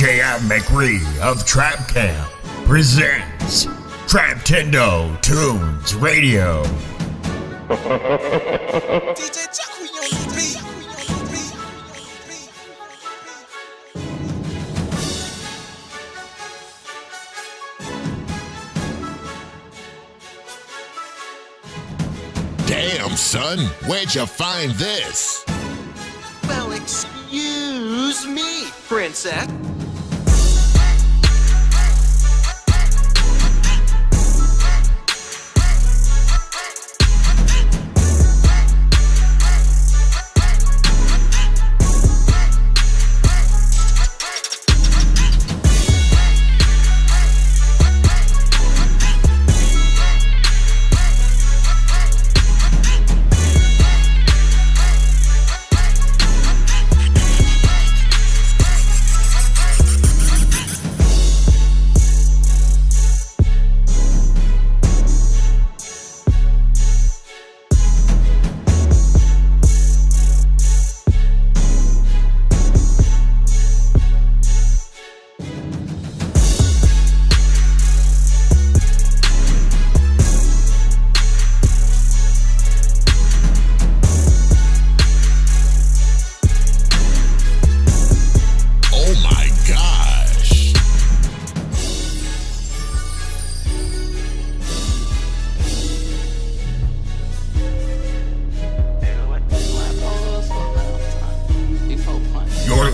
DJ Mcree of Trap Camp presents Trap Tendo Tunes Radio. Damn, son, where'd you find this? Well, excuse me, princess.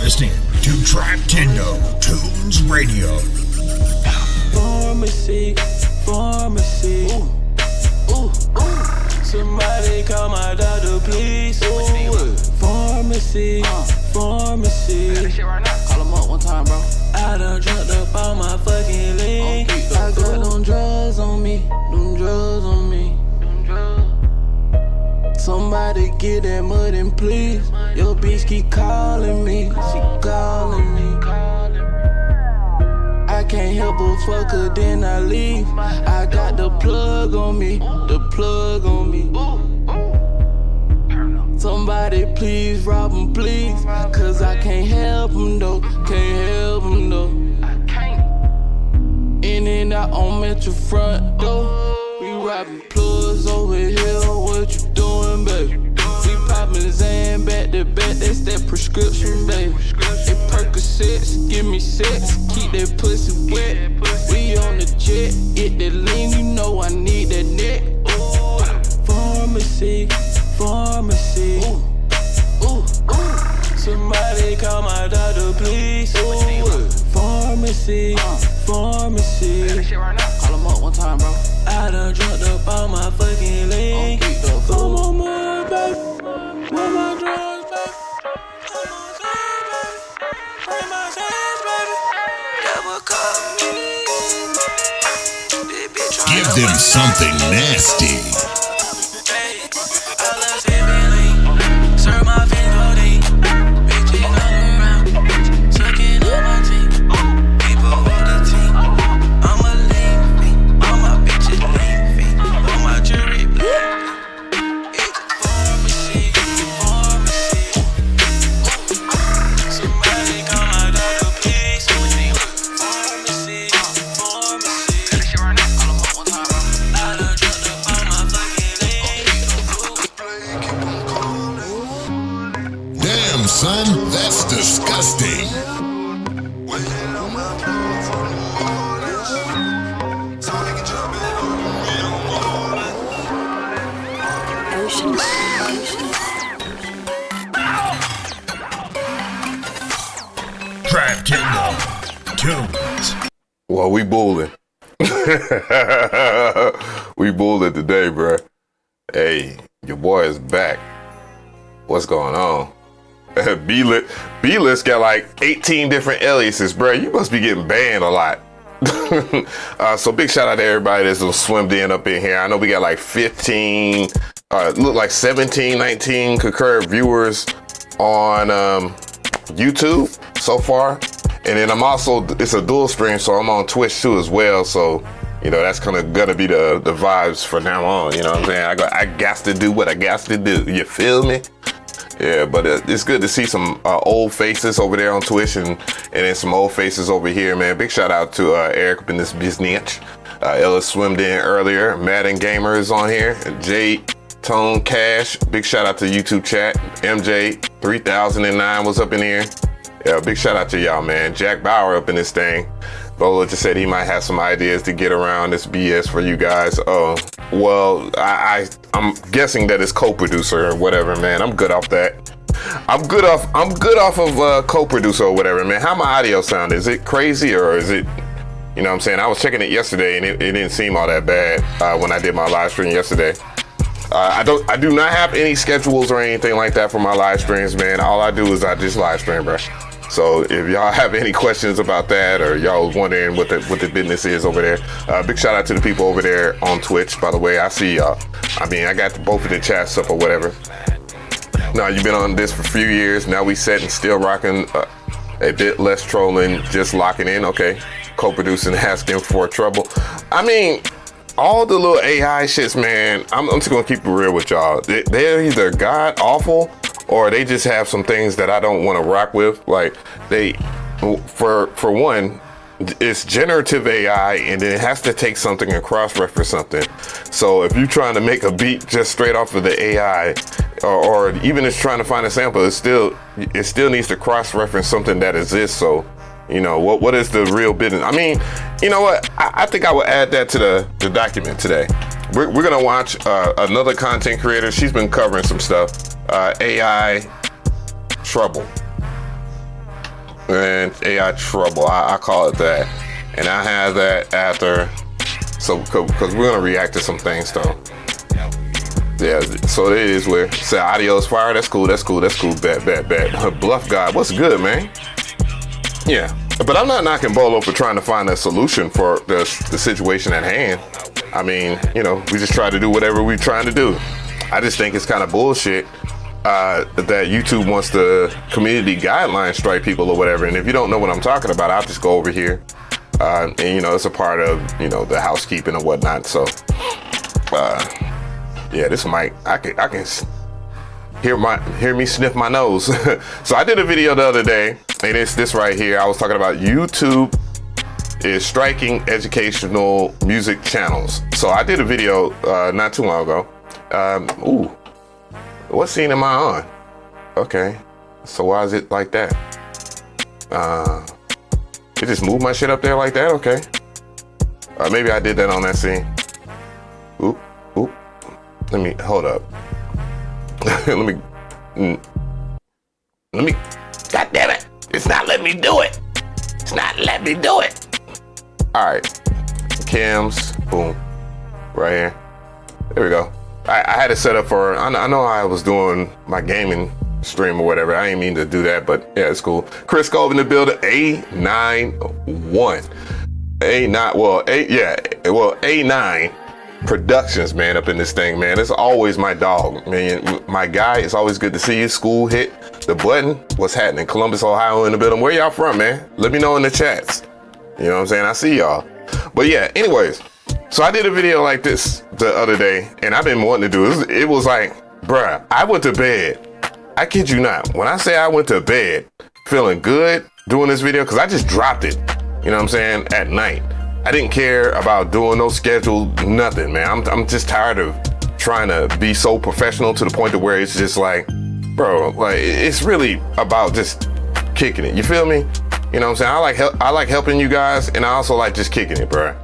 Listening to Trap Tendo Tunes Radio. Pharmacy. Ooh. Somebody call my doctor, please. Pharmacy. Call him up one time, bro. I done drugged up all my fucking lean. I got them drugs on me. Somebody get that mud and please. Your bitch keep calling me. I can't help but fuck her, then I leave. I got the plug on me. Somebody please rob him, please. Cause I can't help him though. In and out on Metro front door. We robbing plugs over here. What you doing, baby? We poppin' Zan back to back. That's that prescription, baby. It Percocets, give me sex. Keep that pussy wet. We on the jet. Get that lean, you know I need that neck. Pharmacy. Ooh. Somebody call my doctor, please. Pharmacy. Call him up one time, bro. I done drugged up all my fucking lean. Come on, more, baby. Where my drugs, baby? Come on, baby. Bring my hands, baby. Never call me. Give them something nasty. I love sipping, serve my finger, bitches all around, sucking on my teeth. People on the team, I'm a lean fiend. All my bitches lean fiend, all my jewelry bleed. It's pharmacy. Somebody call my doctor, please. Pharmacy. Call them up one time, I done drugged up all my fucking lean. Damn, son, that's disgusting. Trap Tendo Tunes. Well, we bulling. We bulling today, bruh. Hey, your boy is back. What's going on? B-List got like 18 different aliases, bruh. You must be getting banned a lot. So big shout out to everybody that's swimmed in up in here. I know we got like 15, look like 17, 19 concurrent viewers on YouTube so far. And then I'm also, it's a dual stream, so I'm on Twitch too as well. So, you know, that's kind of gonna be the vibes from now on. You know what I'm saying? I got to do what I got to do. You feel me? Yeah, but it's good to see some old faces over there on Twitch and then some old faces over here, man. Big shout out to Eric up in this business. Ellis swimmed in earlier. Madden Gamer is on here. Jade Tone Cash. Big shout out to YouTube chat. MJ 3009 was up in here. Yeah, big shout out to y'all, man. Jack Bauer up in this thing. Bolo just said he might have some ideas to get around this BS for you guys. Oh, well, I'm guessing that it's co-producer or whatever, man. I'm good off that. I'm good off of co-producer or whatever, man. How my audio sound? Is it crazy or is it, you know what I'm saying? I was checking it yesterday and it didn't seem all that bad when I did my live stream yesterday. I do not have any schedules or anything like that for my live streams, man. All I do is I just live stream, bro. So if y'all have any questions about that or y'all wondering what the business is over there, big shout out to the people over there on Twitch. By the way, I see y'all. I mean, I got both of the chats up or whatever. Now you've been on this for a few years. Now we set and still rocking a bit less trolling, just locking in. Okay, co-producing, asking for trouble. I mean, all the little AI shits, man. I'm just gonna keep it real with y'all. They're either god awful or they just have some things that I don't want to rock with. Like for one, it's generative AI and it has to take something and cross-reference something. So if you're trying to make a beat just straight off of the AI, or even it's trying to find a sample, it still needs to cross-reference something that exists. So, you know, what is the real business? I mean, you know what? I think I would add that to the document today. We're gonna watch another content creator. She's been covering some stuff. AI trouble. And AI trouble, I call it that. And I have that after, so because we're gonna react to some things though. Yeah, so it is where say audio is fire. That's cool. Bet. Bluff God, what's good, man? Yeah, but I'm not knocking Bolo for trying to find a solution for the situation at hand. I mean, you know, we just try to do whatever we're trying to do. I just think it's kind of bullshit that YouTube wants to community guideline strike people or whatever. And if you don't know what I'm talking about, I'll just go over here. And you know, it's a part of, you know, the housekeeping and whatnot. So, yeah, this mic, I can hear me sniff my nose. So I did a video the other day, and it's this right here. I was talking about YouTube is striking educational music channels. So I did a video not too long ago. Ooh, what scene am I on? Okay, so why is it like that? It just moved my shit up there like that. Okay, maybe I did that on that scene. Oop. Let me hold up. let me. God damn it! It's not letting me do it. All right, cams, boom, right here. There we go. I had it set up for, I know I was doing my gaming stream or whatever. I didn't mean to do that, but yeah, it's cool. Chris Cove in the building, A9 Productions, man, up in this thing, man. It's always my dog, man. My guy, it's always good to see you. School hit the button. What's happening? Columbus, Ohio in the building. Where y'all from, man? Let me know in the chats. You know what I'm saying? I see y'all. But yeah, anyways. So I did a video like this the other day, and I've been wanting to do it. It was like, bruh, I went to bed. I kid you not. When I say I went to bed feeling good doing this video, because I just dropped it, you know what I'm saying, at night. I didn't care about doing no schedule, nothing, man. I'm just tired of trying to be so professional to the point to where it's just like, bro, like it's really about just kicking it. You feel me? You know what I'm saying? I like helping you guys, and I also like just kicking it, bro.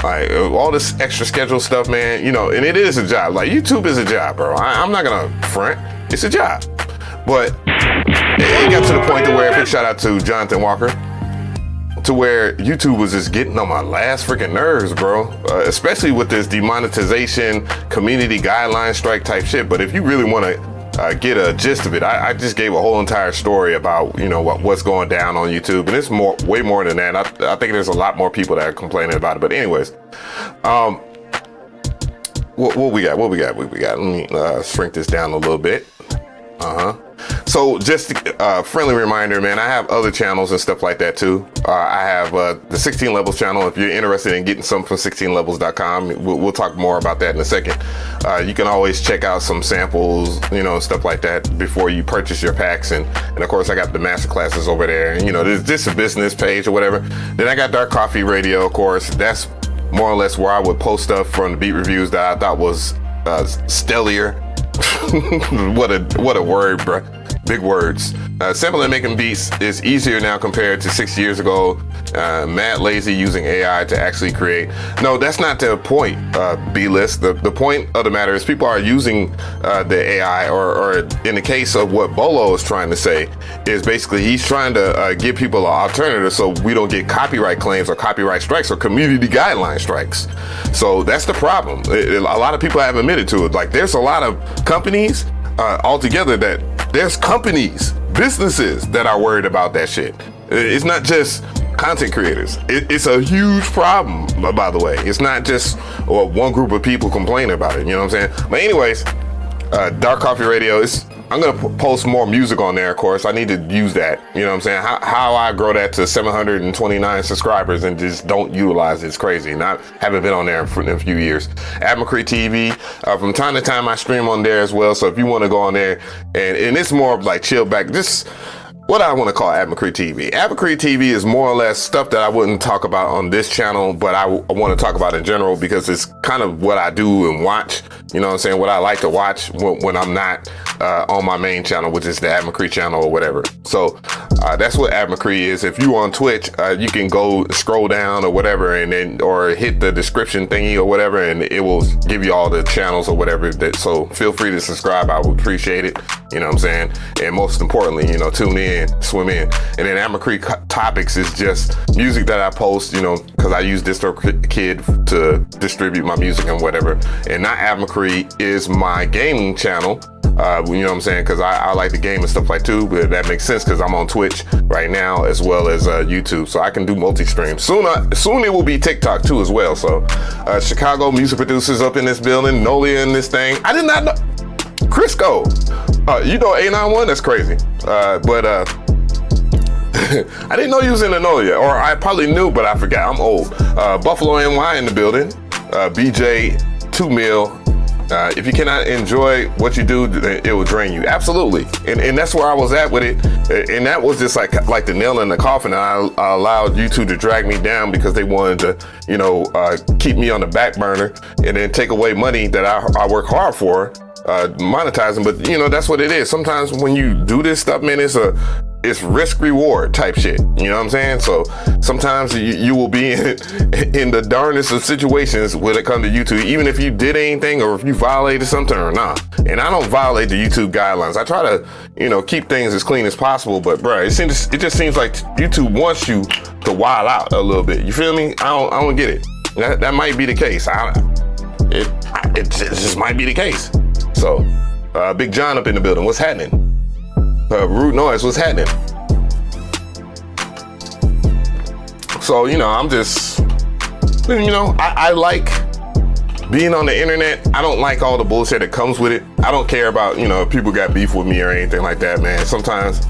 Like all this extra schedule stuff, man, you know, and it is a job. Like YouTube is a job, bro. I'm not gonna front. It's a job. But it got to the point to where, big shout out to Jonathan Walker, to where YouTube was just getting on my last freaking nerves, bro. Especially with this demonetization, community guideline strike type shit. But if you really want to get a gist of it, I just gave a whole entire story about, you know, what's going down on YouTube, and it's way more than that. I think there's a lot more people that are complaining about it. But anyways, what we got? Let me shrink this down a little bit. So just a friendly reminder, man, I have other channels and stuff like that too. I have the 16 Levels channel. If you're interested in getting something from 16levels.com, we'll talk more about that in a second. You can always check out some samples, you know, stuff like that before you purchase your packs. And of course, I got the masterclasses over there. And, you know, this a business page or whatever. Then I got Dark Coffee Radio, of course. That's more or less where I would post stuff from the beat reviews that I thought was stellar. what a word, bro. Big words. Sampling and making beats is easier now compared to 6 years ago. Mad lazy using AI to actually create. No, that's not the point, B-list. The point of the matter is people are using the AI, or in the case of what Bolo is trying to say, is basically he's trying to give people an alternative so we don't get copyright claims or copyright strikes or community guideline strikes. So that's the problem. A lot of people have admitted to it. Like, there's a lot of companies altogether there's companies, businesses that are worried about that shit. It's not just content creators. It's a huge problem, by the way. It's not just one group of people complaining about it, you know what I'm saying? But anyways, Dark Coffee Radio, I'm gonna post more music on there, of course. I need to use that, you know what I'm saying? How I grow that to 729 subscribers and just don't utilize it's crazy. And I haven't been on there in a few years. McRee TV, from time to time I stream on there as well. So if you wanna go on there, and it's more of like chill back, just what I want to call McRee TV. McRee TV is more or less stuff that I wouldn't talk about on this channel, but I want to talk about in general because it's kind of what I do and watch, you know what I'm saying, what I like to watch when I'm not on my main channel, which is the McRee channel or whatever. So that's what McRee is. If you on Twitch, you can go scroll down or whatever, and then or hit the description thingy or whatever, and it will give you all the channels or whatever. So feel free to subscribe. I would appreciate it. You know what I'm saying? And most importantly, you know, tune in, swim in. And then McRee Topics is just music that I post, you know, because I use DistroKid to distribute my music and whatever. And not McRee is my gaming channel. You know what I'm saying? Because I like the game and stuff like too, but that makes sense because I'm on Twitch right now as well as YouTube, so I can do multi-stream. Soon it will be TikTok too as well. So Chicago music producers up in this building, Nolia in this thing. I did not know. Crisco, you know A91? That's crazy. But I didn't know you was in the Nolia, or I probably knew, but I forgot. I'm old. Buffalo NY in the building. BJ 2 mil. If you cannot enjoy what you do, it will drain you. Absolutely. And that's where I was at with it. And that was just like the nail in the coffin. I allowed YouTube to drag me down because they wanted to, you know, keep me on the back burner and then take away money that I work hard for, monetizing. But, you know, that's what it is. Sometimes when you do this stuff, man, it's risk reward type shit. You know what I'm saying? So sometimes you will be in the darnest of situations when it comes to YouTube, even if you did anything or if you violated something or not. And I don't violate the YouTube guidelines. I try to, you know, keep things as clean as possible. But bro, it just seems like YouTube wants you to wild out a little bit. You feel me? I don't get it. That might be the case. It just might be the case. So Big John up in the building. What's happening? Rude noise, what's happening? So, you know, I'm just, you know, I like being on the internet. I don't like all the bullshit that comes with it. I don't care about, you know, if people got beef with me or anything like that, man. Sometimes,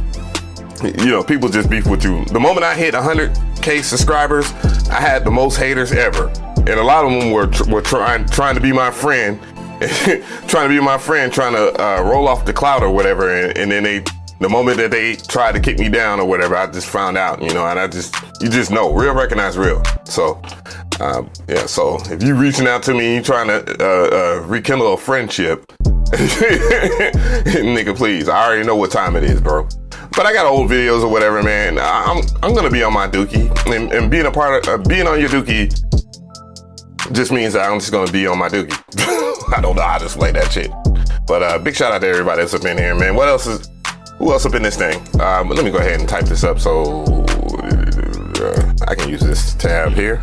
you know, people just beef with you. The moment I hit 100K subscribers, I had the most haters ever. And a lot of them were trying to be my friend, trying to roll off the cloud or whatever. And then the moment that they tried to kick me down or whatever, I just found out, you know, and you just know, real recognize real. So, yeah, so if you reaching out to me, you trying to rekindle a friendship, nigga, please, I already know what time it is, bro. But I got old videos or whatever, man. I'm gonna be on my dookie, and being being on your dookie just means that I'm just gonna be on my dookie. I don't know how to explain that shit. But big shout out to everybody that's up in here, man. Who else up in this thing? Let me go ahead and type this up so I can use this tab here.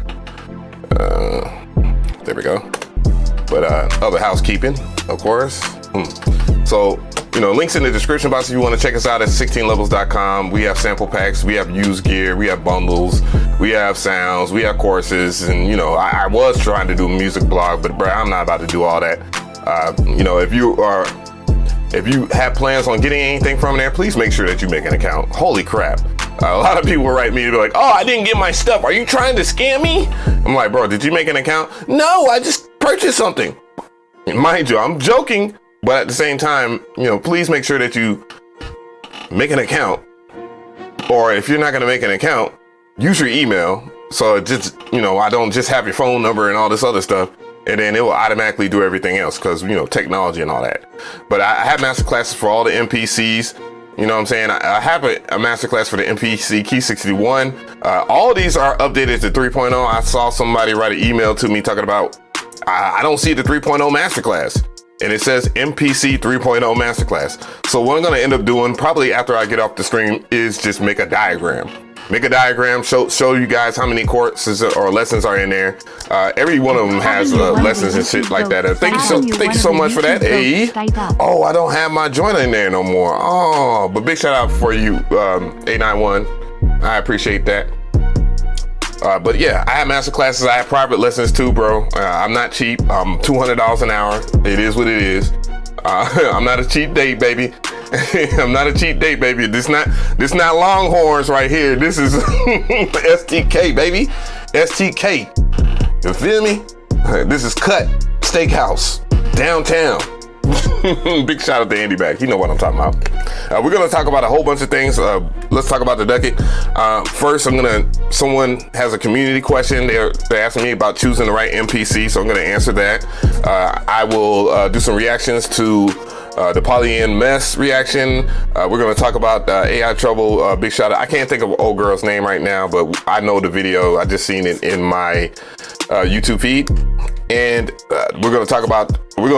There we go. But other housekeeping, of course. So, you know, links in the description box if you want to check us out at 16levels.com. We have sample packs, we have used gear, we have bundles, we have sounds, we have courses, and, you know, I was trying to do a music blog, but bro, I'm not about to do all that. You know, if you are if you have plans on getting anything from there, please make sure that you make an account. Holy crap. A lot of people write me to be like, oh, I didn't get my stuff. Are you trying to scam me? I'm like, bro, did you make an account? No, I just purchased something. Mind you, I'm joking, but at the same time, please make sure that you make an account. Or if you're not going to make an account, use your email. So it just, I don't just have your phone number and all this other stuff. And then it will automatically do everything else because, technology and all that. But I have masterclasses for all the MPCs. You know what I'm saying? I have a masterclass for the MPC Key 61. All of these are updated to 3.0. I saw somebody write an email to me talking about, I don't see the 3.0 masterclass. And it says MPC 3.0 masterclass. So what I'm going to end up doing probably after I get off the stream is just make a diagram. Make a diagram, show you guys how many courses or lessons are in there. Every one of them has lessons and shit like that. Thank you so much for that, AE. Oh, I don't have my joint in there no more. Oh, but big shout out for you, A91. I appreciate that. But yeah, I have master classes. I have private lessons too, bro. I'm not cheap. I'm $200 an hour. It is what it is. I'm not a cheap date, baby. I'm not a cheap date, baby. This not Longhorns right here. This is STK, baby. STK. You feel me? This is Cut Steakhouse downtown. Big shout out to Andy back. You know what I'm talking about. We're gonna talk about a whole bunch of things. Let's talk about the Ducket. First, someone has a community question. They're asking me about choosing the right MPC, so I'm gonna answer that. I will do some reactions to the Polyend Mess reaction. We're gonna talk about AI trouble. Big shout out. I can't think of old girl's name right now, but I know the video. I just seen it in my YouTube feed. And we're going to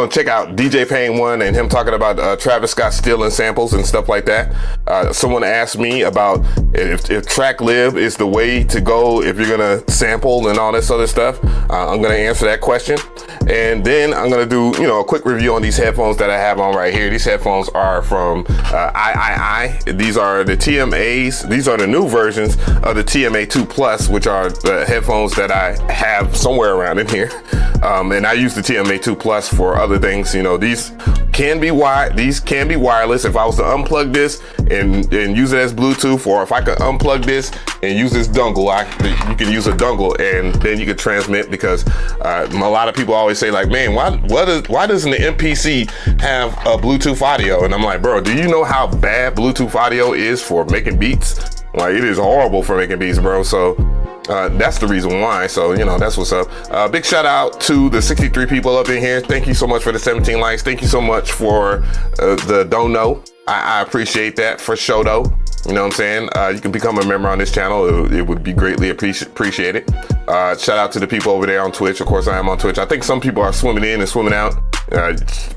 check out DJ Payne 1 and him talking about Travis Scott stealing samples and stuff like that. Someone asked me about if Tracklib is the way to go if you're going to sample and all this other stuff. I'm going to answer that question. And then I'm going to do, a quick review on these headphones that I have on right here. These headphones are from III. These are the TMAs. These are the new versions of the TMA 2 Plus, which are the headphones that I have somewhere around in here. And I use the TMA 2 Plus for other things. These can be wireless. If I was to unplug this and use it as Bluetooth, or if I could unplug this and use this dongle, you can use a dongle and then you can transmit, because a lot of people always say like, man, why doesn't the MPC have a Bluetooth audio? And I'm like, bro, do you know how bad Bluetooth audio is for making beats? Like, it is horrible for making beats, bro. So that's the reason why. So, that's what's up. Big shout out to the 63 people up in here. Thank you so much for the 17 likes. Thank you so much for the don't know. I appreciate that for show though. You know what I'm saying? You can become a member on this channel. It would be greatly appreciated. Shout out to the people over there on Twitch. Of course, I am on Twitch. I think some people are swimming in and swimming out,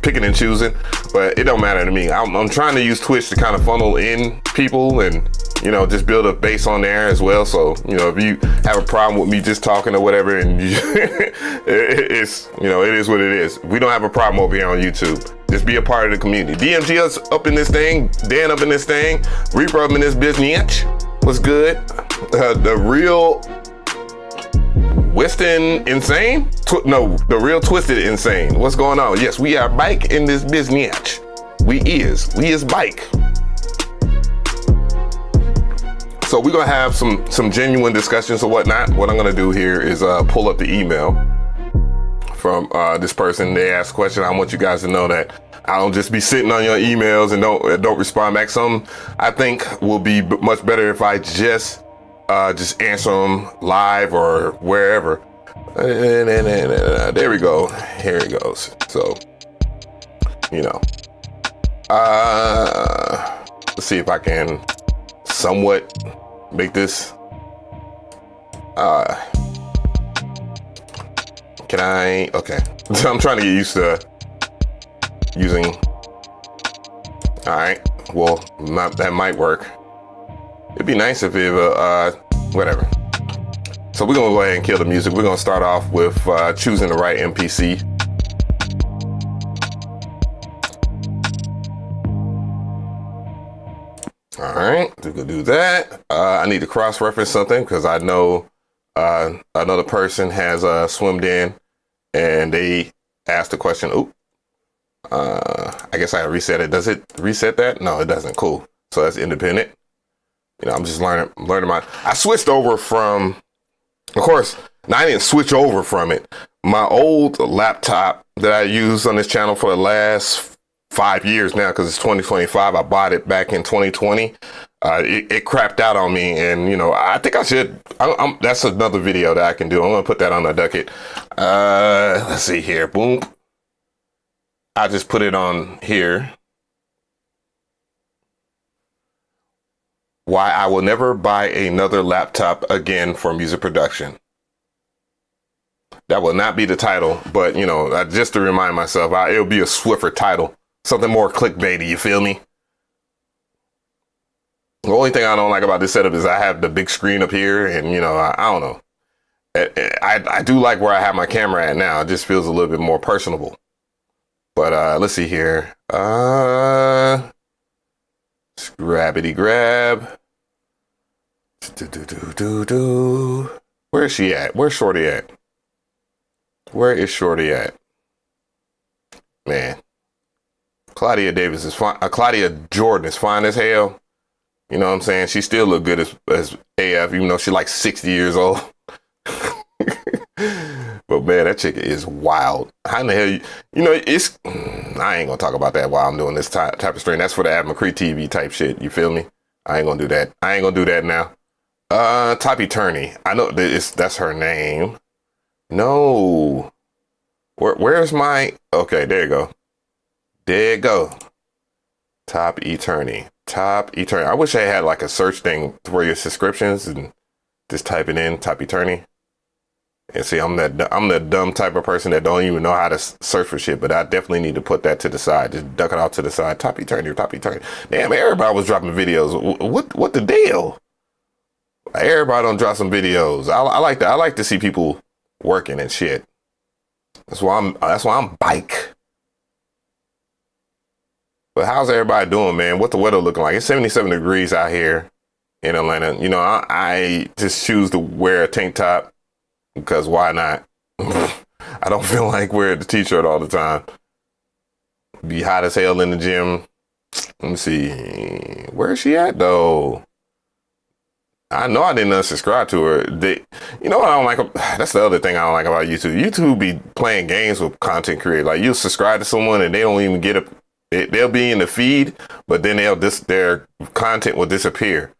picking and choosing, but it don't matter to me. I'm trying to use Twitch to kind of funnel in people and, just build a base on there as well. So, if you have a problem with me just talking or whatever, and it is what it is. We don't have a problem over here on YouTube. Just be a part of the community. DMG us up in this thing, Dan up in this thing, Reaper up in this business. What's good? The real Weston Insane? The real Twisted Insane. What's going on? Yes, we are bike in this business. We is bike. So we're gonna have some genuine discussions or whatnot. What I'm gonna do here is pull up the email from this person. They asked a question. I want you guys to know that I don't just be sitting on your emails and don't respond back. Some I think will be much better if I just answer them live or wherever. There we go. Here it goes. So, let's see if I can somewhat make this. Can I? Okay. I'm trying to get used to using. All right. Well, that might work. It'd be nice if it, whatever. So we're gonna go ahead and kill the music. We're gonna start off with choosing the right MPC. All right, we're gonna do that. I need to cross-reference something because I know another person has swimmed in and they asked the question. I I guess I reset it. Does it reset that? No, it doesn't. Cool. So that's independent. You know, I'm just learning I switched over from, of course, now I didn't switch over from it. My old laptop that I used on this channel for the last 5 years now, because it's 2025. I bought it back in 2020. It crapped out on me, and you know, I think I should. That's another video that I can do. I'm gonna put that on the docket. Let's see here. Boom. I just put it on here. Why I will never buy another laptop again for music production. That will not be the title, but you know, just to remind myself, it'll be a Swiffer title, something more clickbaity. You feel me? The only thing I don't like about this setup is I have the big screen up here, and you know, I don't know. I do like where I have my camera at now. It just feels a little bit more personable. But let's see here. Grabbity grab. Where is she at? Where's Shorty at? Where is Shorty at? Man, Claudia Davis is fine. Claudia Jordan is fine as hell. You know what I'm saying? She still look good as AF, even though she's like 60 years old. But man, that chick is wild. How in the hell, you know, it's, I ain't gonna talk about that while I'm doing this type of stream. That's for the McRee TV type shit. You feel me? I ain't gonna do that. I ain't gonna do that now. Top Attorney. I know that's her name. No. Where's my, okay, there you go. There you go. Top Attorney. Top Attorney. I wish I had like a search thing for your subscriptions and just type it in, Top Attorney. And see, I'm that dumb type of person that don't even know how to search for shit, but I definitely need to put that to the side. Just duck it off to the side. Top Attorney, Top Attorney. Damn, everybody was dropping videos. What the deal? Everybody don't drop some videos. I like that. I like to see people working and shit. That's why I'm bike. But how's everybody doing, man? What the weather looking like? It's 77 degrees out here in Atlanta. You know, I just choose to wear a tank top because why not? I don't feel like wearing the t-shirt all the time. Be hot as hell in the gym. Let me see. Where is she at though? I know I didn't unsubscribe to her. You know what I don't like? That's the other thing I don't like about YouTube. YouTube be playing games with content creators. Like you subscribe to someone and they don't even get a. They'll be in the feed, but then their content will disappear,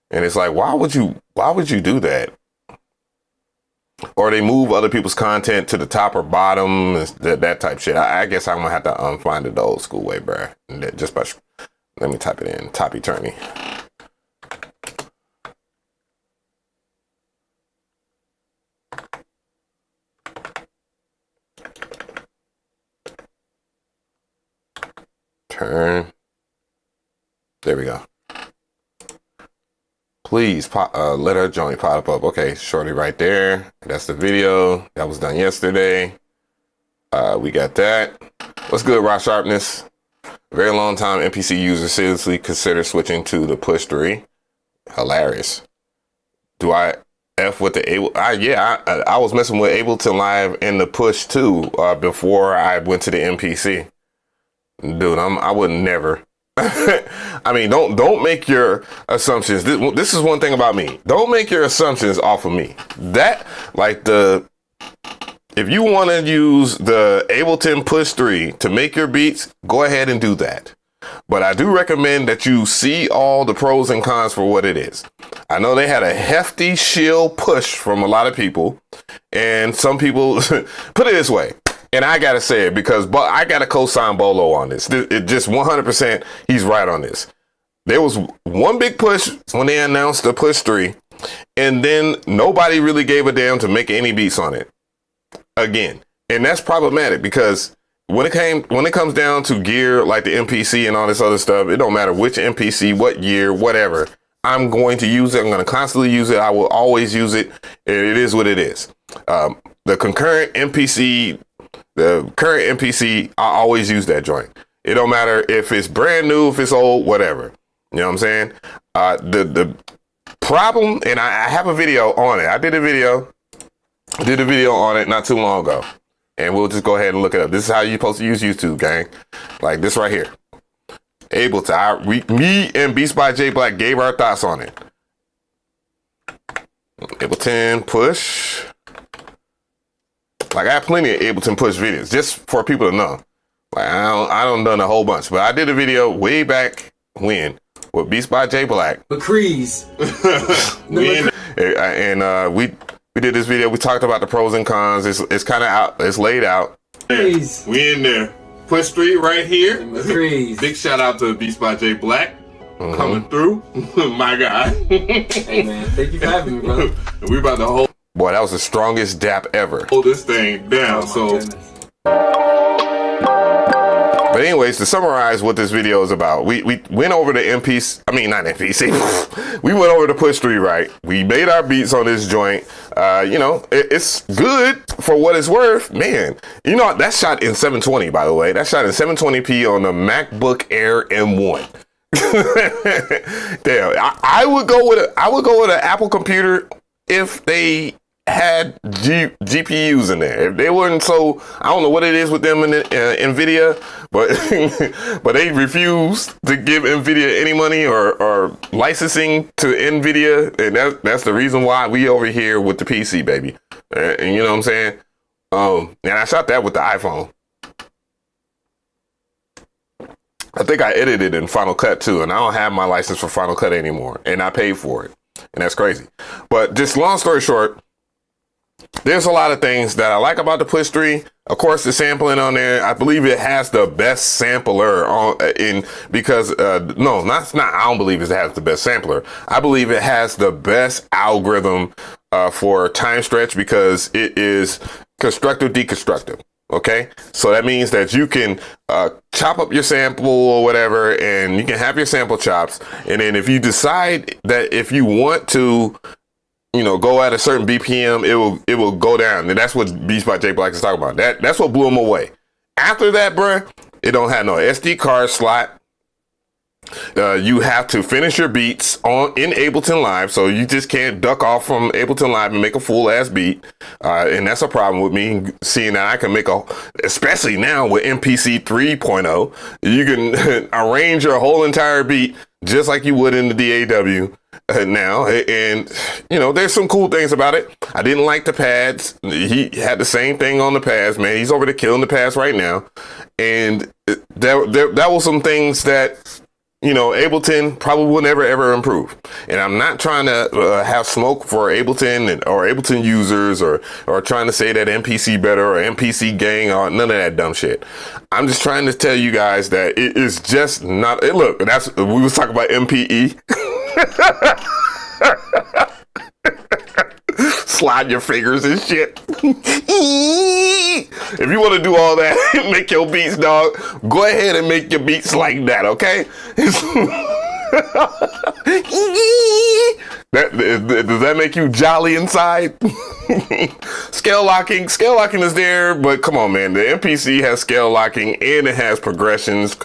and it's like, why would you do that? Or they move other people's content to the top or bottom, that type shit. I guess I'm gonna have to find it the old school way, bruh. Just by let me type it in. Top Attorney. Turn. There we go. Please let her joint pop up. Okay, shorty right there. That's the video. That was done yesterday. We got that. What's good, Raw Sharpness? Very long time MPC users seriously consider switching to the Push 3. Hilarious. Do I F with the I was messing with Ableton Live in the Push 2 before I went to the MPC. Dude, I would never. I mean, don't make your assumptions. This is one thing about me. Don't make your assumptions off of me. That, like if you want to use the Ableton Push 3 to make your beats, go ahead and do that. But I do recommend that you see all the pros and cons for what it is. I know they had a hefty shill push from a lot of people, and some people put it this way. And I gotta say it because I gotta co-sign Bolo on this. It just 100%, he's right on this. There was one big push when they announced the Push 3, and then nobody really gave a damn to make any beats on it again. And that's problematic because when it comes down to gear like the MPC and all this other stuff, it don't matter which MPC, what year, whatever. I'm going to use it. I'm going to constantly use it. I will always use it. It is what it is. The current MPC, I always use that joint. It don't matter if it's brand new, if it's old, whatever. You know what I'm saying? The problem, and I have a video on it. I did a video on it not too long ago. and we'll just go ahead and look it up. This is how you're supposed to use YouTube, gang. Like this right here. Ableton. Me and Beats by J Black gave our thoughts on it. Ableton Push. Like I have plenty of Ableton Push videos, just for people to know. Like I don't done a whole bunch, but I did a video way back when with Beats by J Black. Mcree's. We did this video. We talked about the pros and cons. It's kind of out. It's laid out. Mcree's. We in there. Push 3 right here. Mcree's. Big shout out to Beats by J Black coming through. My guy. Hey man, thank you for having me, brother. We about to hold. Boy, that was the strongest dap ever. Hold this thing down. Goodness. But anyways, to summarize what this video is about, we went over the MPC, I mean not MPC, we went over the Push 3, right? We made our beats on this joint. You know, it's good for what it's worth. Man, you know, that's shot in 720, by the way. That's shot in 720p on the MacBook Air M1. Damn, I would go with an Apple computer if they had GPUs in there. If they weren't so, I don't know what it is with them in NVIDIA, but but they refuse to give NVIDIA any money or licensing to NVIDIA, and that's the reason why we over here with the PC, baby. And you know what I'm saying? And I shot that with the iPhone. I think I edited in Final Cut too, and I don't have my license for Final Cut anymore, and I paid for it, and that's crazy. But just long story short, there's a lot of things that I like about the Push 3. Of course, the sampling on there, I believe it has the best sampler because I don't believe it has the best sampler. I believe it has the best algorithm for time stretch because it is constructive deconstructive. Okay, so that means that you can chop up your sample or whatever, and you can have your sample chops. And then if you decide that if you want to, you know, go at a certain BPM, it will go down. And that's what Beats by J Black is talking about. That's what blew him away. After that, bruh, it don't have no SD card slot. You have to finish your beats in Ableton Live, so you just can't duck off from Ableton Live and make a full ass beat. And that's a problem with me, seeing that I can make especially now with MPC 3.0, you can arrange your whole entire beat just like you would in the DAW. Now, and you know, there's some cool things about it. I didn't like the pads. He had the same thing on the pads, man. He's over there killing the pads right now. And that was some things that, you know, Ableton probably will never ever improve. And I'm not trying to have smoke for Ableton or Ableton users or trying to say that MPC better or MPC gang or none of that dumb shit. I'm just trying to tell you guys that it is just not. Look, we was talking about MPE. Slide your fingers and shit. If you want to do all that, make your beats, dog, go ahead and make your beats like that, okay? Does that make you jolly inside? Scale locking is there, but come on, man. The MPC has scale locking and it has progressions,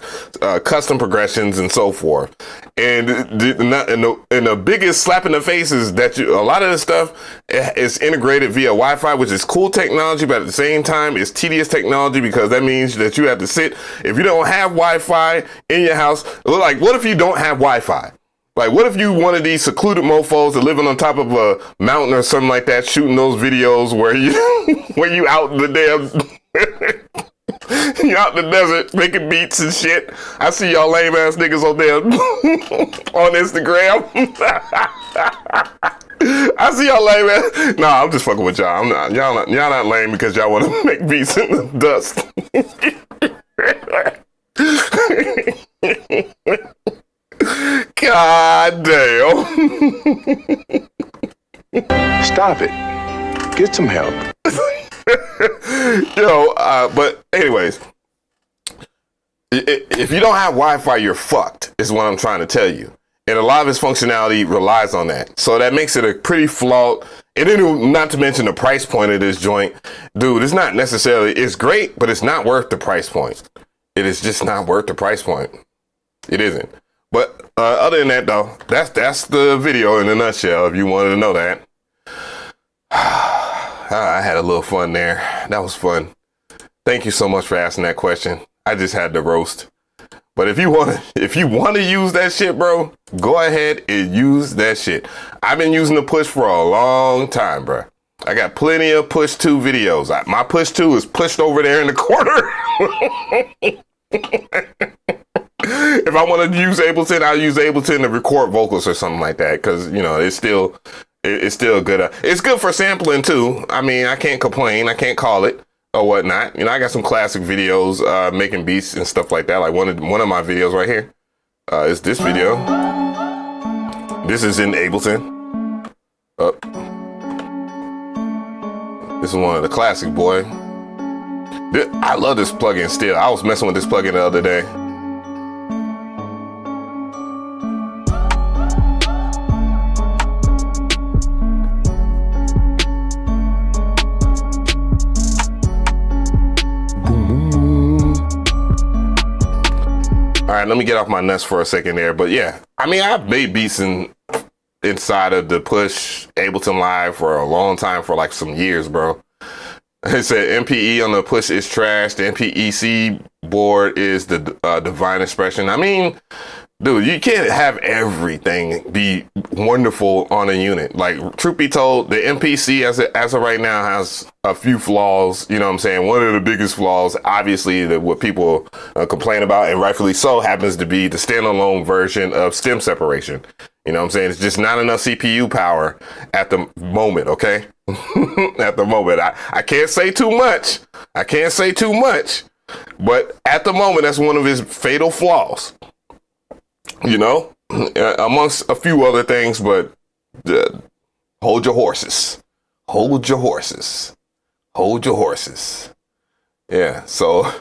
custom progressions, and so forth. And the biggest slap in the face is that a lot of this stuff is integrated via Wi-Fi, which is cool technology, but at the same time, it's tedious technology because that means that you have to sit. If you don't have Wi-Fi in your house, like what if you don't have Wi-Fi? Like, what if you one of these secluded mofos that living on top of a mountain or something like that, shooting those videos where you out in the damn, you out in the desert making beats and shit. I see y'all lame ass niggas on there on Instagram. I see y'all lame ass. Nah, I'm just fucking with y'all. Y'all not lame because y'all want to make beats in the dust. God damn. Stop it. Get some help. But anyways, if you don't have Wi-Fi, you're fucked, is what I'm trying to tell you. And a lot of its functionality relies on that. So that makes it a pretty flawed, and then not to mention the price point of this joint. Dude, it's not necessarily, it's great, but it's not worth the price point. It is just not worth the price point. It isn't. But other than that, though, that's the video in a nutshell, if you wanted to know that. I had a little fun there. That was fun. Thank you so much for asking that question. I just had to roast. But if you want to use that shit, bro, go ahead and use that shit. I've been using the Push for a long time, bro. I got plenty of Push 2 videos. My Push 2 is pushed over there in the corner. If I want to use Ableton, I'll use Ableton to record vocals or something like that. Because, you know, it's still good. It's good for sampling, too. I mean, I can't complain. I can't call it or whatnot. You know, I got some classic videos making beats and stuff like that. Like one of my videos right here is this video. This is in Ableton. This is one of the classic, boy. I love this plugin still. I was messing with this plugin the other day. All right, let me get off my nuts for a second there. But yeah, I mean, I've made beats inside of the Push Ableton Live for a long time, for like some years, bro. It said MPE on the Push is trash. The MPEC board is the divine expression. I mean, dude, you can't have everything be wonderful on a unit. Like, truth be told, the MPC as of right now has a few flaws. You know what I'm saying? One of the biggest flaws, obviously, what people complain about, and rightfully so, happens to be the standalone version of stem separation. You know what I'm saying? It's just not enough CPU power at the moment, okay? At the moment. I can't say too much. I can't say too much. But at the moment, that's one of his fatal flaws. You know? Amongst a few other things, but hold your horses. Hold your horses. Hold your horses. Yeah, so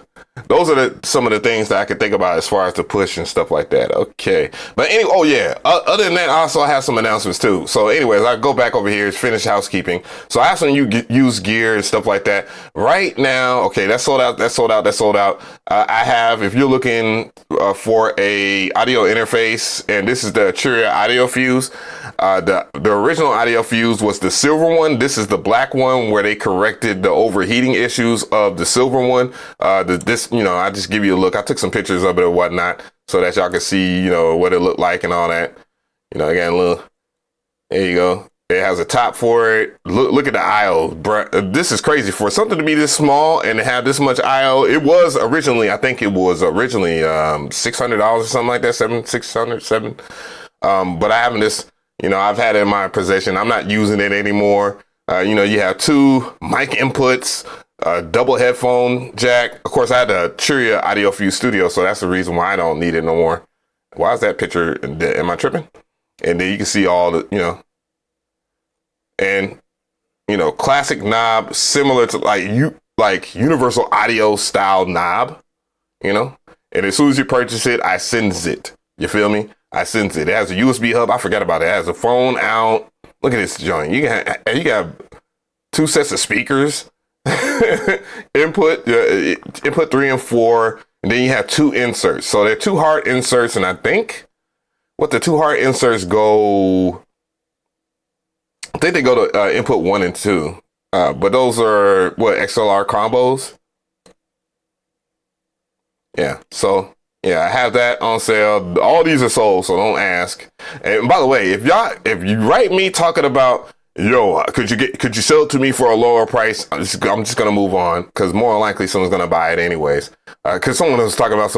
those are some of the things that I could think about as far as the Push and stuff like that. Okay. But anyway, oh yeah, other than that, I also have some announcements too. So anyways, I go back over here, finish housekeeping. So I have some used gear and stuff like that. Right now, okay, that's sold out, that's sold out, that's sold out. I have, if you're looking for a audio interface, and this is the Churia audio fuse. The original audio fuse was the silver one. This is the black one where they corrected the overheating issues of the silver one. This, you know, I just give you a look. I took some pictures of it or whatnot so that y'all can see, you know, what it looked like and all that. You know, again, there you go. It has a top for it. Look at the I/O, bruh. This is crazy for something to be this small and to have this much I/O. It was originally, I think it was originally $600 or something like that, $600. But I haven't this, you know, I've had it in my possession. I'm not using it anymore. You know, you have two mic inputs, double headphone jack. Of course, I had the Churia Audio Fuse Studio, so that's the reason why I don't need it no more. Why is that picture? Am I tripping? And then you can see all the, you know, and, you know, classic knob, similar to like universal audio style knob, you know. And as soon as you purchase it, I sends it. You feel me? I sends it. It has a USB hub. I forgot about it. It has a phone out. Look at this joint. You got two sets of speakers. input 3 and 4, and then you have two inserts. So they're two hard inserts, and I think the two hard inserts go. I think they go to input 1 and 2, but those are what, XLR combos. Yeah. So yeah, I have that on sale. All these are sold, so don't ask. And by the way, if you write me talking about, yo, could you sell it to me for a lower price? I'm just gonna move on, because more than likely someone's gonna buy it anyways. Because someone was talking about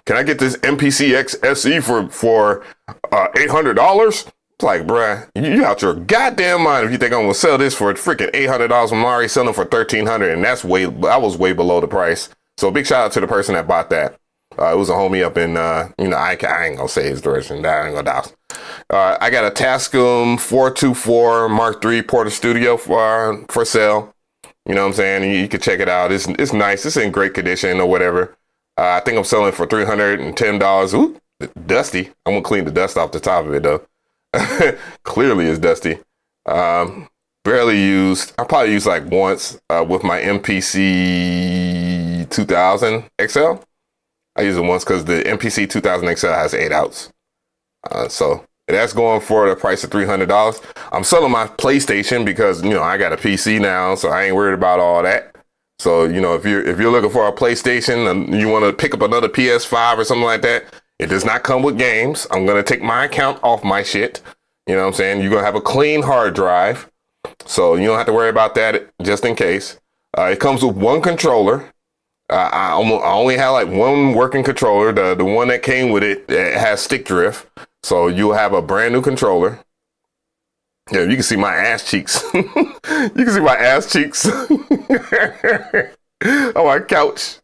can I get this MPC X SE for $800? It's like, bruh, you out your goddamn mind if you think I'm gonna sell this for freaking $800 when I'm already selling for $1,300, and that was way below the price. So big shout out to the person that bought that. It was a homie up in, you know, I ain't gonna say his direction. That I ain't gonna douse. I got a Tascam 424 Mark III Porta Studio for sale. You know what I'm saying? You can check it out. It's nice. It's in great condition or whatever. I think I'm selling for $310. Ooh, dusty. I'm gonna clean the dust off the top of it though. Clearly it's dusty. Barely used. I probably used like once with my MPC 2000 XL. I use it once because the MPC 2000 XL has 8 outs. So that's going for the price of $300. I'm selling my PlayStation because, you know, I got a PC now, so I ain't worried about all that. So, you know, if you're looking for a PlayStation and you want to pick up another PS5 or something like that, it does not come with games. I'm going to take my account off my shit. You know what I'm saying? You're going to have a clean hard drive. So you don't have to worry about that just in case. It comes with one controller. I only have like one working controller. The one that came with it has stick drift. So you'll have a brand new controller. Yeah, you can see my ass cheeks. You can see my ass cheeks on my couch.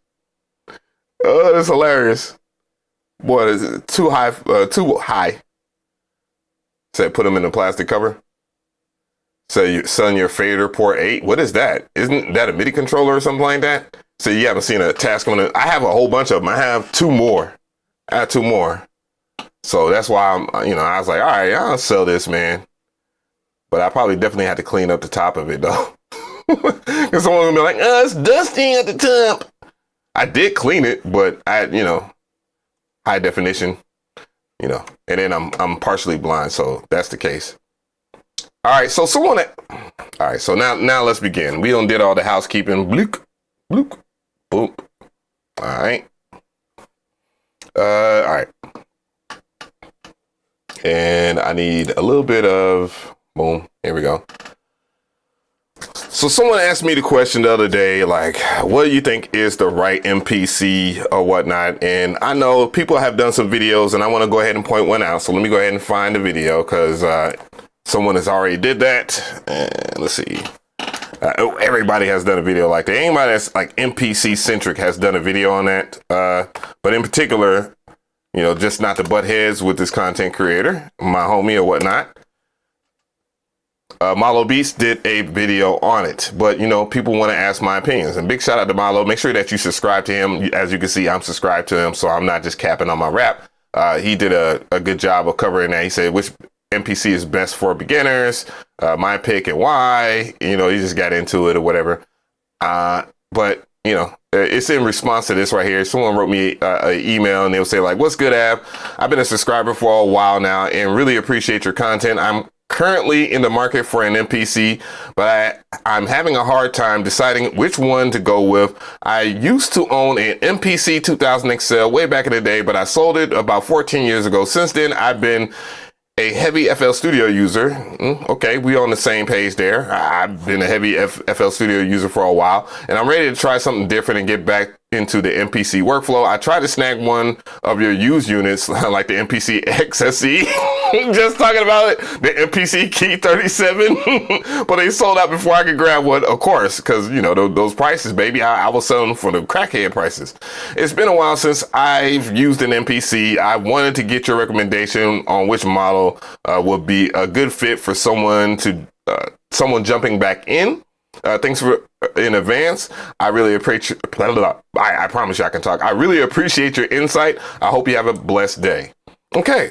Oh, that's hilarious. Boy, is it too high? Too high. Said put them in a plastic cover. Say, son, your fader port 8. What is that? Isn't that a MIDI controller or something like that? So you haven't seen a task on it. I have a whole bunch of them. I have two more. So that's why I was like, all right, I'll sell this, man. But I probably definitely had to clean up the top of it though. Because someone would be like, oh, it's dusty at the top. I did clean it, but high definition, and then I'm partially blind, so that's the case. All right, so so now let's begin. We done did all the housekeeping. Bloop, bloop, boop. All right. All right. And I need a little bit of boom. Here we go. So someone asked me the question the other day, like, what do you think is the right MPC or whatnot? And I know people have done some videos and I want to go ahead and point one out. So let me go ahead and find the video because someone has already did that. And let's see. Everybody has done a video like that. Anybody that's like MPC centric has done a video on that. But in particular, just not to butt heads with this content creator, my homie or whatnot. Malo Beast did a video on it, but people want to ask my opinions, and big shout out to Malo. Make sure that you subscribe to him. As you can see, I'm subscribed to him, so I'm not just capping on my rap. He did a good job of covering that. He said which MPC is best for beginners, my pick and why. He just got into it or whatever. But it's in response to this right here. Someone wrote me an email and they would say like, what's good, Ab? I've been a subscriber for a while now and really appreciate your content. I'm currently in the market for an MPC, but I'm having a hard time deciding which one to go with. I used to own an MPC 2000 XL way back in the day, but I sold it about 14 years ago. Since then, I've been a heavy FL Studio user. Okay, we on the same page there. I've been a heavy FL Studio user for a while, and I'm ready to try something different and get back into the MPC workflow. I tried to snag one of your used units, like the MPC XSE. Just talking about it, the MPC Key 37, but they sold out before I could grab one, of course, because those prices, baby. I was selling for the crackhead prices. It's been a while since I've used an MPC. I wanted to get your recommendation on which model would be a good fit for someone jumping back in. Thanks for in advance. I really appreciate. I promise you I can talk. I really appreciate your insight. I hope you have a blessed day. Okay.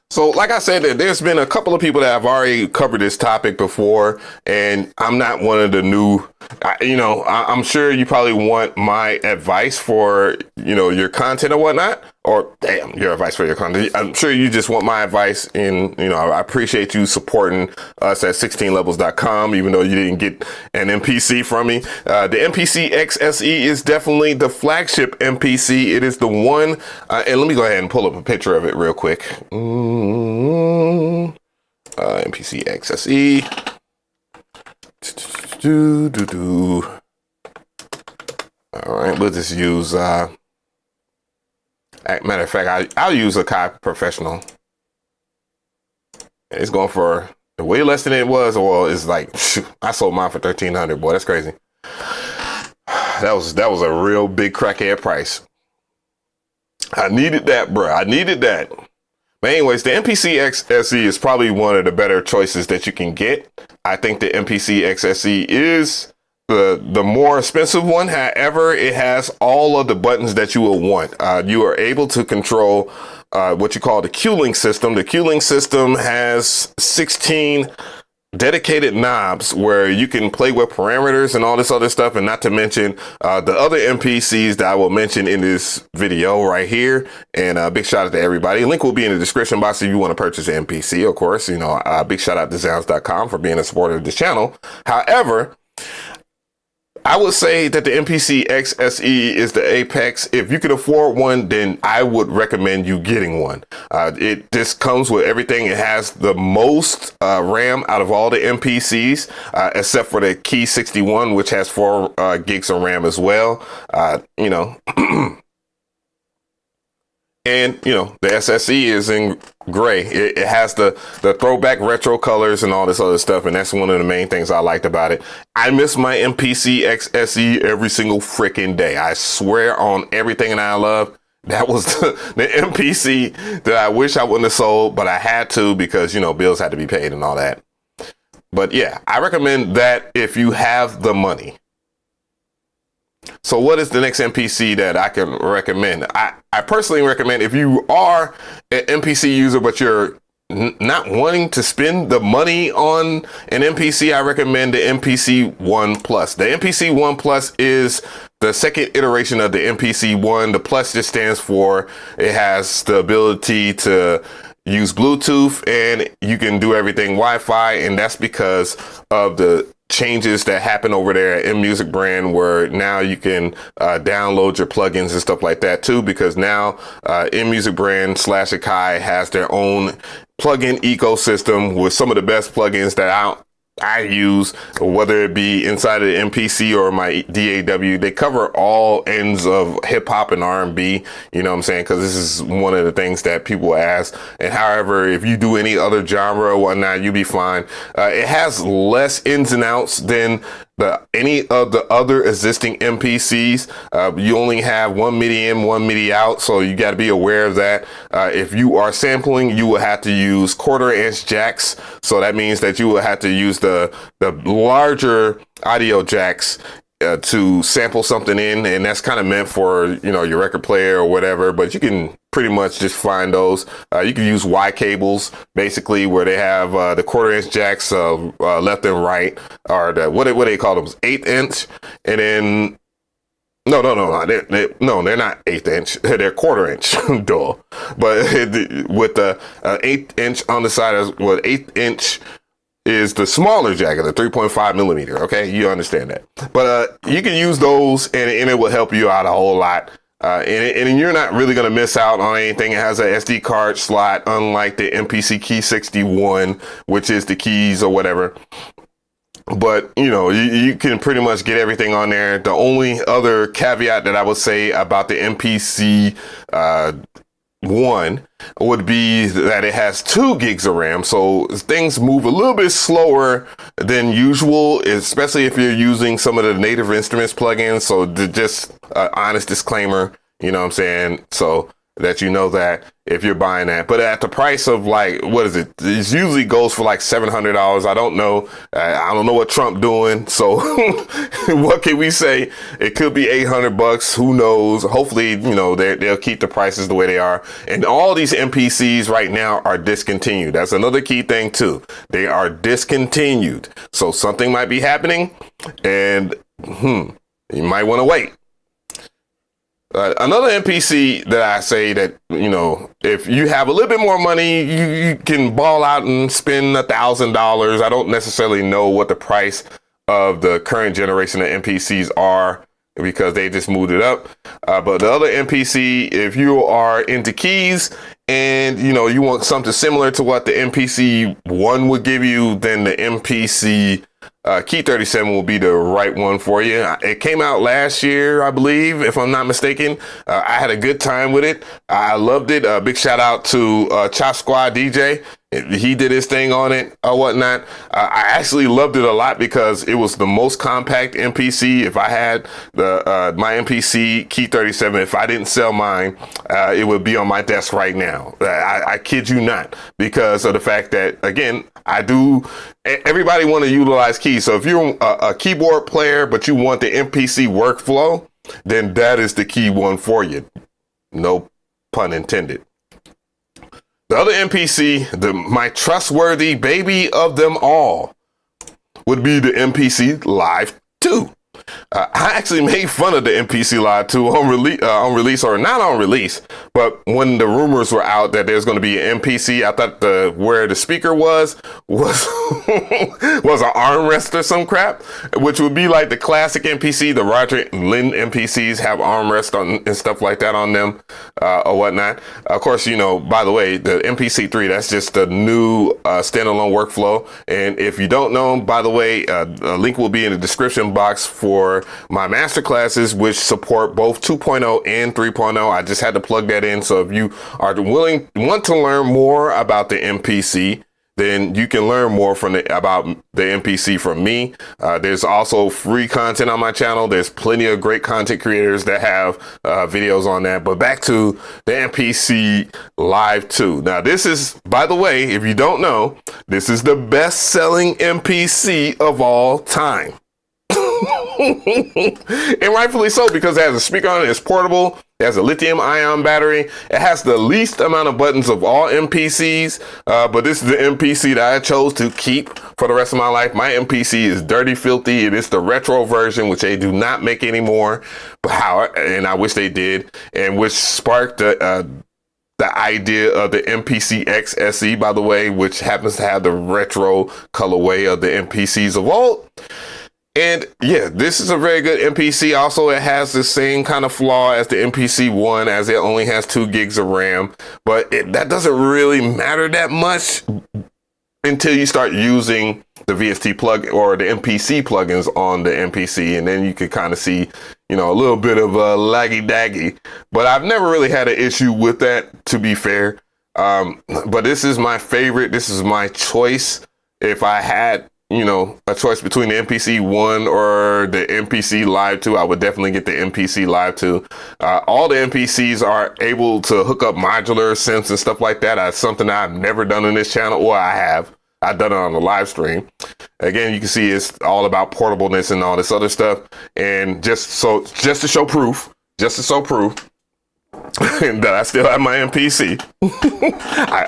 So like I said, there's been a couple of people that have already covered this topic before, and I'm not one of the new, I'm sure you probably want my advice for, your content or whatnot, or your advice for your content. I'm sure you just want my advice, and, I appreciate you supporting us at 16levels.com, even though you didn't get an MPC from me. The MPC XSE is definitely the flagship MPC. It is the one, and let me go ahead and pull up a picture of it real quick. MPC XSE. All right, we'll just use, matter of fact, I'll use a Kai Professional. It's going for way less than it was. Well, it's like, I sold mine for $1,300, boy, that's crazy. That was a real big crackhead price. I needed that, bro. I needed that. But anyways, the MPC XSE is probably one of the better choices that you can get. I think the MPC XSE is the more expensive one. However, it has all of the buttons that you will want. You are able to control what you call the Q-Link system. The Q-Link system has 16 dedicated knobs where you can play with parameters and all this other stuff, and not to mention the other MPCs that I will mention in this video right here. And big shout out to everybody. Link will be in the description box if you want to purchase an MPC, of course. Big shout out to Zounds.com for being a supporter of this channel. However, I would say that the MPC XSE is the apex. If you can afford one, then I would recommend you getting one. It just comes with everything. It has the most RAM out of all the MPCs, except for the Key 61, which has 4 gigs of RAM as well. And, the SSE is in gray. It has the throwback retro colors and all this other stuff. And that's one of the main things I liked about it. I miss my MPC XSE every single freaking day. I swear on everything that I love. That was the MPC that I wish I wouldn't have sold, but I had to because, bills had to be paid and all that. But yeah, I recommend that if you have the money. So what is the next MPC that I can recommend? I personally recommend, if you are an MPC user, but you're not wanting to spend the money on an MPC, I recommend the MPC One Plus. The MPC One Plus is the second iteration of the MPC One. The Plus just stands for, it has the ability to use Bluetooth and you can do everything Wi-Fi, and that's because of the changes that happen over there at Music Brand, where now you can download your plugins and stuff like that too, because now Music Brand / Akai has their own plugin ecosystem with some of the best plugins that I use, whether it be inside of the MPC or my DAW. They cover all ends of hip hop and R&B, you know what I'm saying? Because this is one of the things that people ask. And however, if you do any other genre or whatnot, you'll be fine. It has less ins and outs than any of the other existing MPCs. You only have one MIDI in, one MIDI out, so you got to be aware of that. If you are sampling, you will have to use 1/4 inch jacks, so that means that you will have to use the larger audio jacks to sample something in, and that's kind of meant for your record player or whatever, but you can pretty much just find those. You can use Y cables, basically, where they have the 1/4 inch jacks left and right, or the what they call them, 1/8 inch, and then no, they're not 1/8 inch, they're 1/4 inch, duh. But with the 1/8 inch on the side, 1/8 inch is the smaller jack, the 3.5 millimeter. Okay, you understand that. But you can use those, and it will help you out a whole lot. And you're not really going to miss out on anything. It has a SD card slot, unlike the MPC Key 61, which is the keys or whatever. But, you can pretty much get everything on there. The only other caveat that I would say about the MPC One would be that it has 2 gigs of RAM, so things move a little bit slower than usual, especially if you're using some of the Native Instruments plugins. So just honest disclaimer, you know what I'm saying, so that you know that if you're buying that. But at the price of what is it? It usually goes for $700. I don't know. I don't know what Trump doing. So what can we say? It could be $800. Who knows? Hopefully, they'll keep the prices the way they are. And all these MPCs right now are discontinued. That's another key thing too. They are discontinued. So something might be happening, and you might want to wait. Another MPC that I say that, if you have a little bit more money, you can ball out and spend $1,000. I don't necessarily know what the price of the current generation of MPCs are, because they just moved it up. But the other MPC, if you are into keys and, you want something similar to what the MPC One would give you, then the MPC Key 37 will be the right one for you. It came out last year, I believe, if I'm not mistaken. I had a good time with it. I loved it. Big shout out to Chop Squad DJ. He did his thing on it or whatnot. I actually loved it a lot because it was the most compact MPC. If I had my MPC Key 37, if I didn't sell mine, it would be on my desk right now. I kid you not, because of the fact that, again, everybody want to utilize keys. So if you're a keyboard player, but you want the MPC workflow, then that is the key one for you. No pun intended. The other MPC, my trustworthy baby of them all, would be the MPC Live 2. I actually made fun of the MPC Live 2 on release, or not on release, but when the rumors were out that there's going to be an MPC, I thought where the speaker was was an armrest or some crap, which would be like the classic MPC. The Roger Lynn MPCs have armrest on and stuff like that on them, or whatnot. Of course, you know, by the way, the MPC 3, that's just the new standalone workflow. And if you don't know, by the way, a link will be in the description box for my masterclasses, which support both 2.0 and 3.0. I just had to plug that in. So if you are want to learn more about the MPC, then you can learn more about the MPC from me. There's also free content on my channel. There's plenty of great content creators that have videos on that. But back to the MPC Live 2. Now, this is, by the way, if you don't know, this is the best-selling MPC of all time. And rightfully so, because it has a speaker on it, it's portable, it has a lithium-ion battery, it has the least amount of buttons of all MPCs, but this is the MPC that I chose to keep for the rest of my life. My MPC is dirty, filthy. It is the retro version, which they do not make anymore, and I wish they did, and which sparked the idea of the MPC X SE, by the way, which happens to have the retro colorway of the MPCs of old. And yeah, this is a very good MPC. Also, it has the same kind of flaw as the MPC 1, as it only has 2 gigs of RAM. But that doesn't really matter that much until you start using the VST plug or the MPC plugins on the MPC. And then you can kind of see, you know, a little bit of a laggy-daggy. But I've never really had an issue with that, to be fair. But this is my favorite. This is my choice. If I had, you know, a choice between the MPC 1 or the MPC Live 2, I would definitely get the MPC Live 2. All the MPCs are able to hook up modular synths and stuff like that. That's something I've never done on this channel, or I've done it on the live stream. Again, you can see it's all about portableness and all this other stuff. And just to show proof that I still have my MPC.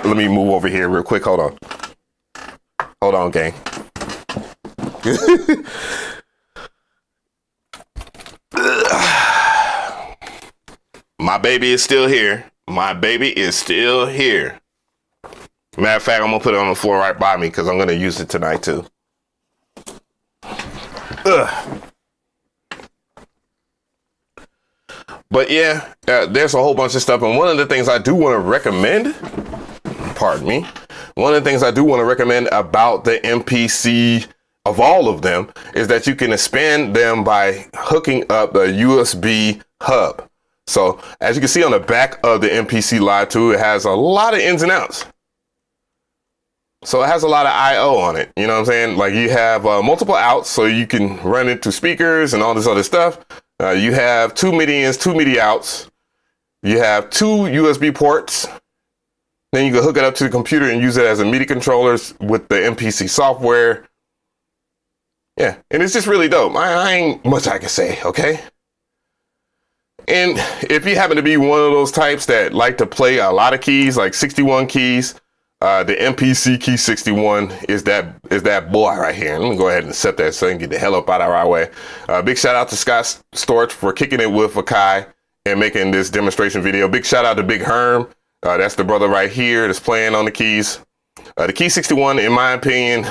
Let me move over here real quick. Hold on, gang. My baby is still here. Matter of fact, I'm gonna put it on the floor right by me because I'm gonna use it tonight too. But yeah, there's a whole bunch of stuff, and one of the things I do want to recommend, about the MPC of all of them is that you can expand them by hooking up the USB hub. So as you can see on the back of the MPC Live 2, it has a lot of ins and outs. So it has a lot of I/O on it. You know what I'm saying? Like you have multiple outs, so you can run into speakers and all this other stuff. You have 2 MIDI ins, 2 MIDI outs. You have 2 USB ports. Then you can hook it up to the computer and use it as a MIDI controllers with the MPC software. Yeah, and it's just really dope. I ain't much I can say, okay? And if you happen to be one of those types that like to play a lot of keys, like 61 keys, the MPC Key 61 is that boy right here. Let me go ahead and set that so I can get the hell up out of our way. Big shout out to Scott Storch for kicking it with Akai and making this demonstration video. Big shout out to Big Herm. That's the brother right here that's playing on the keys. The Key 61, in my opinion,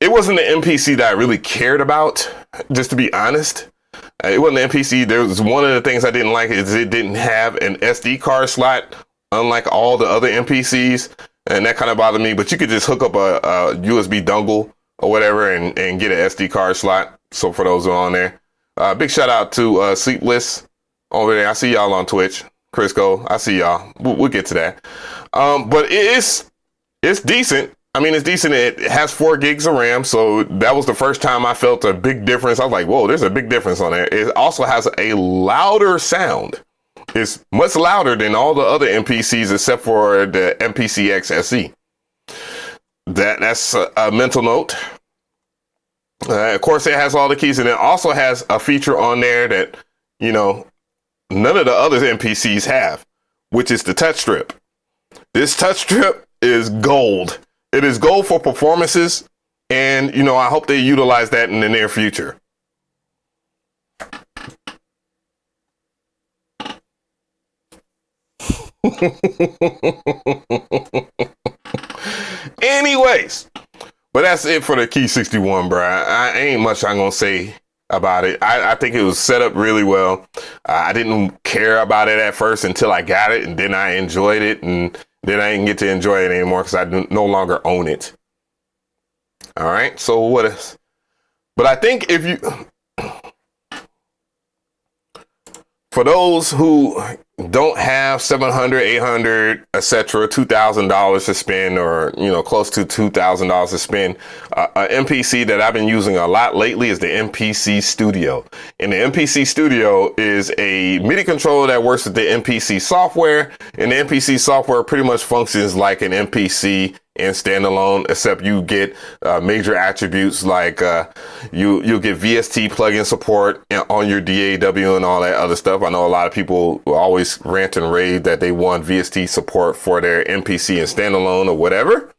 it wasn't the MPC that I really cared about, just to be honest. It wasn't the MPC. There was one of the things I didn't like is it didn't have an SD card slot, unlike all the other MPCs, and that kind of bothered me. But you could just hook up a USB dongle or whatever and get an SD card slot. So for those who are on there, big shout out to Sleepless over there. I see y'all on Twitch. Crisco, I see y'all. We'll get to that. But it's decent. I mean, it's decent. It has 4 gigs of RAM, so that was the first time I felt a big difference. I was like, whoa, there's a big difference on there. It also has a louder sound. It's much louder than all the other MPCs except for the MPC X SE. That's a mental note. Of course, it has all the keys, and it also has a feature on there that, you know, none of the other MPCs have, which is the touch strip. This touch strip is gold. It is gold for performances, and, you know, I hope they utilize that in the near future. Anyways, but that's it for the Key 61, bro. I ain't much I'm gonna say about it. I think it was set up really well. I didn't care about it at first until I got it, and then I enjoyed it, and then I didn't get to enjoy it anymore because I no longer own it. All right, so what else? But I think if you, for those who don't have $700, $800, etc., $2,000 to spend, or close to $2,000 to spend, an MPC that I've been using a lot lately is the MPC Studio. And the MPC Studio is a MIDI controller that works with the MPC software, and the MPC software pretty much functions like an MPC and standalone, except you get major attributes like you'll get VST plugin support on your DAW and all that other stuff. I know a lot of people always rant and rave that they want VST support for their MPC and standalone or whatever.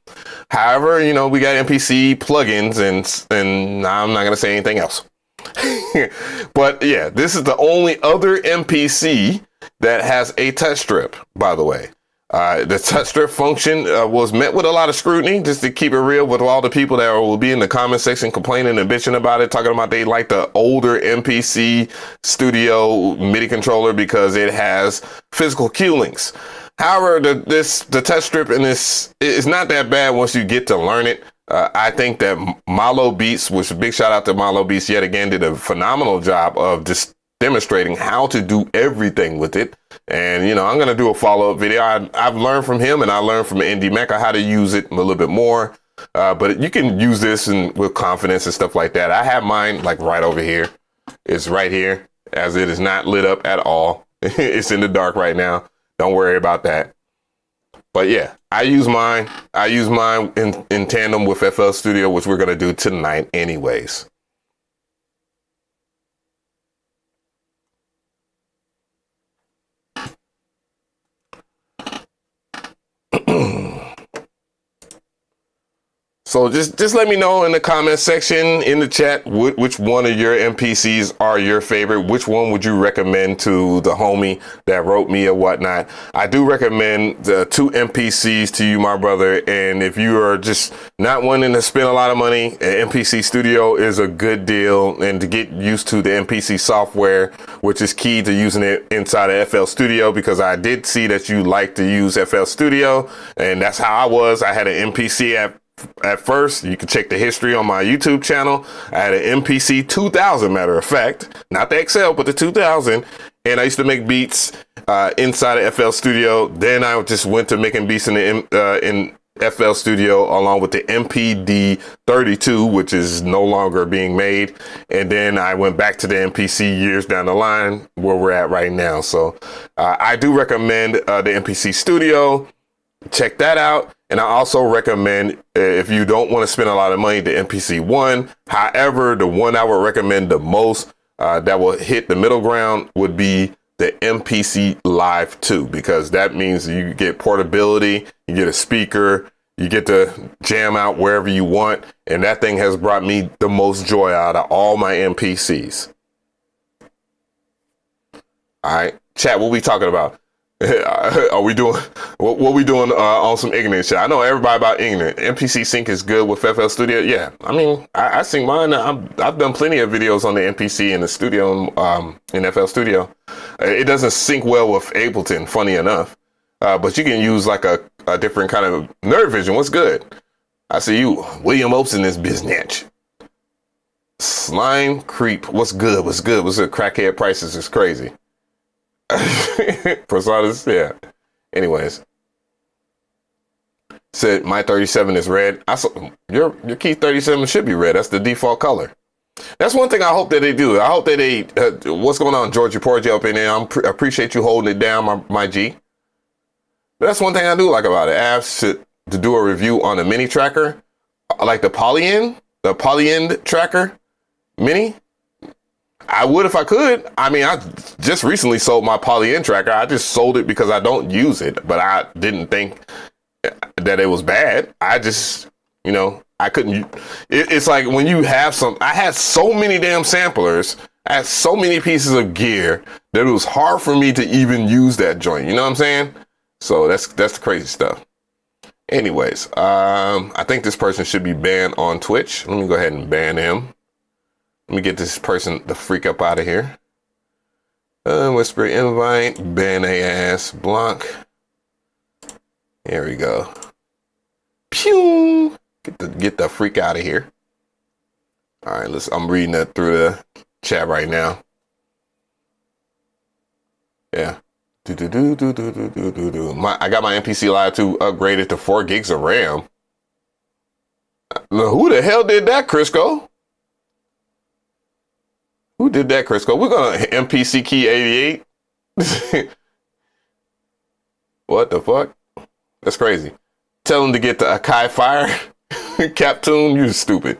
However, we got MPC plugins, and I'm not gonna say anything else. But yeah, this is the only other MPC that has a touch strip, by the way. The touch strip function was met with a lot of scrutiny, just to keep it real with all the people that will be in the comment section complaining and bitching about it, talking about they like the older MPC Studio MIDI controller because it has physical cue links. However, the touch strip in this is not that bad once you get to learn it. I think that Malo Beats, which big shout out to Malo Beats yet again, did a phenomenal job of just demonstrating how to do everything with it. And, I'm going to do a follow-up video. I've learned from him, and I learned from Indie Mecca how to use it a little bit more. But you can use this with confidence and stuff like that. I have mine like right over here. It's right here, as it is not lit up at all. It's in the dark right now. Don't worry about that. But yeah, I use mine. I use mine in tandem with FL Studio, which we're going to do tonight anyways. So just let me know in the comment section, in the chat, which one of your MPCs are your favorite. Which one would you recommend to the homie that wrote me or whatnot? I do recommend the 2 MPCs to you, my brother. And if you are just not wanting to spend a lot of money, MPC Studio is a good deal. And to get used to the MPC software, which is key to using it inside of FL Studio, because I did see that you like to use FL Studio. And that's how I was. I had an MPC at first. You can check the history on my YouTube channel. I had an MPC 2000, matter of fact, not the XL, but the 2000. And I used to make beats inside of FL Studio. Then I just went to making beats in FL Studio along with the MPD 32, which is no longer being made. And then I went back to the MPC years down the line where we're at right now. So I do recommend the MPC Studio. Check that out. And I also recommend, if you don't want to spend a lot of money, the MPC One. However, the one I would recommend the most that will hit the middle ground would be the MPC Live 2, because that means you get portability, you get a speaker, you get to jam out wherever you want. And that thing has brought me the most joy out of all my MPCs. All right, chat, what we talking about? Are we doing what we doing on some ignorant shit? I know everybody about ignorant. MPC Sync is good with FL Studio. Yeah, I mean, I sync mine. I've done plenty of videos on the MPC in the studio, in FL Studio. It doesn't sync well with Ableton, funny enough, but you can use like a different kind of nerd vision. What's good? I see you, William Opes, in this business. Slime Creep. What's good? What's good? What's good? Crackhead prices is crazy. Personas, yeah. Anyways, said my 37 is red. I saw your key 37 should be red. That's the default color. That's one thing I hope that they do. I hope that they. What's going on, Georgia Porgy up in there? I appreciate you holding it down, my G. But that's one thing I do like about it. Apps to do a review on a mini tracker, like the Polyend tracker mini. I would if I could. I mean, I just recently sold my Polyend tracker. I just sold it because I don't use it, but I didn't think that it was bad. I just, I couldn't. It's like when you have I had so many damn samplers. I had so many pieces of gear that it was hard for me to even use that joint. You know what I'm saying? So that's the crazy stuff. Anyways, I think this person should be banned on Twitch. Let me go ahead and ban him. Let me get this person the freak up out of here. Whisper invite, ban a ass, block. There we go. Pew! Get the freak out of here. All right, I'm reading that through the chat right now. Yeah. I got my MPC Live 2 upgraded to 4 gigs of RAM. Now, who the hell did that, Crisco? Who did that, Crisco? We're gonna MPC key 88. What the fuck? That's crazy. Tell him to get the Akai Fire. Captoon, you stupid.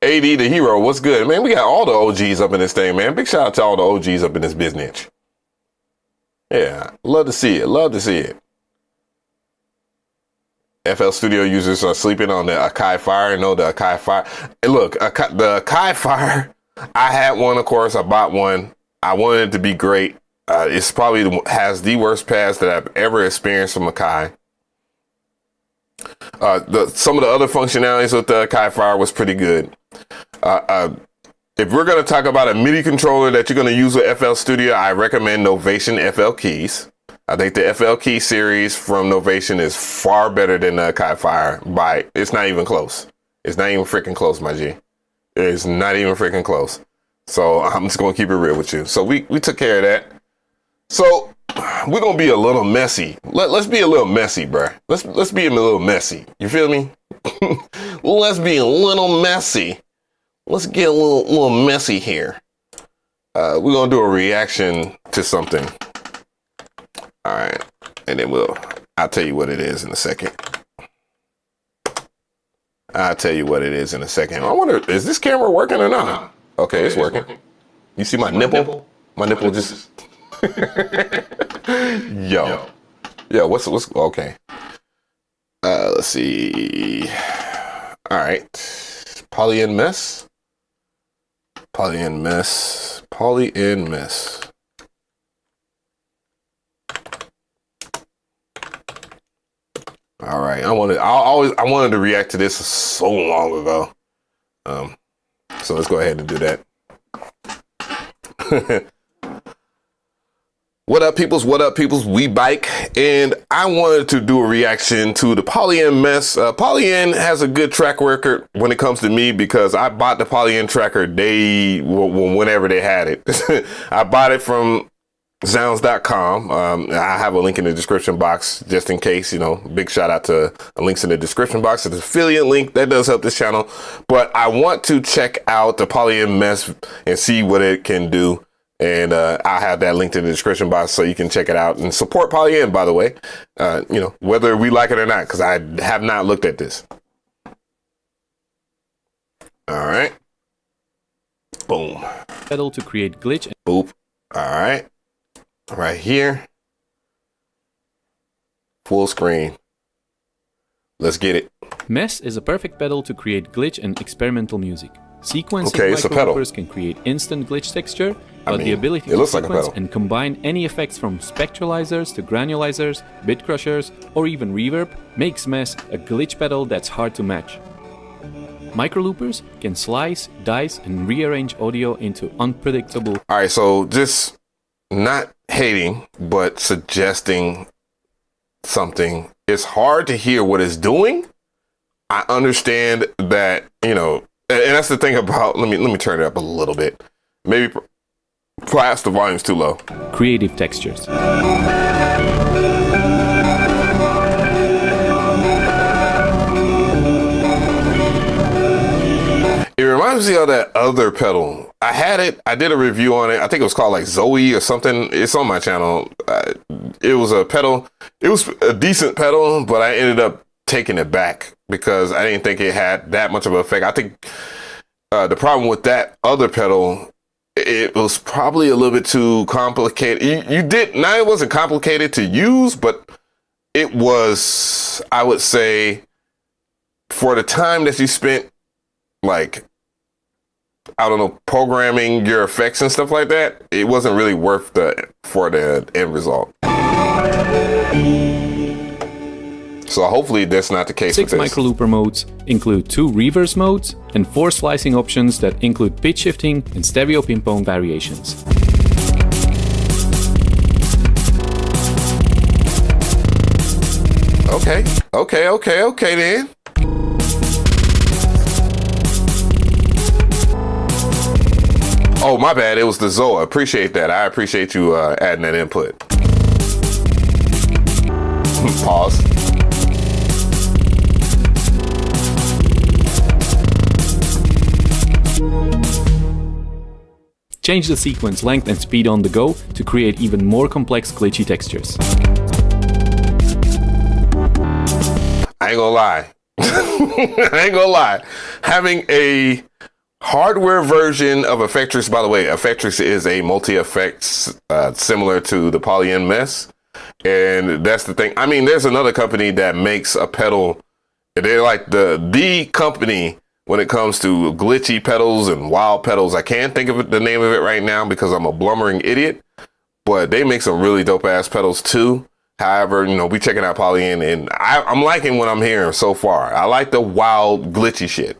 AD the hero, what's good? Man, we got all the OGs up in this thing, man. Big shout out to all the OGs up in this business. Yeah, love to see it. Love to see it. FL Studio users are sleeping on the Akai Fire. No, the Akai Fire. And look, the Akai Fire, I had one, of course. I bought one. I wanted it to be great. It's probably has the worst pass that I've ever experienced from Akai. Some of the other functionalities with the Akai Fire was pretty good. If we're going to talk about a MIDI controller that you're going to use with FL Studio, I recommend Novation FL Keys. I think the FL Key series from Novation is far better than the Akai Fire. It's not even close. It's not even freaking close, my G. It's not even freaking close. So I'm just going to keep it real with you. So we took care of that. So we're going to be a little messy. Let's be a little messy, bruh. Let's be a little messy. You feel me? Let's be a little messy. Let's get a little messy here. We're going to do a reaction to something. All right. And then I'll tell you what it is in a second. I wonder, is this camera working or not? Okay, it's working. You see my nipple? My nipple just... Yo, what's okay. Let's see. All right. Polyend Mess. All right. I wanted to react to this so long ago. So let's go ahead and do that. What up, peoples? We bike, and I wanted to do a reaction to the Polyend Mess. Polyend has a good track record when it comes to me because I bought the Polyend tracker whenever they had it. I bought it from Zounds.com. I have a link in the description box just in case, big shout out to links in the description box. It's an affiliate link that does help this channel, but I want to check out the Polyend Mess and see what it can do. And I'll have that linked in the description box so you can check it out and support Polyend, by the way, whether we like it or not, because I have not looked at this. All right. Boom. Pedal to create glitch. Boop. All right. Right here. Full screen. Let's get it. Mess is a perfect pedal to create glitch and experimental music. Sequencing microlovers can create instant glitch texture, but the mean, ability it to looks like a sequence pedal. and combine any effects from spectralizers to granulizers, bit crushers, or even reverb makes Mess a glitch pedal that's hard to match. Microloopers can slice, dice, and rearrange audio into unpredictable. All right, so just not hating, but suggesting something. It's hard to hear what it's doing. I understand that, and that's the thing about, let me turn it up a little bit. Maybe perhaps the volume's too low. Creative textures. It reminds me of that other pedal. I had it. I did a review on it. I think it was called like Zoe or something. It's on my channel. It was a pedal. It was a decent pedal, but I ended up taking it back because I didn't think it had that much of an effect. I think the problem with that other pedal, it was probably a little bit too complicated. It wasn't complicated to use, but it was, I would say, for the time that you spent, like, I don't know, programming your effects and stuff like that, it wasn't really worth for the end result. So hopefully that's not the case 6 with this. microlooper modes include 2 reverse modes and 4 slicing options that include pitch shifting and stereo ping-pong variations. Okay then. Oh, my bad. It was the Zoa. Appreciate that. I appreciate you adding that input. Pause. Change the sequence length and speed on the go to create even more complex glitchy textures. I ain't gonna lie. I ain't gonna lie. Having a hardware version of Effectress, by the way, Effectress is a multi-effects similar to the Polyend Mess. And that's the thing. I mean, there's another company that makes a pedal. They're like the company when it comes to glitchy pedals and wild pedals. I can't think of the name of it right now because I'm a blummering idiot, but they make some really dope ass pedals too. However, you know, we checking out Polyend and I'm liking what I'm hearing so far. I like the wild glitchy shit.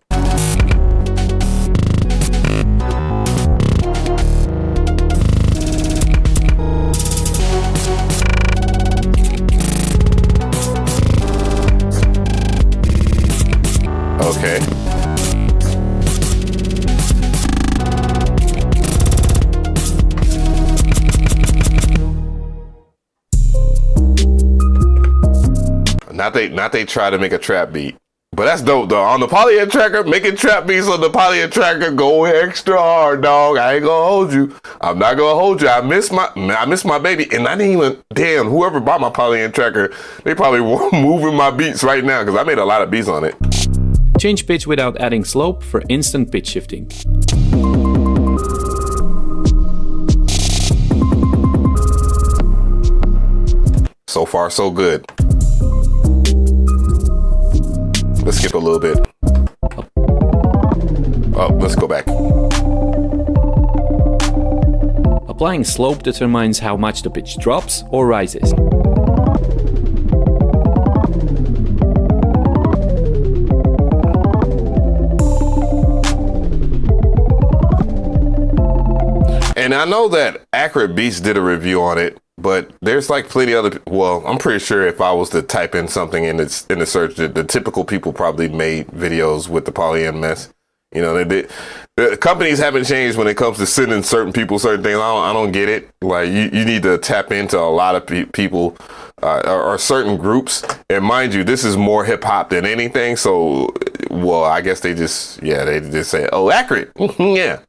Okay. Not they try to make a trap beat, but that's dope though. On the Polyend tracker, making trap beats on the Polyend tracker, go extra hard, dog. I ain't gonna hold you. I'm not gonna hold you. I miss my baby, and I didn't even. Damn, whoever bought my Polyend tracker, they probably were moving my beats right now because I made a lot of beats on it. Change pitch without adding slope for instant pitch shifting. So far, so good. Let's skip a little bit. Oh, let's go back. Applying slope determines how much the pitch drops or rises. And I know that Accurate Beats did a review on it, but there's like plenty other. Well, I'm pretty sure if I was to type in something in the search, the typical people probably made videos with the Polyend Mess. You know, the companies haven't changed when it comes to sending certain people certain things. I don't get it. Like you need to tap into a lot of people or certain groups. And mind you, this is more hip hop than anything. So, well, I guess they just say, oh, Accurate, yeah.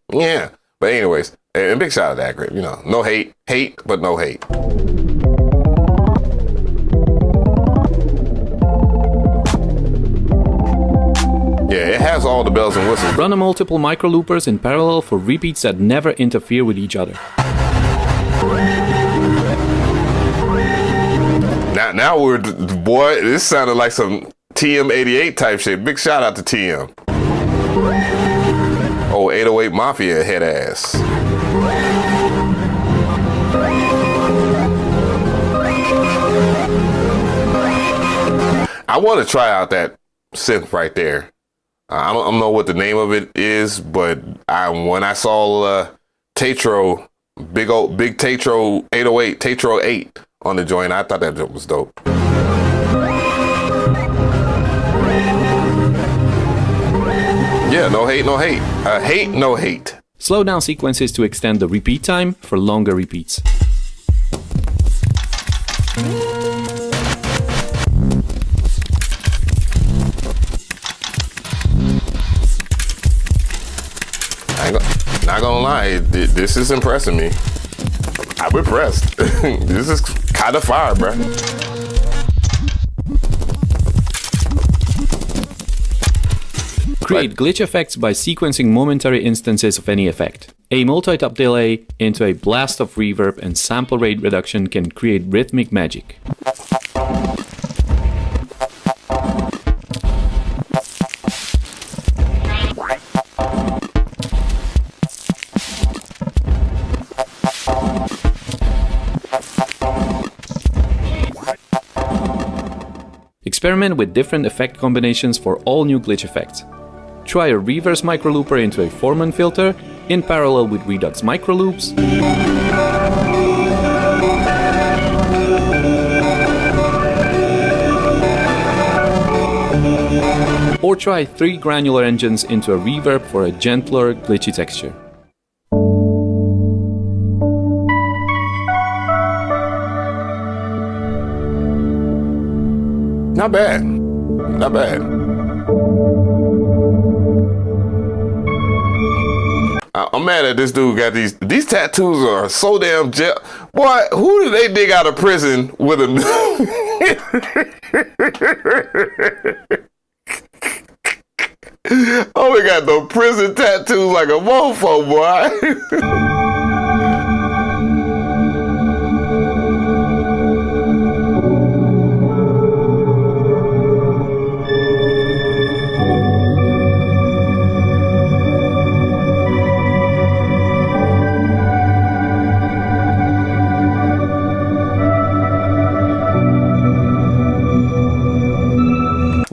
But anyways. And big shout out to Accurate, you know, no hate, but no hate. Yeah, it has all the bells and whistles. Run multiple microloopers in parallel for repeats that never interfere with each other. Now we're, boy, this sounded like some TM88 type shit. Big shout out to TM. Oh, 808 Mafia head ass. I want to try out that synth right there. I don't know what the name of it is, but when I saw Tetro, big Tetro 808, Tetro 8 on the joint, I thought that was dope. Yeah, no hate, no hate. Hate, no hate. Slow down sequences to extend the repeat time for longer repeats. Not gonna lie, this is impressing me. I'm impressed. This is kind of fire, bro. Create glitch effects by sequencing momentary instances of any effect. A multi-top delay into a blast of reverb and sample rate reduction can create rhythmic magic. Experiment with different effect combinations for all new glitch effects. Try a reverse microlooper into a Foreman filter in parallel with Redux microloops. Or try 3 granular engines into a reverb for a gentler, glitchy texture. Not bad. Not bad. I'm mad at this dude got these tattoos are so damn boy, who did they dig out of prison with a oh, we got the prison tattoos like a mofo, boy.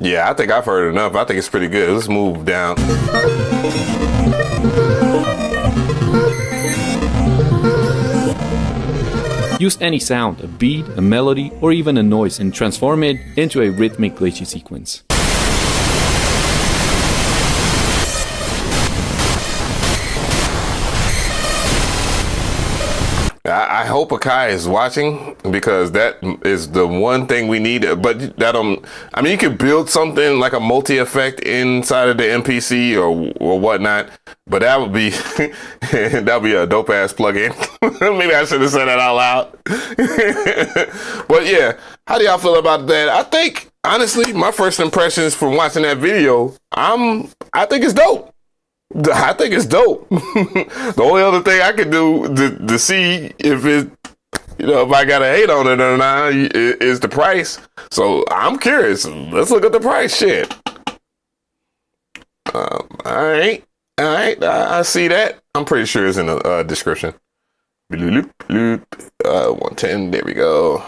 Yeah, I think I've heard enough. I think it's pretty good. Let's move down. Use any sound, a beat, a melody, or even a noise, and transform it into a rhythmic glitchy sequence. I hope Akai is watching, because that is the one thing we need. But that I mean, you could build something like a multi-effect inside of the MPC or whatnot. But that would be that'd be a dope ass plugin. Maybe I should have said that out loud. But yeah, how do y'all feel about that? I think honestly, my first impressions from watching that video, I think it's dope. I think it's dope. The only other thing I could do to see if it, if I gotta hate on it or not, is the price. So I'm curious. Let's look at the price. Shit. All right. I see that. I'm pretty sure it's in the description. 110. There we go.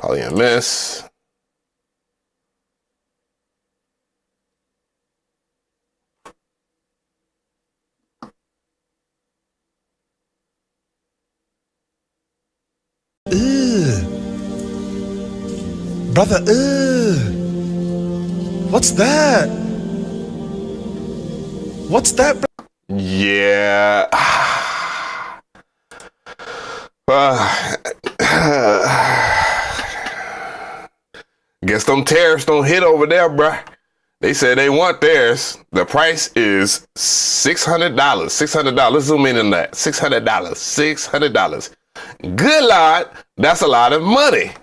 Polyend Mess. Brother, what's that? What's that? Yeah. Guess them tariffs don't hit over there, bruh. They said they want theirs. The price is $600. $600. Let's zoom in on that. $600. $600. Good Lord, that's a lot of money.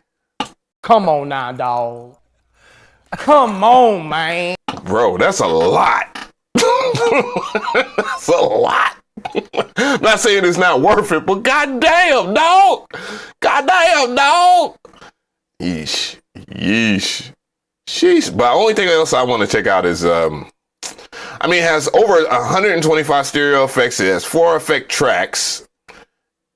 Come on now, dog. Come on, man. Bro, that's a lot. That's a lot. I'm not saying it's not worth it, but goddamn, dog. Goddamn, dog. Yeesh. Sheesh. But the only thing else I want to check out is, it has over 125 stereo effects. It has 4 effect tracks.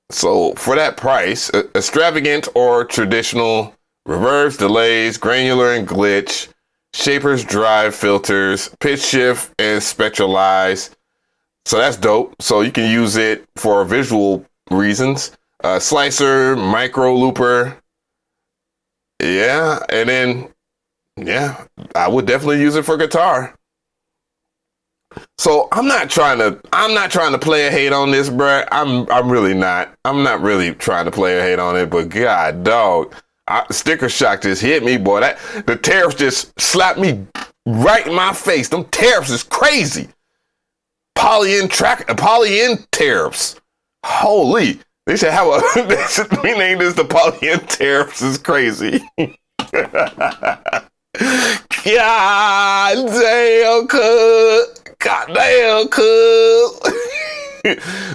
So for that price, extravagant or traditional, reverbs, delays, granular and glitch, shapers, drive, filters, pitch shift, and spectralize. So that's dope. So you can use it for visual reasons. Slicer, micro looper. Yeah, and then, yeah, I would definitely use it for guitar. So I'm not trying to play a hate on this, bruh. I'm really not. I'm not really trying to play a hate on it, but god dog, sticker shock just hit me, boy. The tariffs just slapped me right in my face. Them tariffs is crazy. Polyend tariffs. Holy. They should have they should rename this the Polyend tariffs is crazy. God damn, cuz. Goddamn, cuz.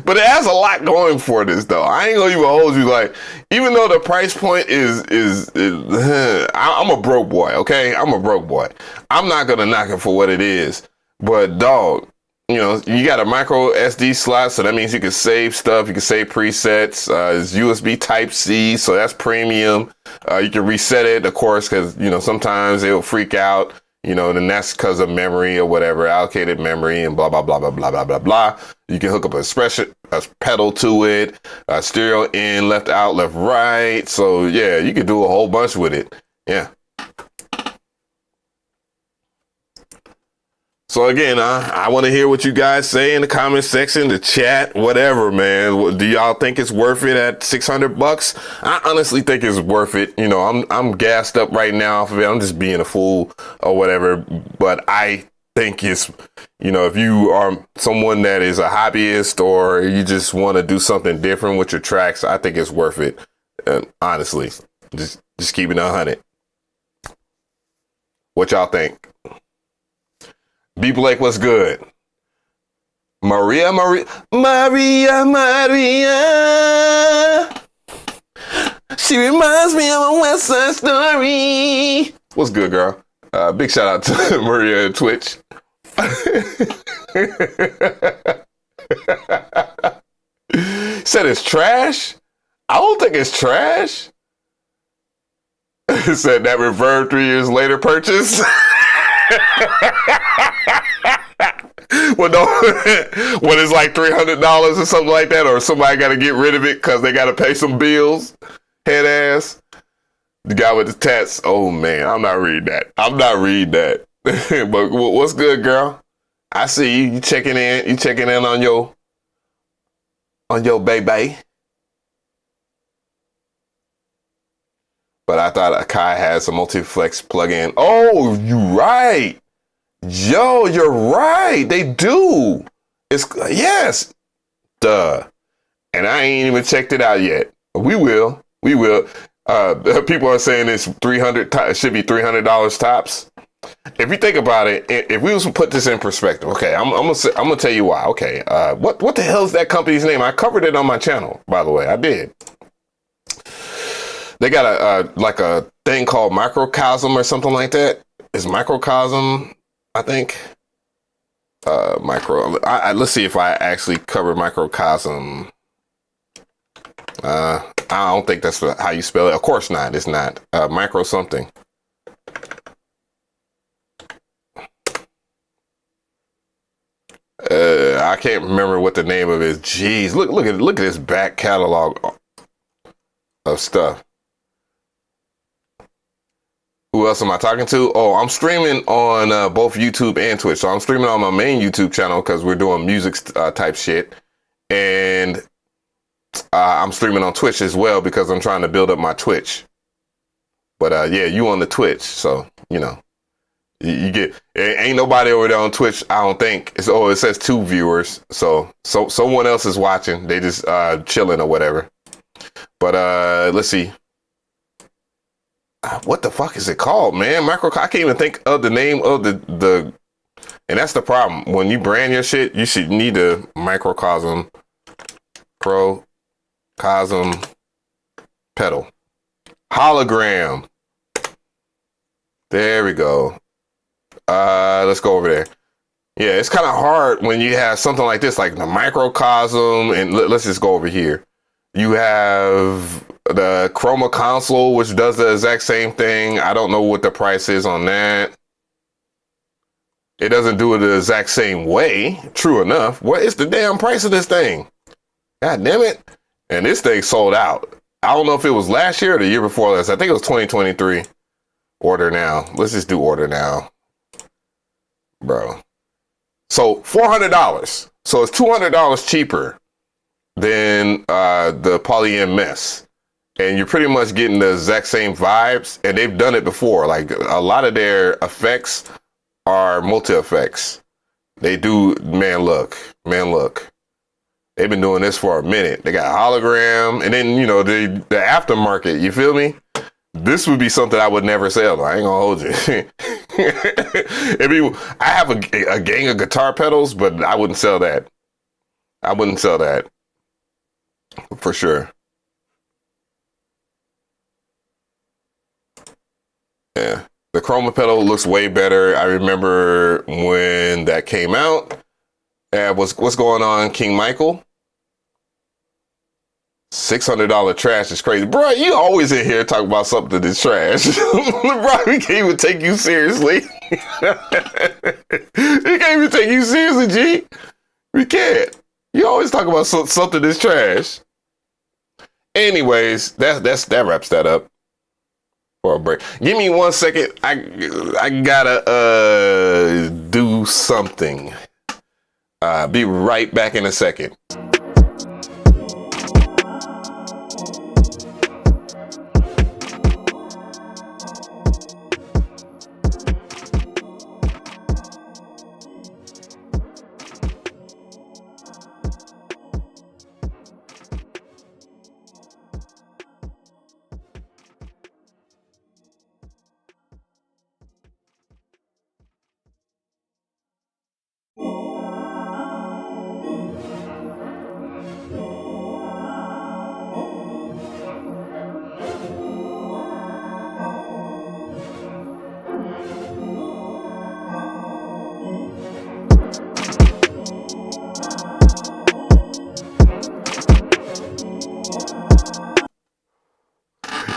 But it has a lot going for this, though. I ain't gonna even hold you. Like, even though the price point is I'm a broke boy, okay? I'm a broke boy. I'm not gonna knock it for what it is. But dog, you know, you got a micro SD slot, so that means you can save stuff. You can save presets. It's USB Type C, so that's premium. You can reset it, of course, because, you know, sometimes it'll freak out, you know, and that's because of memory or whatever, allocated memory and blah, blah, blah, blah, blah, blah, blah, blah. You can hook up a pedal to it, stereo in, left out, left right. So, yeah, you can do a whole bunch with it. Yeah. So again, I want to hear what you guys say in the comment section, the chat, whatever, man. Do y'all think it's worth it at $600? I honestly think it's worth it. You know, I'm gassed up right now off of it. I'm just being a fool or whatever. But I think it's, you know, if you are someone that is a hobbyist or you just want to do something different with your tracks, I think it's worth it. Honestly, just keeping it 100. What y'all think? B Blake, what's good? Maria. She reminds me of a West Side Story. What's good, girl? Big shout out to Maria at Twitch. Said it's trash? I don't think it's trash. Said that Reverb 3 years later purchase. Well, no, when it's like $300 or something like that, or somebody got to get rid of it because they got to pay some bills. Head ass. The guy with the tats. Oh man, I'm not reading that. But what's good, girl? I see you. You checking in. You checking in on your baby. But I thought Kai has a multi-flex plugin. Oh, you right. Yo, you're right. They do. Yes. Duh. And I ain't even checked it out yet. We will. People are saying it's $300. It should be $300 tops. If you think about it, if we was to put this in perspective, okay, I'm gonna tell you why. Okay, what the hell is that company's name? I covered it on my channel, by the way. I did. They got a thing called Microcosm or something like that. It's Microcosm, I think. Let's see if I actually cover Microcosm. I don't think that's how you spell it. Of course not. It's not. Micro something. I can't remember what the name of it is. Jeez, look at this back catalog of stuff. Who else am I talking to? Oh, I'm streaming on both YouTube and Twitch. So I'm streaming on my main YouTube channel because we're doing music type shit. And I'm streaming on Twitch as well because I'm trying to build up my Twitch. But yeah, you on the Twitch. So, you know, you get, ain't nobody over there on Twitch, I don't think. It says 2 viewers. So someone else is watching. They just chilling or whatever. But let's see. What the fuck is it called, man? I can't even think of the name of the and that's the problem. When you brand your shit, you should need a Microcosm pedal. Hologram. There we go. Let's go over there. Yeah, it's kind of hard when you have something like this, like the Microcosm, and let's just go over here. You have the Chroma console, which does the exact same thing. I don't know what the price is on that. It doesn't do it the exact same way. True enough. What is the damn price of this thing? God damn it. And this thing sold out. I don't know if it was last year or the year before last. I think it was 2023. Order now. Let's just do order now. Bro. So $400. So it's $200 cheaper than the Polyend Mess. And you're pretty much getting the exact same vibes. And they've done it before. Like a lot of their effects are multi-effects. They do, man, look. They've been doing this for a minute. They got hologram, and then, you know, the aftermarket, you feel me? This would be something I would never sell. I ain't gonna hold you. I have a gang of guitar pedals, but I wouldn't sell that. For sure. Yeah. The Chroma pedal looks way better. I remember when that came out. What's going on, King Michael? $600 trash is crazy. Bro, you always in here talking about something that's trash. Bro, we can't even take you seriously. We can't even take you seriously, G. We can't. You always talk about something that's trash. Anyways, that wraps that up for a break. Give me 1 second. I gotta do something. Be right back in a second.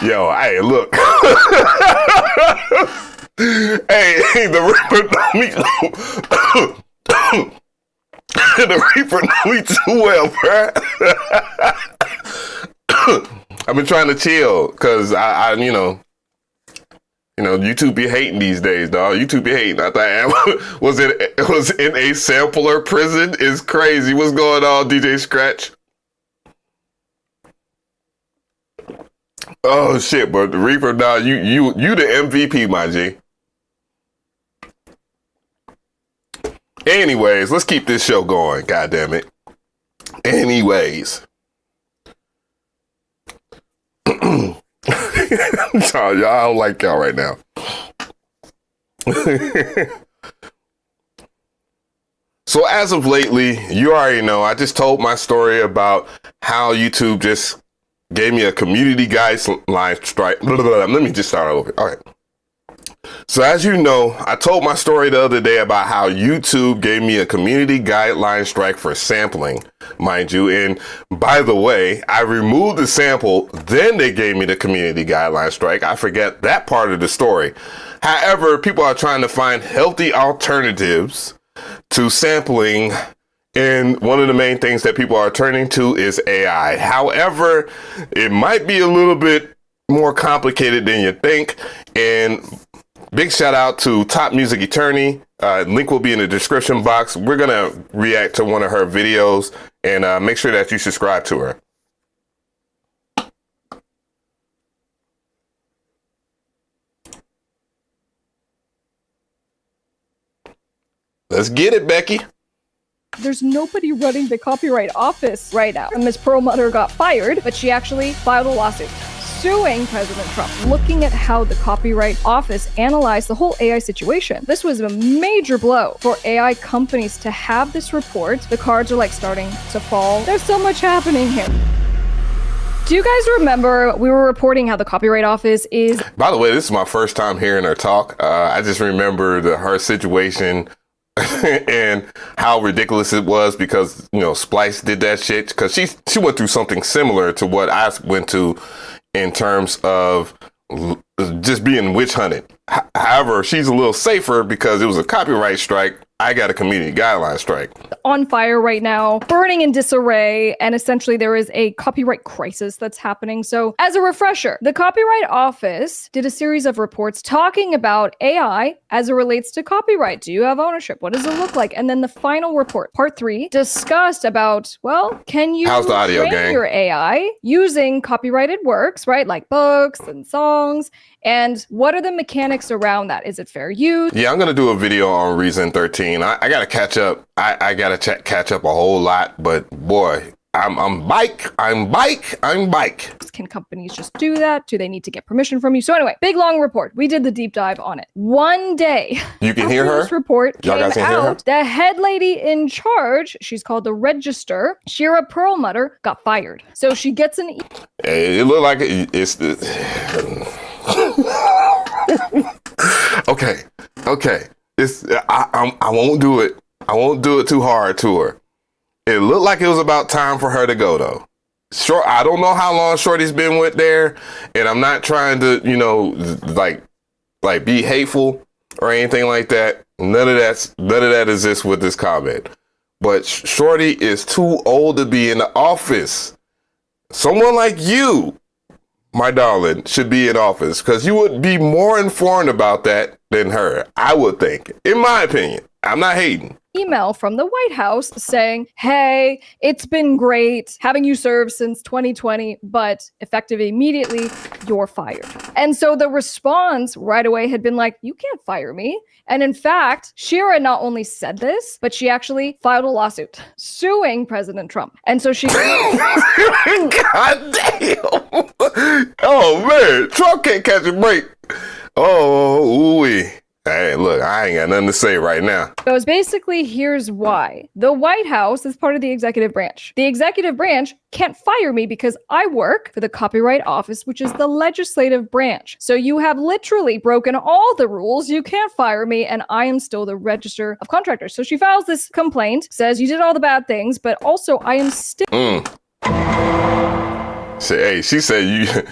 Yo, hey, look. hey, the Reaper the Reaper know me too well, bruh. I've been trying to chill, cause I YouTube be hating these days, dog. YouTube be hating. I thought was in a sampler prison. Is crazy. What's going on, DJ Scratch? Oh shit, but the Reaper, now you the MVP, my G. Anyways, let's keep this show going. God damn it. Anyways. Y'all, I don't like y'all right now. So as of lately, you already know, I just told my story about how YouTube just gave me a community guideline strike. Let me just start over. All right. So as you know, I told my story the other day about how YouTube gave me a community guideline strike for sampling, mind you. And by the way, I removed the sample, then they gave me the community guideline strike. I forget that part of the story. However, people are trying to find healthy alternatives to sampling, and one of the main things that people are turning to is AI. However, it might be a little bit more complicated than you think. And big shout out to Top Music Attorney. Link will be in the description box. We're going to react to one of her videos, and make sure that you subscribe to her. Let's get it, Becky. There's nobody running the copyright office right now. Ms. Perlmutter got fired, but she actually filed a lawsuit suing President Trump, looking at how the Copyright Office analyzed the whole AI situation. This was a major blow for AI companies to have this report. The cards are like starting to fall. There's so much happening here. Do you guys remember we were reporting how the Copyright Office is... By the way, this is my first time hearing her talk. I just remember her situation and how ridiculous it was because, you know, Splice did that shit, because she went through something similar to what I went to in terms of just being witch hunted. However, she's a little safer because it was a copyright strike. I got a community guideline strike. On fire right now, burning in disarray, and essentially there is a copyright crisis that's happening. So as a refresher, the Copyright Office did a series of reports talking about AI as it relates to copyright. Do you have ownership? What does it look like? And then the final report, part 3, discussed about, well, can you How's the audio, train gang? your AI using copyrighted works, right? Like books and songs. And what are the mechanics around that? Is it fair use? Yeah, I'm going to do a video on Reason 13. I got to catch up. I got to catch up a whole lot, but boy, I'm bike. Can companies just do that? Do they need to get permission from you? So anyway, big long report. We did the deep dive on it. One day, You can hear her? this report Y'all came guys can hear her? out, the head lady in charge, she's called the Register, Shira Perlmutter, got fired. So she gets an It looked like it's the... Okay. It's I won't do it. I won't do it too hard to her. It looked like it was about time for her to go though. I don't know how long Shorty's been with there, and I'm not trying to, like be hateful or anything like that. None of that exists with this comment. But Shorty is too old to be in the office. Someone like you, my darling, should be in office because you would be more informed about that than her, I would think, in my opinion. I'm not hating. Email from the White House saying, hey, it's been great having you serve since 2020, but effective immediately, you're fired. And so the response right away had been like, you can't fire me. And in fact, Shira not only said this, but she actually filed a lawsuit suing President Trump. And so she... God damn. Oh, man. Trump can't catch a break. Oh, ooh-wee. Hey, look, I ain't got nothing to say right now. So basically, here's why. The White House is part of the executive branch. The executive branch can't fire me because I work for the Copyright Office, which is the legislative branch. So you have literally broken all the rules. You can't fire me, and I am still the Register of Contractors. So she files this complaint, says you did all the bad things, but also I am still... She said,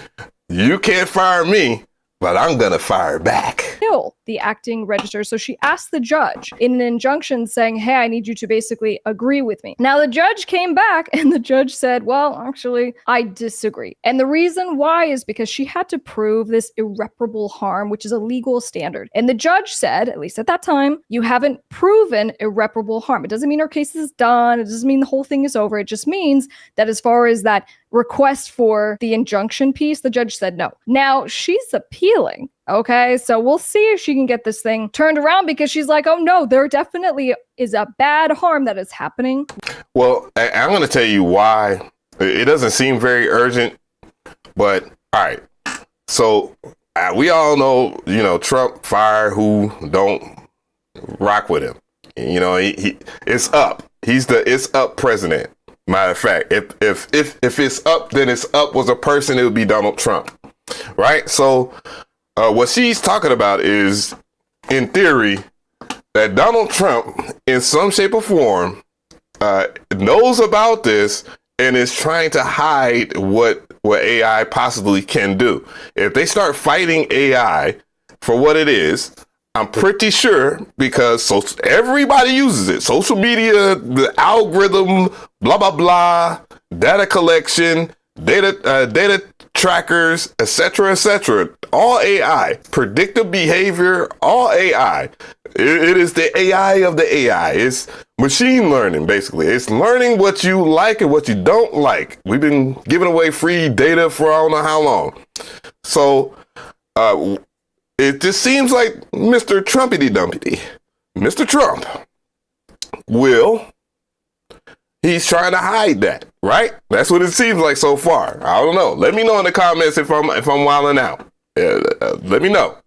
you can't fire me, but I'm gonna fire back. Still the acting register. So she asked the judge in an injunction saying, hey, I need you to basically agree with me. Now the judge came back and the judge said, well, actually, I disagree. And the reason why is because she had to prove this irreparable harm, which is a legal standard. And the judge said, at least at that time, you haven't proven irreparable harm. It doesn't mean her case is done. It doesn't mean the whole thing is over. It just means that as far as that request for the injunction piece, the judge said no. Now she's appealing. Okay, so we'll see if she can get this thing turned around because she's like, oh no, there definitely is a bad harm that is happening. Well, I'm going to tell you why. It doesn't seem very urgent, but all right. So we all know, Trump fire who don't rock with him. He it's up. He's the it's up president. Matter of fact, if it's up, then it's up was a person, it would be Donald Trump, right? So what she's talking about is, in theory, that Donald Trump, in some shape or form, knows about this and is trying to hide what AI possibly can do. If they start fighting AI for what it is, I'm pretty sure, because everybody uses it. Social media, the algorithm, blah, blah, blah, data collection, data trackers, etc., etc. All AI, predictive behavior, all AI. It is the AI of the AI. It's machine learning, basically. It's learning what you like and what you don't like. We've been giving away free data for I don't know how long. So it just seems like Mr. Trumpity-dumpity, Mr. Trump he's trying to hide that, right? That's what it seems like so far. I don't know. Let me know in the comments if I'm wilding out. Let me know.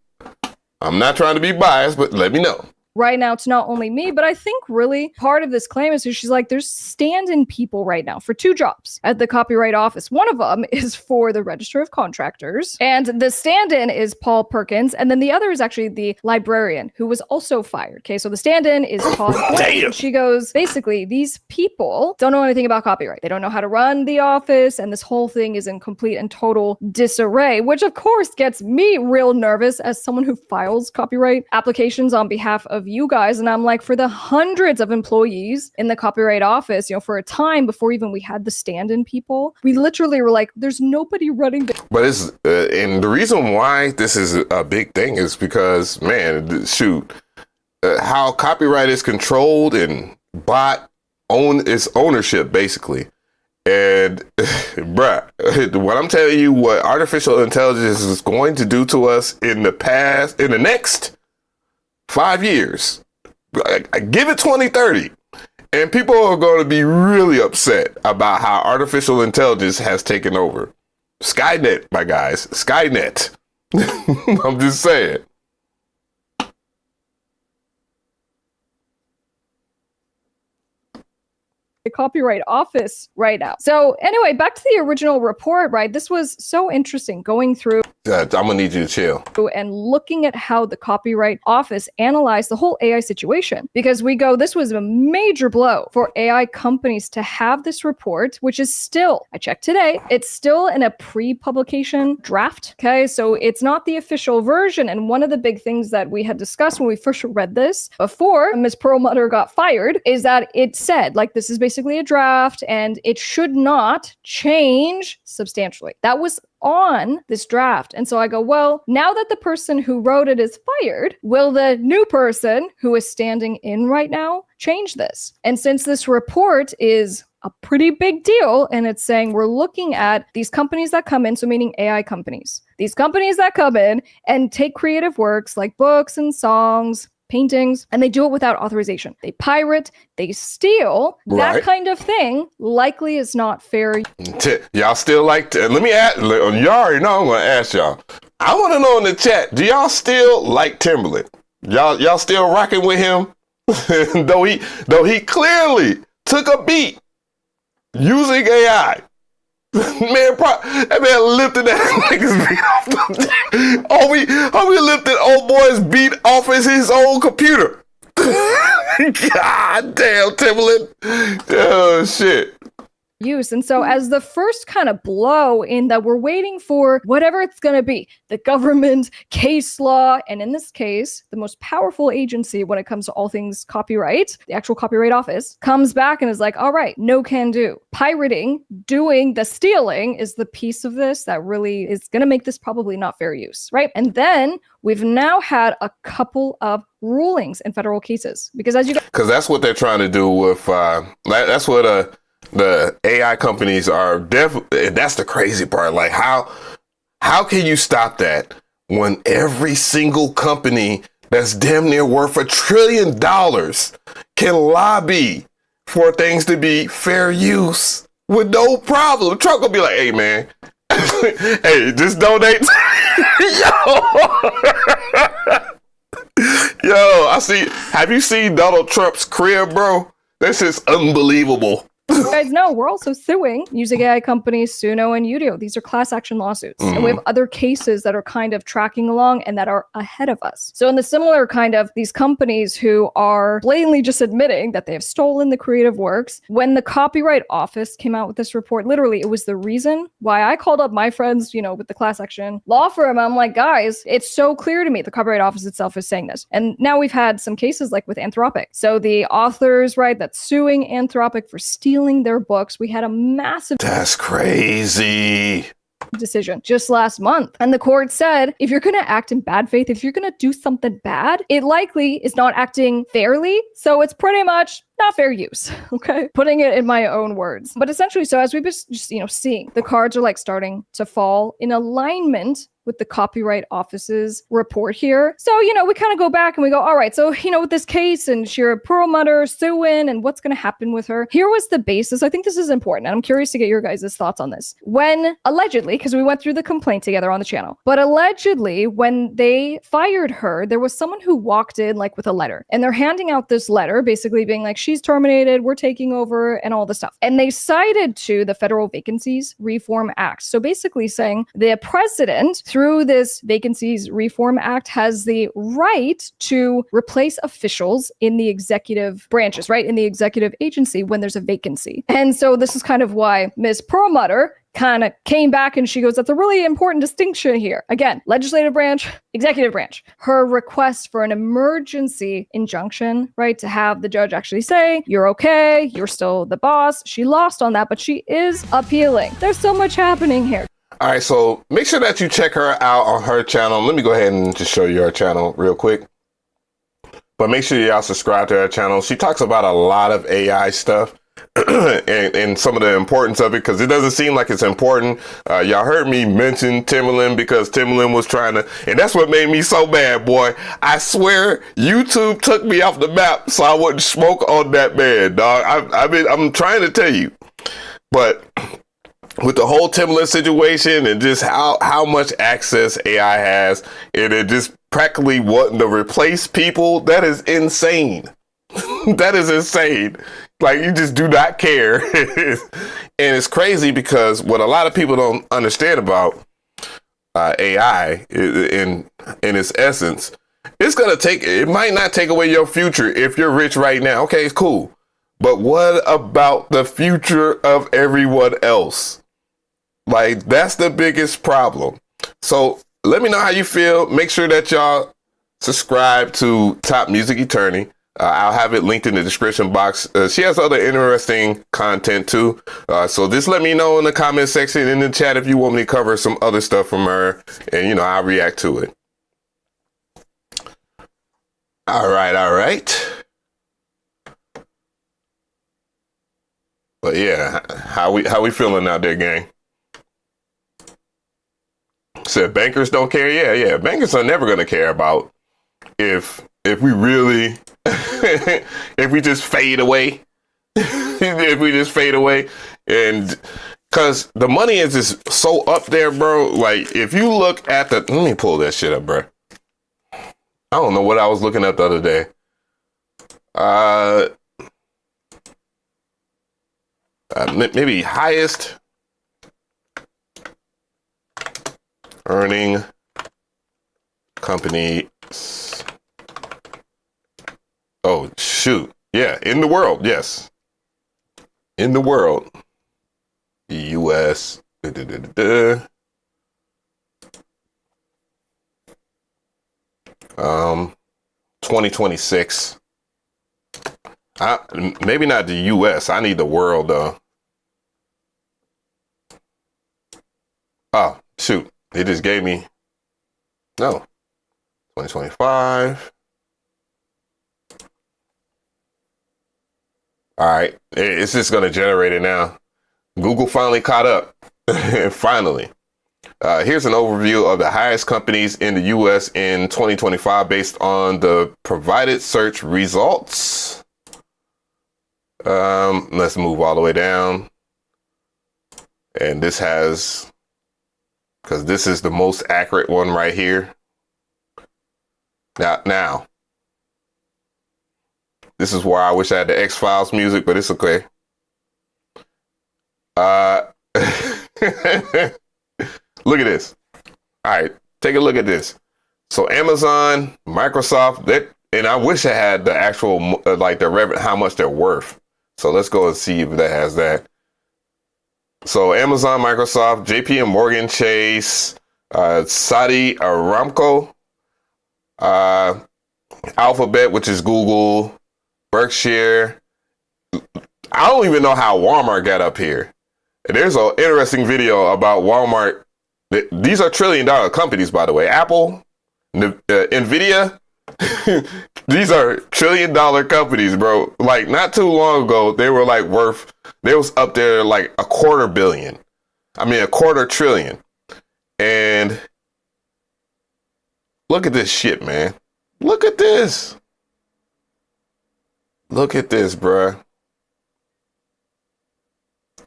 I'm not trying to be biased, but let me know. Right now, it's not only me, but I think really part of this claim is she's like, there's stand-in people right now for 2 jobs at the Copyright Office. One of them is for the Register of Contractors, and the stand-in is Paul Perkins, and then the other is actually the librarian, who was also fired. Okay, so the stand-in is Todd. And she goes, basically, these people don't know anything about copyright. They don't know how to run the office, and this whole thing is in complete and total disarray, which of course gets me real nervous as someone who files copyright applications on behalf of you guys. And I'm like, for the hundreds of employees in the Copyright Office, for a time before even we had the stand-in people, we literally were like, there's nobody running the... But it's and the reason why this is a big thing is because, man, shoot, how copyright is controlled and its ownership, basically. And bruh, what I'm telling you, what artificial intelligence is going to do to us in the next 5 years, give it 2030, and people are going to be really upset about how artificial intelligence has taken over. Skynet, my guys, Skynet. I'm just saying. Copyright Office right now. So anyway, back to the original report, right? This was so interesting going through I'm gonna need you to chill. and looking at how the Copyright Office analyzed the whole AI situation. Because we go, this was a major blow for AI companies to have this report, which is still, I checked today, it's still in a pre-publication draft. Okay, so it's not the official version. And one of the big things that we had discussed when we first read this before Ms. Perlmutter got fired is that it said, like, this is basically a draft and it should not change substantially. That was on this draft. And so I go, well, now that the person who wrote it is fired, will the new person who is standing in right now change this? And since this report is a pretty big deal, and it's saying we're looking at these companies that come in, so meaning AI companies, these companies that come in and take creative works like books and songs, paintings, and they do it without authorization. They pirate, they steal, that kind of thing likely is not fair. Y'all still like, let me ask, you already know I'm gonna ask y'all. I wanna know in the chat, do y'all still like Timberland? Y'all still rocking with him? though he clearly took a beat using AI. That man lifted that nigga's beat off homie lifted old boy's beat off his own computer. God damn, Timberland. Oh, shit. Use. And so as the first kind of blow in that we're waiting for whatever it's going to be, the government, case law, and in this case, the most powerful agency when it comes to all things copyright, the actual Copyright Office, comes back and is like, all right, no can do. Pirating, doing the stealing is the piece of this that really is going to make this probably not fair use, right? And then we've now had a couple of rulings in federal cases because as you because that's what they're trying to do with, that's what the AI companies are definitely, that's the crazy part. Like how can you stop that when every single company that's damn near worth $1 trillion can lobby for things to be fair use with no problem? Trump gonna be like, hey man, hey, just donate. Yo, have you seen Donald Trump's crib, bro? This is unbelievable. You guys know we're also suing using AI companies Suno and Udio. These are class action lawsuits. And we have other cases that are kind of tracking along and that are ahead of us. So in the similar kind of these companies who are blatantly just admitting that they have stolen the creative works, when the Copyright Office came out with this report, literally it was the reason why I called up my friends, with the class action law firm. I'm like, guys, it's so clear to me the Copyright Office itself is saying this. And now we've had some cases like with Anthropic. So the authors, right, that's suing Anthropic for stealing their books. We had a massive That's crazy decision just last month. And the court said, if you're going to act in bad faith, if you're going to do something bad, it likely is not acting fairly. So it's pretty much not fair use. Okay. Putting it in my own words. But essentially, so as we've just seeing, the cards are like starting to fall in alignment with the Copyright Office's report here. So, we kind of go back and we go, all right, so, with this case and Shira Perlmutter suing and what's going to happen with her, here was the basis. I think this is important. And I'm curious to get your guys' thoughts on this. When allegedly, because we went through the complaint together on the channel, but allegedly when they fired her, there was someone who walked in like with a letter and they're handing out this letter, basically being like, she's terminated, we're taking over and all this stuff. And they cited to the Federal Vacancies Reform Act. So basically saying the president through this Vacancies Reform Act has the right to replace officials in the executive branches, right? In the executive agency when there's a vacancy. And so this is kind of why Ms. Perlmutter kind of came back and she goes, that's a really important distinction here. Again, legislative branch, executive branch. Her request for an emergency injunction, right? To have the judge actually say, you're okay, you're still the boss. She lost on that, but she is appealing. There's so much happening here. All right, so make sure that you check her out on her channel. Let me go ahead and just show you her channel real quick. But make sure y'all subscribe to her channel. She talks about a lot of AI stuff and some of the importance of it, because it doesn't seem like it's important. Y'all heard me mention Timberland because Timberland was trying to, and that's what made me so mad, boy. I swear YouTube took me off the map so I wouldn't smoke on that man, dog. I'm trying to tell you. But with the whole Timberland situation and just how much access AI has, and it just practically wanting to replace people, that is insane. That is insane. Like, you just do not care. And it's crazy because what a lot of people don't understand about AI in its essence, it might not take away your future if you're rich right now. Okay, it's cool. But what about the future of everyone else? Like, that's the biggest problem. So let me know how you feel. Make sure that y'all subscribe to Top Music Attorney. I'll have it linked in the description box. She has other interesting content too. So just let me know in the comment section in the chat if you want me to cover some other stuff from her, and I'll react to it. All right. But yeah, how we feeling out there, gang? Said bankers don't care. Yeah. Bankers are never gonna care about if we really if we just fade away. If we just fade away, and because the money is just so up there, bro. Like, if you look at let me pull that shit up, bro. I don't know what I was looking at the other day. Maybe highest earning companies. Oh, shoot. Yeah, in the world. Yes. In the world. US. 2026. Maybe not the US. I need the world, though. Oh, shoot. It just gave me. No. 2025. All right. It's just going to generate it now. Google finally caught up. Finally. Here's an overview of the highest companies in the U.S. in 2025 based on the provided search results. Let's move all the way down. And this has, because this is the most accurate one right here. Now, this is where I wish I had the X-Files music, but it's okay. Look at this. All right, take a look at this. So Amazon, Microsoft, and I wish I had the actual, like the revenue, how much they're worth. So let's go and see if that has that. So Amazon, Microsoft, JP Morgan Chase, Saudi Aramco, Alphabet, which is Google, Berkshire. I don't even know how Walmart got up here. There's an interesting video about Walmart. These are trillion-dollar companies, by the way. Apple, Nvidia, these are trillion-dollar companies, bro. Like, not too long ago, they were like they was up there like a quarter trillion. And look at this shit, man. Look at this. Look at this, bruh.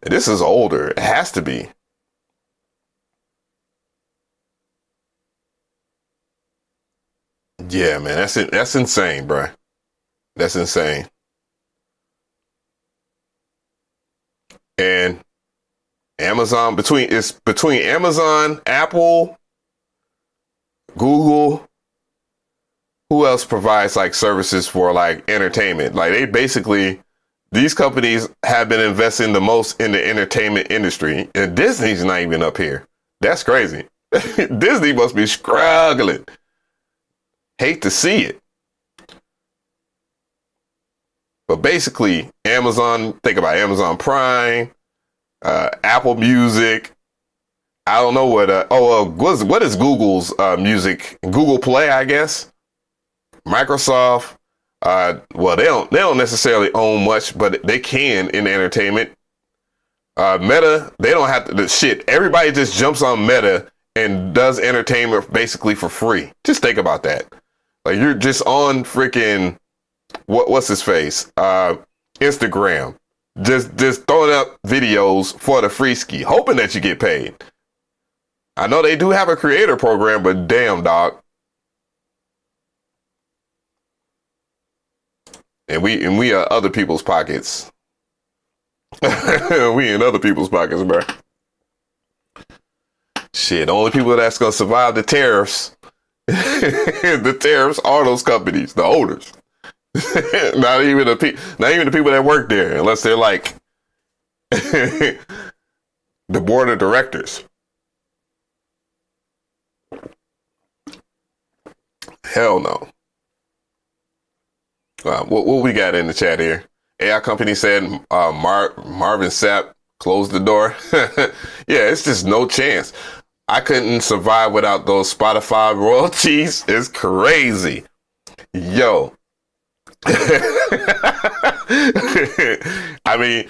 This is older. It has to be. Yeah, man, that's it. That's insane, bruh. That's insane. And Amazon, between Amazon, Apple, Google, who else provides like services for like entertainment? Like, they basically, these companies have been investing the most in the entertainment industry, and Disney's not even up here. That's crazy. Disney must be struggling. Hate to see it. But basically, Amazon, think about Amazon Prime, Apple Music. I don't know what, what is Google's music? Google Play, I guess. Microsoft. Well, they don't necessarily own much, but they can in entertainment. Meta, they don't have to, shit. Everybody just jumps on Meta and does entertainment basically for free. Just think about that. Like, you're just on freaking, what's his face? Instagram. Just throwing up videos for the free ski, hoping that you get paid. I know they do have a creator program, but damn, dog. And we are other people's pockets. We in other people's pockets, bro. Shit, the only people that's gonna survive the tariffs, the tariffs are those companies, the owners. not even the people that work there, unless they're like the board of directors. Hell no. What we got in the chat here? AI company said Marvin Sapp closed the door. Yeah, it's just no chance. I couldn't survive without those Spotify royalties. It's crazy. Yo. I mean,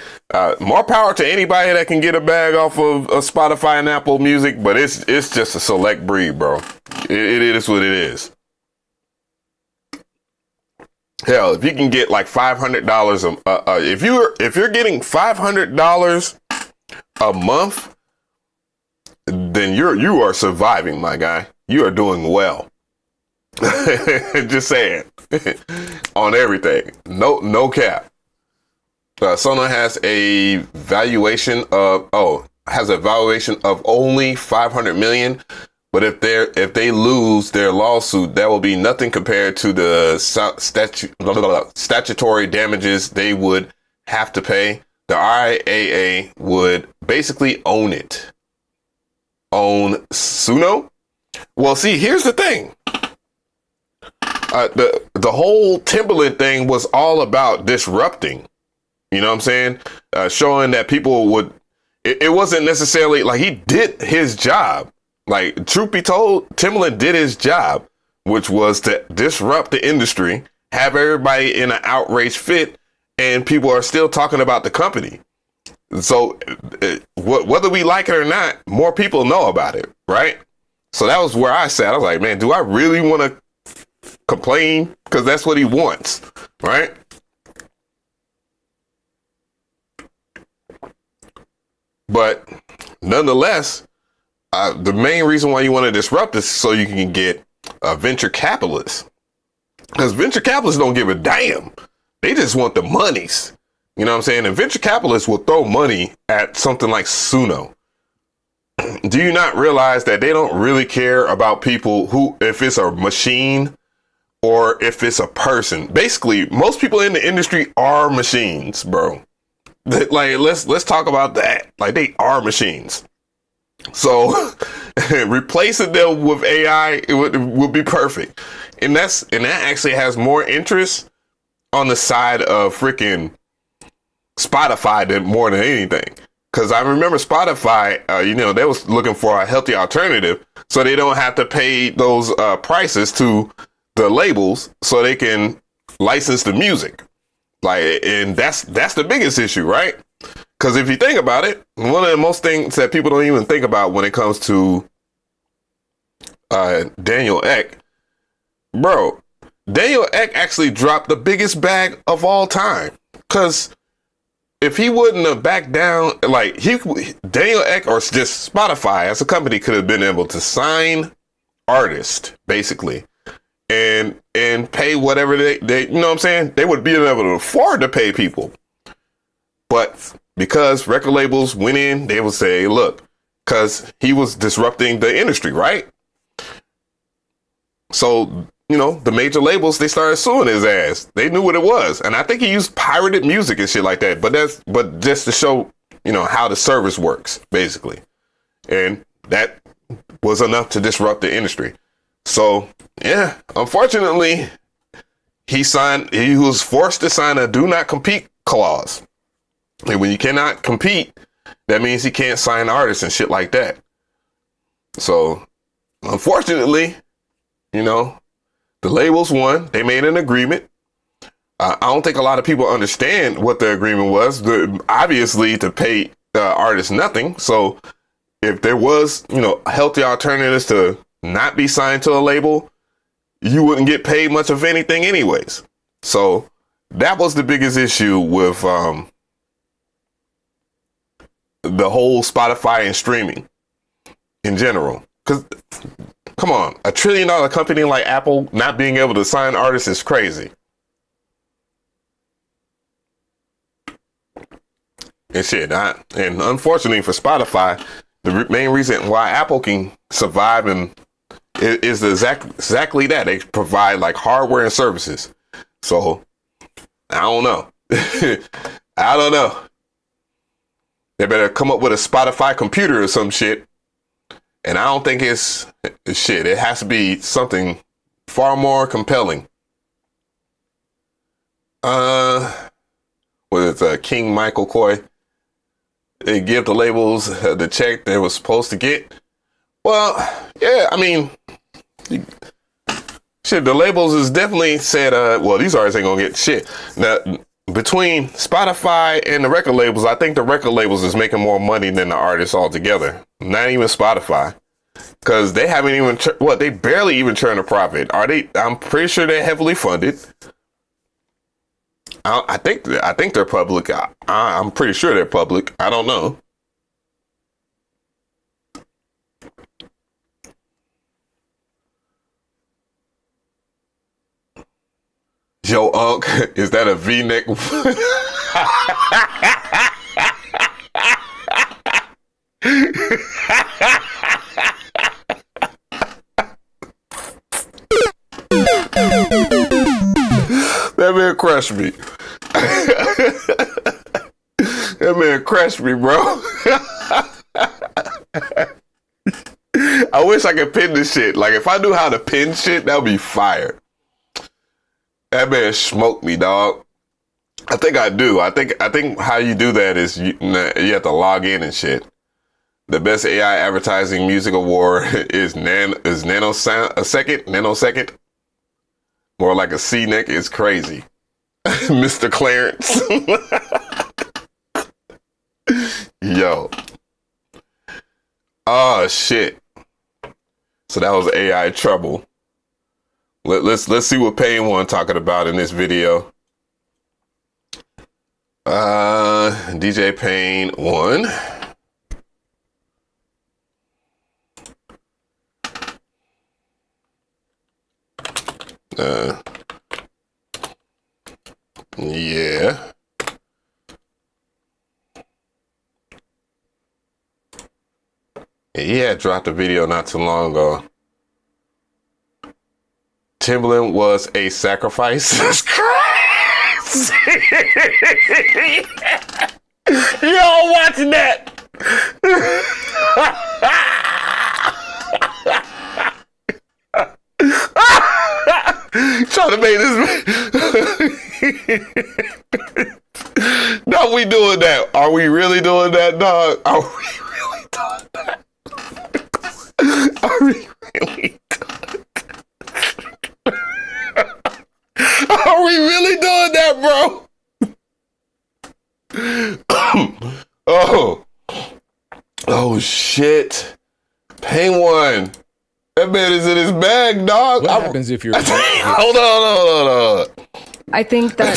more power to anybody that can get a bag off of Spotify and Apple Music, but it's just a select breed, bro. It is what it is. Hell, if you can get like $500, if you're getting $500 a month, then you are surviving, my guy. You are doing well. Just saying. On everything. No cap. Sona has a valuation of only 500 million. But if they lose their lawsuit, that will be nothing compared to the statutory damages they would have to pay. The RIAA would basically own it. Own Suno? Well, see, here's the thing. The whole Timbaland thing was all about disrupting. You know what I'm saying? Showing that people would. It wasn't necessarily like he did his job. Like, truth be told, Timbaland did his job, which was to disrupt the industry, have everybody in an outrage fit, and people are still talking about the company. So whether we like it or not, more people know about it, right? So that was where I sat. I was like, man, do I really want to complain? Because that's what he wants, right? But nonetheless, the main reason why you want to disrupt this is so you can get venture capitalists. Because venture capitalists don't give a damn. They just want the monies. You know what I'm saying? And venture capitalists will throw money at something like Suno. Do you not realize that they don't really care about people who, if it's a machine or if it's a person? Basically, most people in the industry are machines, bro. Like, let's talk about that. Like, they are machines. So replacing them with AI, it would be perfect. And that actually has more interest on the side of freaking Spotify than more than anything. Because I remember Spotify, they was looking for a healthy alternative so they don't have to pay those prices to the labels so they can license the music. Like, and that's the biggest issue, right? Because if you think about it, one of the most things that people don't even think about when it comes to Daniel Ek, bro, Daniel Ek actually dropped the biggest bag of all time. Because if he wouldn't have backed down, like Daniel Ek or just Spotify as a company could have been able to sign artists basically and pay whatever they you know what I'm saying? They would be able to afford to pay people. But because record labels went in, they would say, look, because he was disrupting the industry, right? So, the major labels, they started suing his ass. They knew what it was. And I think he used pirated music and shit like that. But just to show, how the service works, basically. And that was enough to disrupt the industry. So, yeah, unfortunately, he was forced to sign a do not compete clause. And when you cannot compete, that means he can't sign artists and shit like that. So, unfortunately, the labels won. They made an agreement. I don't think a lot of people understand what the agreement was. Obviously, to pay artists nothing. So, if there was, healthy alternatives to not be signed to a label, you wouldn't get paid much of anything anyways. So, that was the biggest issue with the whole Spotify and streaming in general. Because, come on, $1 trillion company like Apple not being able to sign artists is crazy. and shit. And unfortunately for Spotify, the main reason why Apple can survive and is exactly that. They provide like hardware and services. So I don't know. I don't know. They better come up with a Spotify computer or some shit. And I don't think it's shit. It has to be something far more compelling. Was it King Michael Coy? They give the labels the check they were supposed to get. Well, yeah, I mean, shit, the labels is definitely said, well, these artists ain't gonna get shit. Now, between Spotify and the record labels, I think the record labels is making more money than the artists altogether. Not even Spotify. Because they haven't even, they barely even turn a profit. Are they? I'm pretty sure they're heavily funded. I think they're public. I'm pretty sure they're public. I don't know. Yo, Unc, is that a V-neck? That man crushed me. That man crushed me, bro. I wish I could pin this shit. Like, if I knew how to pin shit, that would be fire. That man smoked me, dog. I think I do. I think how you do that is you have to log in and shit. The best AI advertising music award is nanosecond. More like a C-neck. It's crazy. Mr. Clarence. Yo. Oh shit. So that was AI trouble. Let's see what Pain One talking about in this video. DJ Pain One. Yeah. He had dropped a video not too long ago. Timbaland was a sacrifice. That's crazy. Y'all watching that? Trying to make this. No, we doing that. Are we really doing that, dog? Are we really doing that? Are we really doing that? Are we really doing that, bro? Oh shit. Pain One. That man is in his bag, dog. What happens if you're... Hold on. I think that...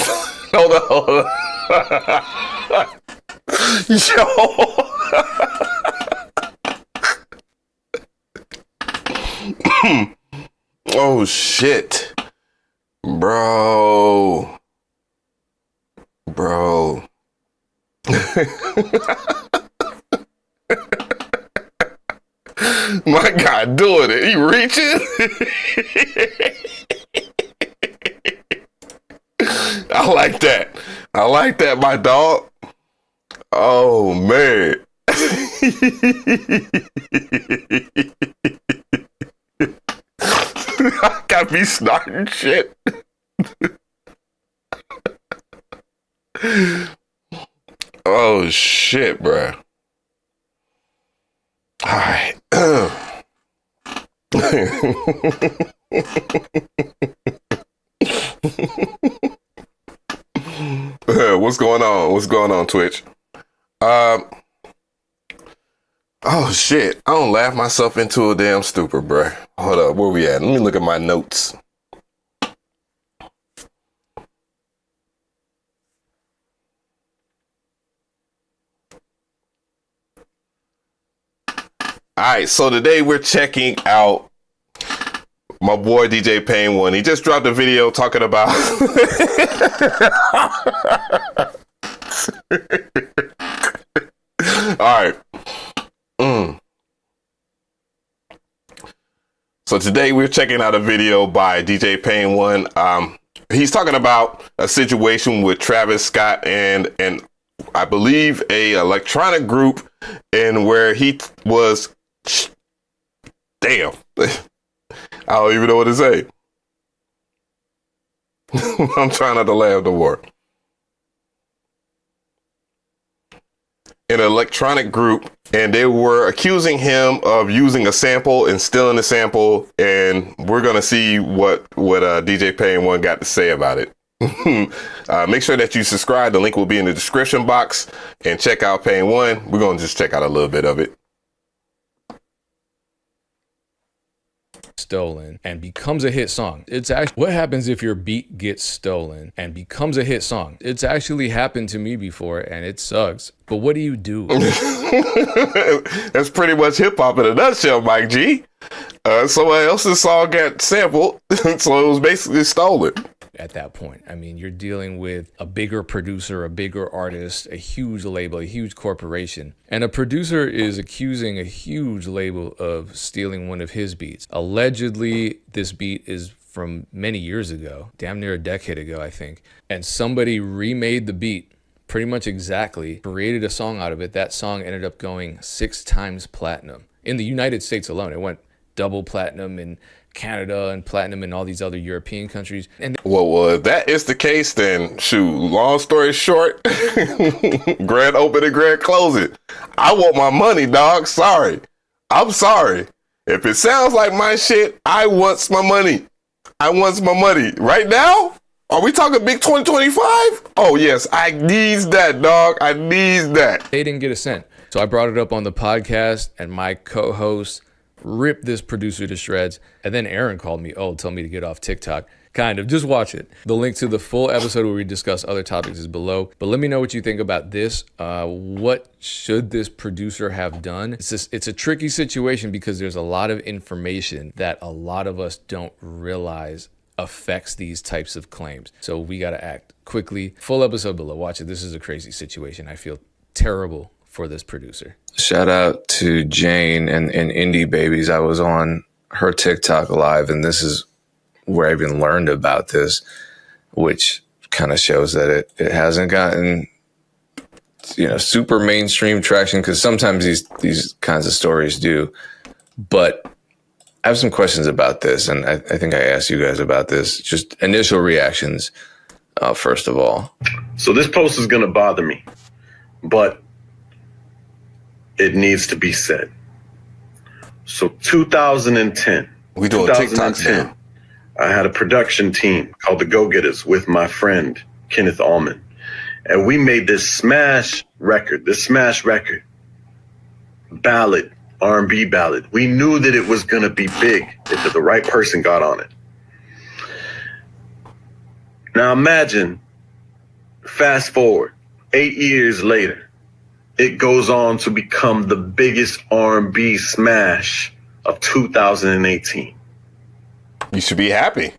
Hold on. Yo. Oh, shit. Bro. My guy doing it. He reaching. I like that, my dog. Oh, man. I got me snorting shit. Oh, shit, bruh. All right. What's going on, Twitch? Oh shit! I don't laugh myself into a damn stupor, bruh. Hold up, where we at? Let me look at my notes. All right, so today we're checking out my boy DJ Pain One. He just dropped a video talking about right. So today we're checking out a video by DJ Pain One. He's talking about a situation with Travis Scott and I believe a electronic group, and where he was. Damn, I don't even know what to say. I'm trying not to laugh no more. An electronic group, and they were accusing him of using a sample and stealing the sample, and we're gonna see what DJ Pain One got to say about it. Make sure that you subscribe. The link will be in the description box, and check out Pain One. We're gonna just check out a little bit of it. Stolen and becomes a hit song. It's actually what happens if your beat gets stolen and becomes a hit song. It's actually happened to me before, and it sucks. But what do you do? That's pretty much hip hop in a nutshell, Mike G. Someone else's song got sampled, so it was basically stolen. At that point, I mean, you're dealing with a bigger producer, a bigger artist, a huge label, a huge corporation. And a producer is accusing a huge label of stealing one of his beats. Allegedly, this beat is from many years ago, damn near a decade ago, I think. And somebody remade the beat pretty much exactly, created a song out of it. That song ended up going 6 times platinum. In the United States alone, it went double platinum in Canada and platinum in all these other European countries. And well, if that is the case, then shoot, long story short, grand open and grand close it. I want my money, dog. Sorry. I'm sorry. If it sounds like my shit, I want my money. I want my money. Right now? Are we talking big 2025? Oh, yes. I need that, dog. I need that. They didn't get a cent. So I brought it up on the podcast, and my co-host ripped this producer to shreds. And then Aaron called me, tell me to get off TikTok. Kind of, just watch it. The link to the full episode where we discuss other topics is below. But let me know what you think about this. What should this producer have done? It's a tricky situation because there's a lot of information that a lot of us don't realize affects these types of claims. So we got to act quickly. Full episode below. Watch it. This is a crazy situation. I feel terrible for this producer. Shout out to Jane and Indie Babies. I was on her TikTok live, and this is where I even learned about this, which kind of shows that it hasn't gotten, super mainstream traction, because sometimes these kinds of stories do. But I have some questions about this, and I think I asked you guys about this. Just initial reactions, first of all. So this post is going to bother me, but it needs to be said. So 2010. We doing TikToks now. I had a production team called the Go-Getters with my friend, Kenneth Allman. And we made this smash record, ballad, R&B ballad. We knew that it was going to be big if the right person got on it. Now imagine, fast forward, 8 years later, it goes on to become the biggest R&B smash of 2018. You should be happy.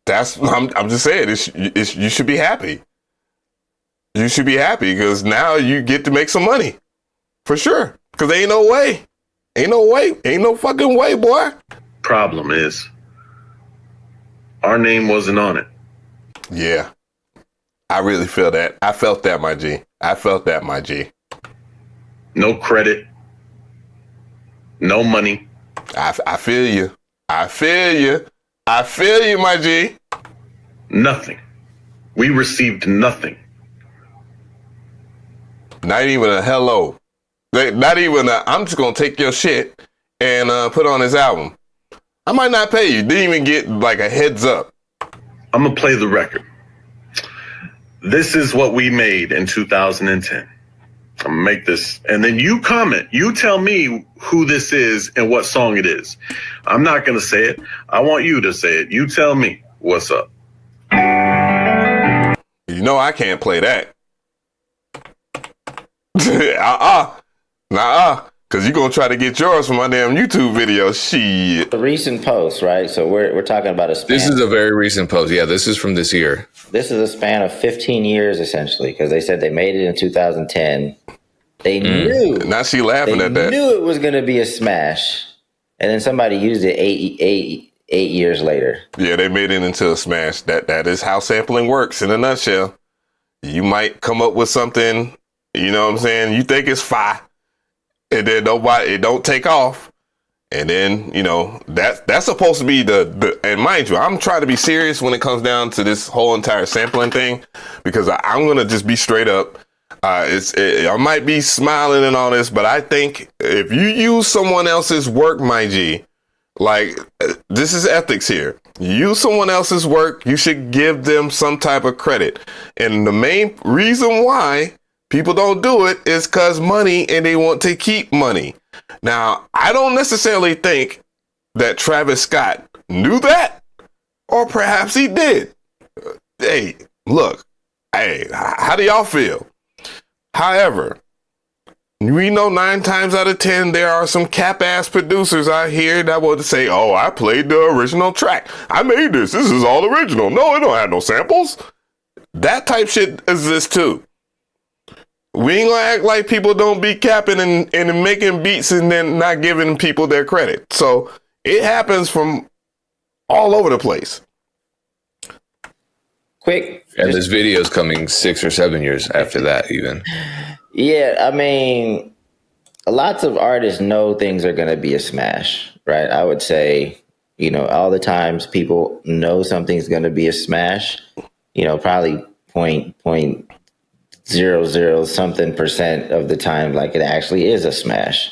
I'm just saying, you should be happy. You should be happy because now you get to make some money. For sure. Because there ain't no way. Ain't no fucking way, boy. Problem is, our name wasn't on it. Yeah. I really feel that. I felt that, my G. No credit. No money. I feel you. I feel you, my G. Nothing. We received nothing. Not even a hello. Not even a, I'm just going to take your shit and put on this album. I might not pay you. Didn't even get like a heads up. I'm going to play the record. This is what we made in 2010. I'm going to make this. And then you comment. You tell me who this is and what song it is. I'm not going to say it. I want you to say it. You tell me what's up. You know I can't play that. Nah, because you're going to try to get yours from my damn YouTube video. Shit. The recent post, right? So we're talking about a span. This is a very recent post. Yeah, this is from this year. This is a span of 15 years, essentially, because they said they made it in 2010. They knew. Now she laughing at that. They knew it was going to be a smash. And then somebody used it eight years later. Yeah, they made it into a smash. That is how sampling works in a nutshell. You might come up with something, you know what I'm saying? You think it's fire, and then it don't take off. And then, you know, that's supposed to be the and mind you, I'm trying to be serious when it comes down to this whole entire sampling thing, because I'm going to just be straight up. I might be smiling and all this, but I think if you use someone else's work, my G, like, this is ethics here. You use someone else's work, you should give them some type of credit. And the main reason why people don't do it is because money, and they want to keep money. Now, I don't necessarily think that Travis Scott knew that, or perhaps he did. Hey, look, hey, how do y'all feel? However, we know 9 times out of 10, there are some cap-ass producers out here that will say, oh, I played the original track. I made this. This is all original. No, it don't have no samples. That type shit exists too. We ain't gonna act like people don't be capping and making beats and then not giving people their credit. So it happens from all over the place. Quick. And this video is coming 6 or 7 years after that even. Yeah, I mean, lots of artists know things are going to be a smash, right? I would say, you know, all the times people know something's going to be a smash, you know, probably 0.00 something % of the time, like it actually is a smash.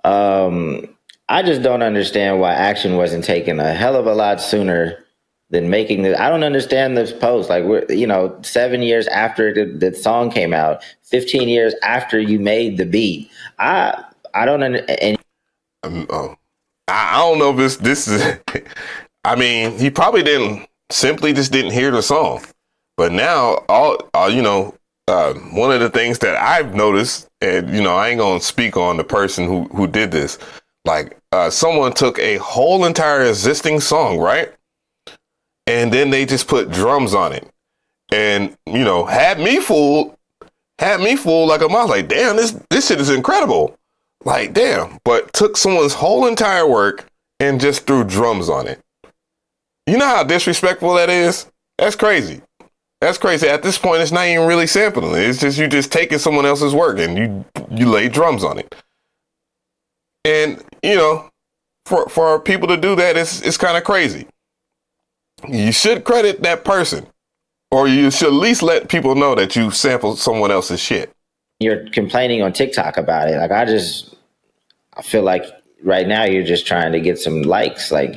I just don't understand why action wasn't taken a hell of a lot sooner than making this. I don't understand this post. Like, we're, you know, 7 years after the song came out, 15 years after you made the beat. I don't understand. I don't know if this is, I mean, he probably just didn't hear the song. But now, you know, one of the things that I've noticed, and, you know, I ain't going to speak on the person who did this. Like, someone took a whole entire existing song, right? And then they just put drums on it, and, you know, had me fooled like a mouse. Like, damn, this shit is incredible. Like, damn. But took someone's whole entire work and just threw drums on it. You know how disrespectful that is? That's crazy. That's crazy. At this point, it's not even really sampling. It's just you just taking someone else's work and you lay drums on it. And, you know, for people to do that, it's kind of crazy. You should credit that person, or you should at least let people know that you sampled someone else's shit. You're complaining on TikTok about it. Like, I feel like right now you're just trying to get some likes. Like,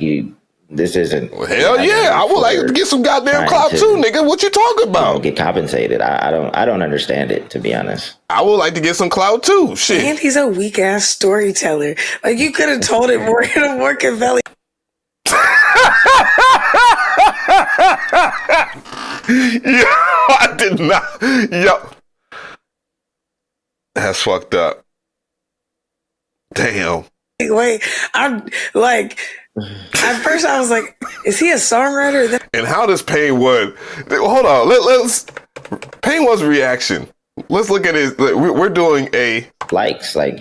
this isn't. Well, hell yeah, I would like to get some goddamn clout too, nigga. What you talking about? You know, get compensated. I don't understand it, to be honest. I would like to get some clout too. Shit. And he's a weak ass storyteller. Like, you could have told it more in a working belly. Yo, I did not. Yo, that's fucked up. Damn. Wait, I'm like, at first I was like, is he a songwriter? And how does Painwood? Hold on, let's Painwood's reaction. Let's look at his. We're doing a likes. Like,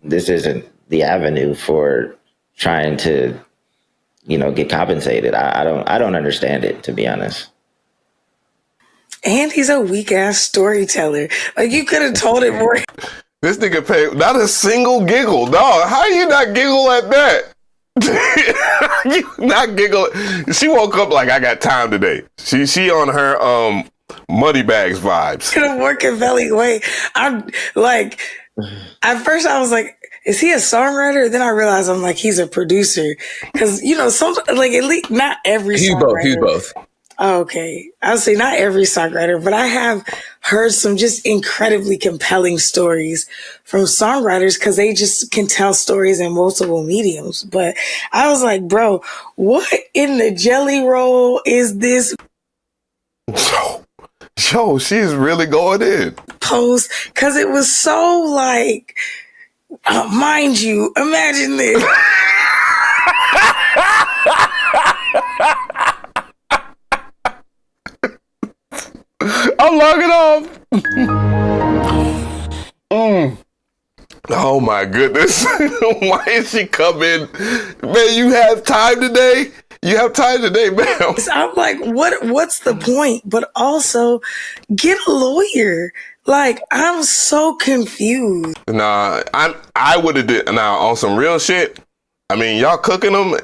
this isn't the avenue for trying to, you know, get compensated. I don't understand it, to be honest. And he's a weak ass storyteller. Like, you could have told it more. This nigga paid not a single giggle, dog. How you not giggle at that? You not giggle. She woke up like, I got time today. She on her money bags vibes. In a working belly way. I'm like, at first I was like, is he a songwriter? Then I realized I'm like, he's a producer. Because, you know, some, like, at least not every songwriter. He's both. Oh, okay. I'll say not every songwriter, but I have heard some just incredibly compelling stories from songwriters because they just can tell stories in multiple mediums. But I was like, bro, what in the jelly roll is this? Yo, she's really going in. Post, because it was so like, mind you, imagine this. I'm logging off. Oh my goodness. Why is she coming? Man, you have time today? You have time today, man. So I'm like, what's the point? But also, get a lawyer. Like, I'm so confused. Nah, I would have did now on some real shit. I mean, y'all cooking them.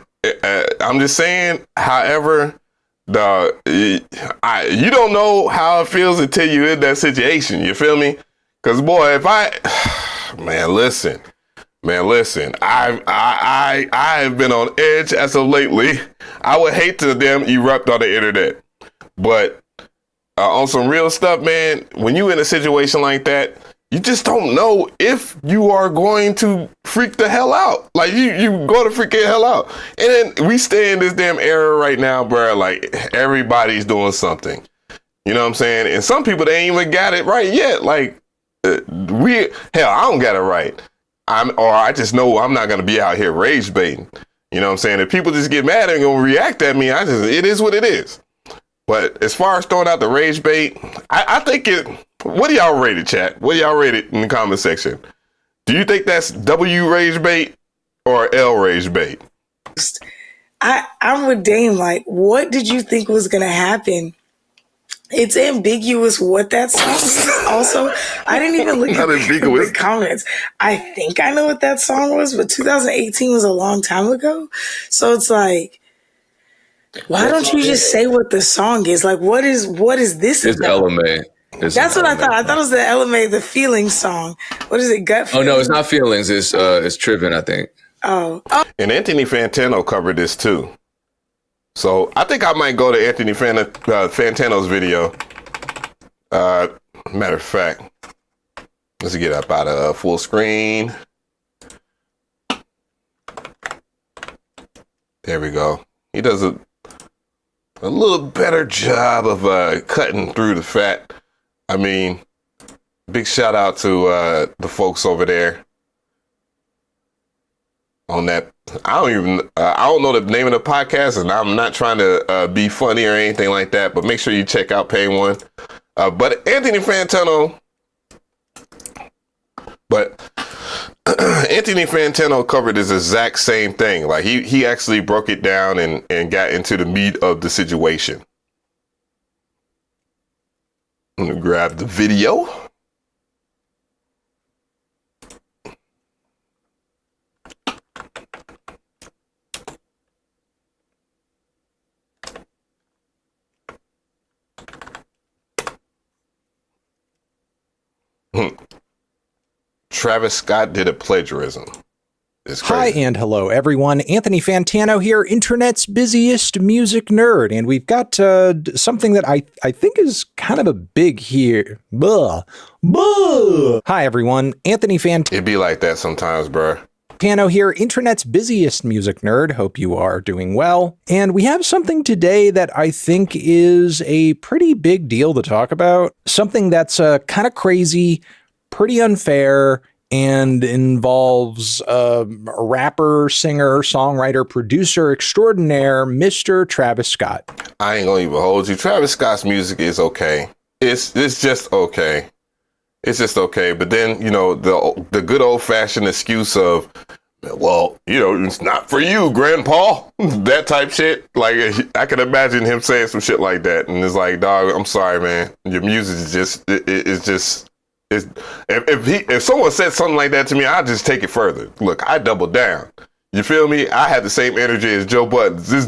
I'm just saying. However, you don't know how it feels until you're in that situation. You feel me? Because boy, if man, listen. I have been on edge as of lately. I would hate to damn erupt on the internet, but on some real stuff, man. When you in a situation like that, you just don't know if you are going to freak the hell out. Like you go to freak the hell out. And then we stay in this damn era right now, bro. Like everybody's doing something. You know what I'm saying? And some people, they ain't even got it right yet. Like I don't got it right. I just know I'm not going to be out here rage baiting. You know what I'm saying? If people just get mad and gonna react at me, it is what it is. But as far as throwing out the rage bait, I think what do y'all rate it, chat? What do y'all rate it in the comment section? Do you think that's W rage bait or L rage bait? I'm with Dame. Like, what did you think was going to happen? It's ambiguous what that song is. Also, I didn't even look at the comments. I think I know what that song was, but 2018 was a long time ago. So it's like, why don't you just say what the song is? Like, what is this It's about? LMA. That's what I thought. I thought it was the LMA, the Feelings song. What is it? Gut Oh, no, it's not Feelings. It's Trippin', I think. Oh. And Anthony Fantano covered this too. So I think I might go to Anthony Fantano's video. Matter of fact, let's get up out of full screen. There we go. He does a little better job of cutting through the fat. I mean, big shout out to the folks over there on that. I don't know the name of the podcast, and I'm not trying to be funny or anything like that, but make sure you check out Pay One. But Anthony Fantano covered this exact same thing. Like he actually broke it down and got into the meat of the situation. I'm gonna grab the video. Travis Scott did a plagiarism. Hi and hello everyone. Anthony Fantano here, internet's busiest music nerd, and we've got something that I think is kind of a big here. Buh. Hi everyone, Anthony Fantano. It be like that sometimes, bruh. Piano here, internet's busiest music nerd. Hope you are doing well. And we have something today that I think is a pretty big deal to talk about. Something that's kind of crazy, pretty unfair, and involves a rapper, singer, songwriter, producer extraordinaire, Mr. Travis Scott. I ain't gonna even hold you. Travis Scott's music is okay. It's just okay. It's just okay. But then, you know, the good old fashioned excuse of, well, you know, it's not for you, Grandpa. That type shit. Like, I can imagine him saying some shit like that. And it's like, dog, I'm sorry, man. Your music is just, if someone said something like that to me, I'd just take it further. Look, I double down. You feel me? I had the same energy as Joe Budden. This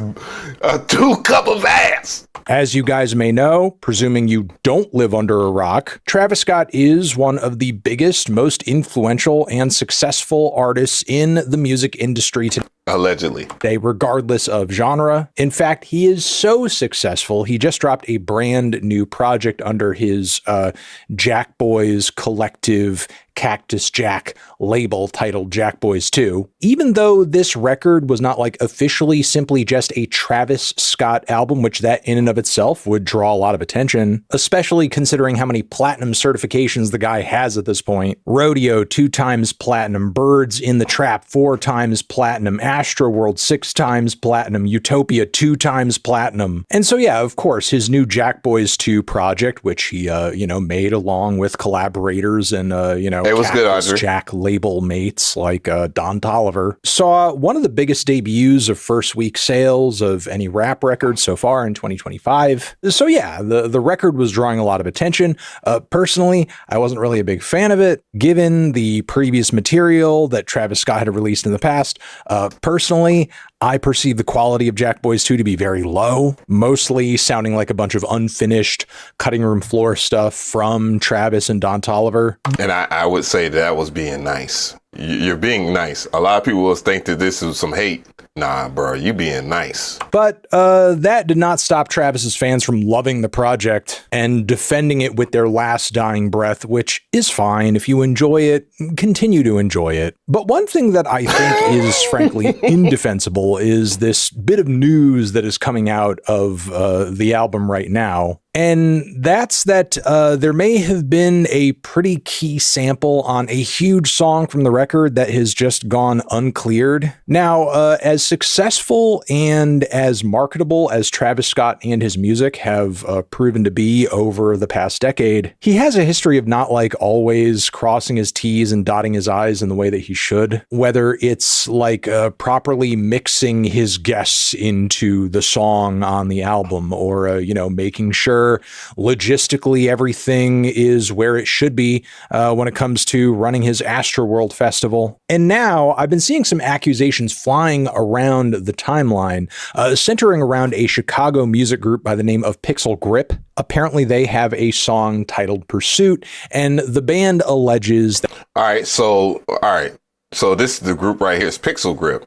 2 cup of ass. As you guys may know, presuming you don't live under a rock, Travis Scott is one of the biggest, most influential, and successful artists in the music industry today. Allegedly. Regardless of genre. In fact, he is so successful, he just dropped a brand new project under his Jack Boys collective Cactus Jack label titled Jack Boys 2. Even though this record was not like officially simply just a Travis Scott album, which that in and of itself would draw a lot of attention, especially considering how many platinum certifications the guy has at this point. Rodeo 2 times platinum, Birds in the Trap 4 times platinum, Astroworld 6 times platinum, Utopia 2 times platinum. And so, yeah, of course, his new Jack Boys 2 project, which he, made along with collaborators and, it was good, Audrey. Jack label mates like Don Tolliver, saw one of the biggest debuts of first week sales of any rap record so far in 2025. So yeah, the record was drawing a lot of attention. Personally, I wasn't really a big fan of it, given the previous material that Travis Scott had released in the past. Personally, I perceive the quality of Jack Boys 2 to be very low, mostly sounding like a bunch of unfinished cutting room floor stuff from Travis and Don Tolliver. And I would say that was being nice. You're being nice. A lot of people will think that this is some hate. Nah, bro, you being nice. But that did not stop Travis's fans from loving the project and defending it with their last dying breath, which is fine. If you enjoy it, continue to enjoy it. But one thing that I think is frankly indefensible is this bit of news that is coming out of the album right now. And that's that there may have been a pretty key sample on a huge song from the record that has just gone uncleared. Now, as successful and as marketable as Travis Scott and his music have proven to be over the past decade, he has a history of not like always crossing his T's and dotting his I's in the way that he should. Whether it's like properly mixing his guests into the song on the album or, making sure logistically everything is where it should be when it comes to running his Astroworld festival. And now I've been seeing some accusations flying around the timeline, centering around a Chicago music group by the name of Pixel Grip. Apparently they have a song titled Pursuit, and the band alleges that... All right. So this is the group right here is Pixel Grip.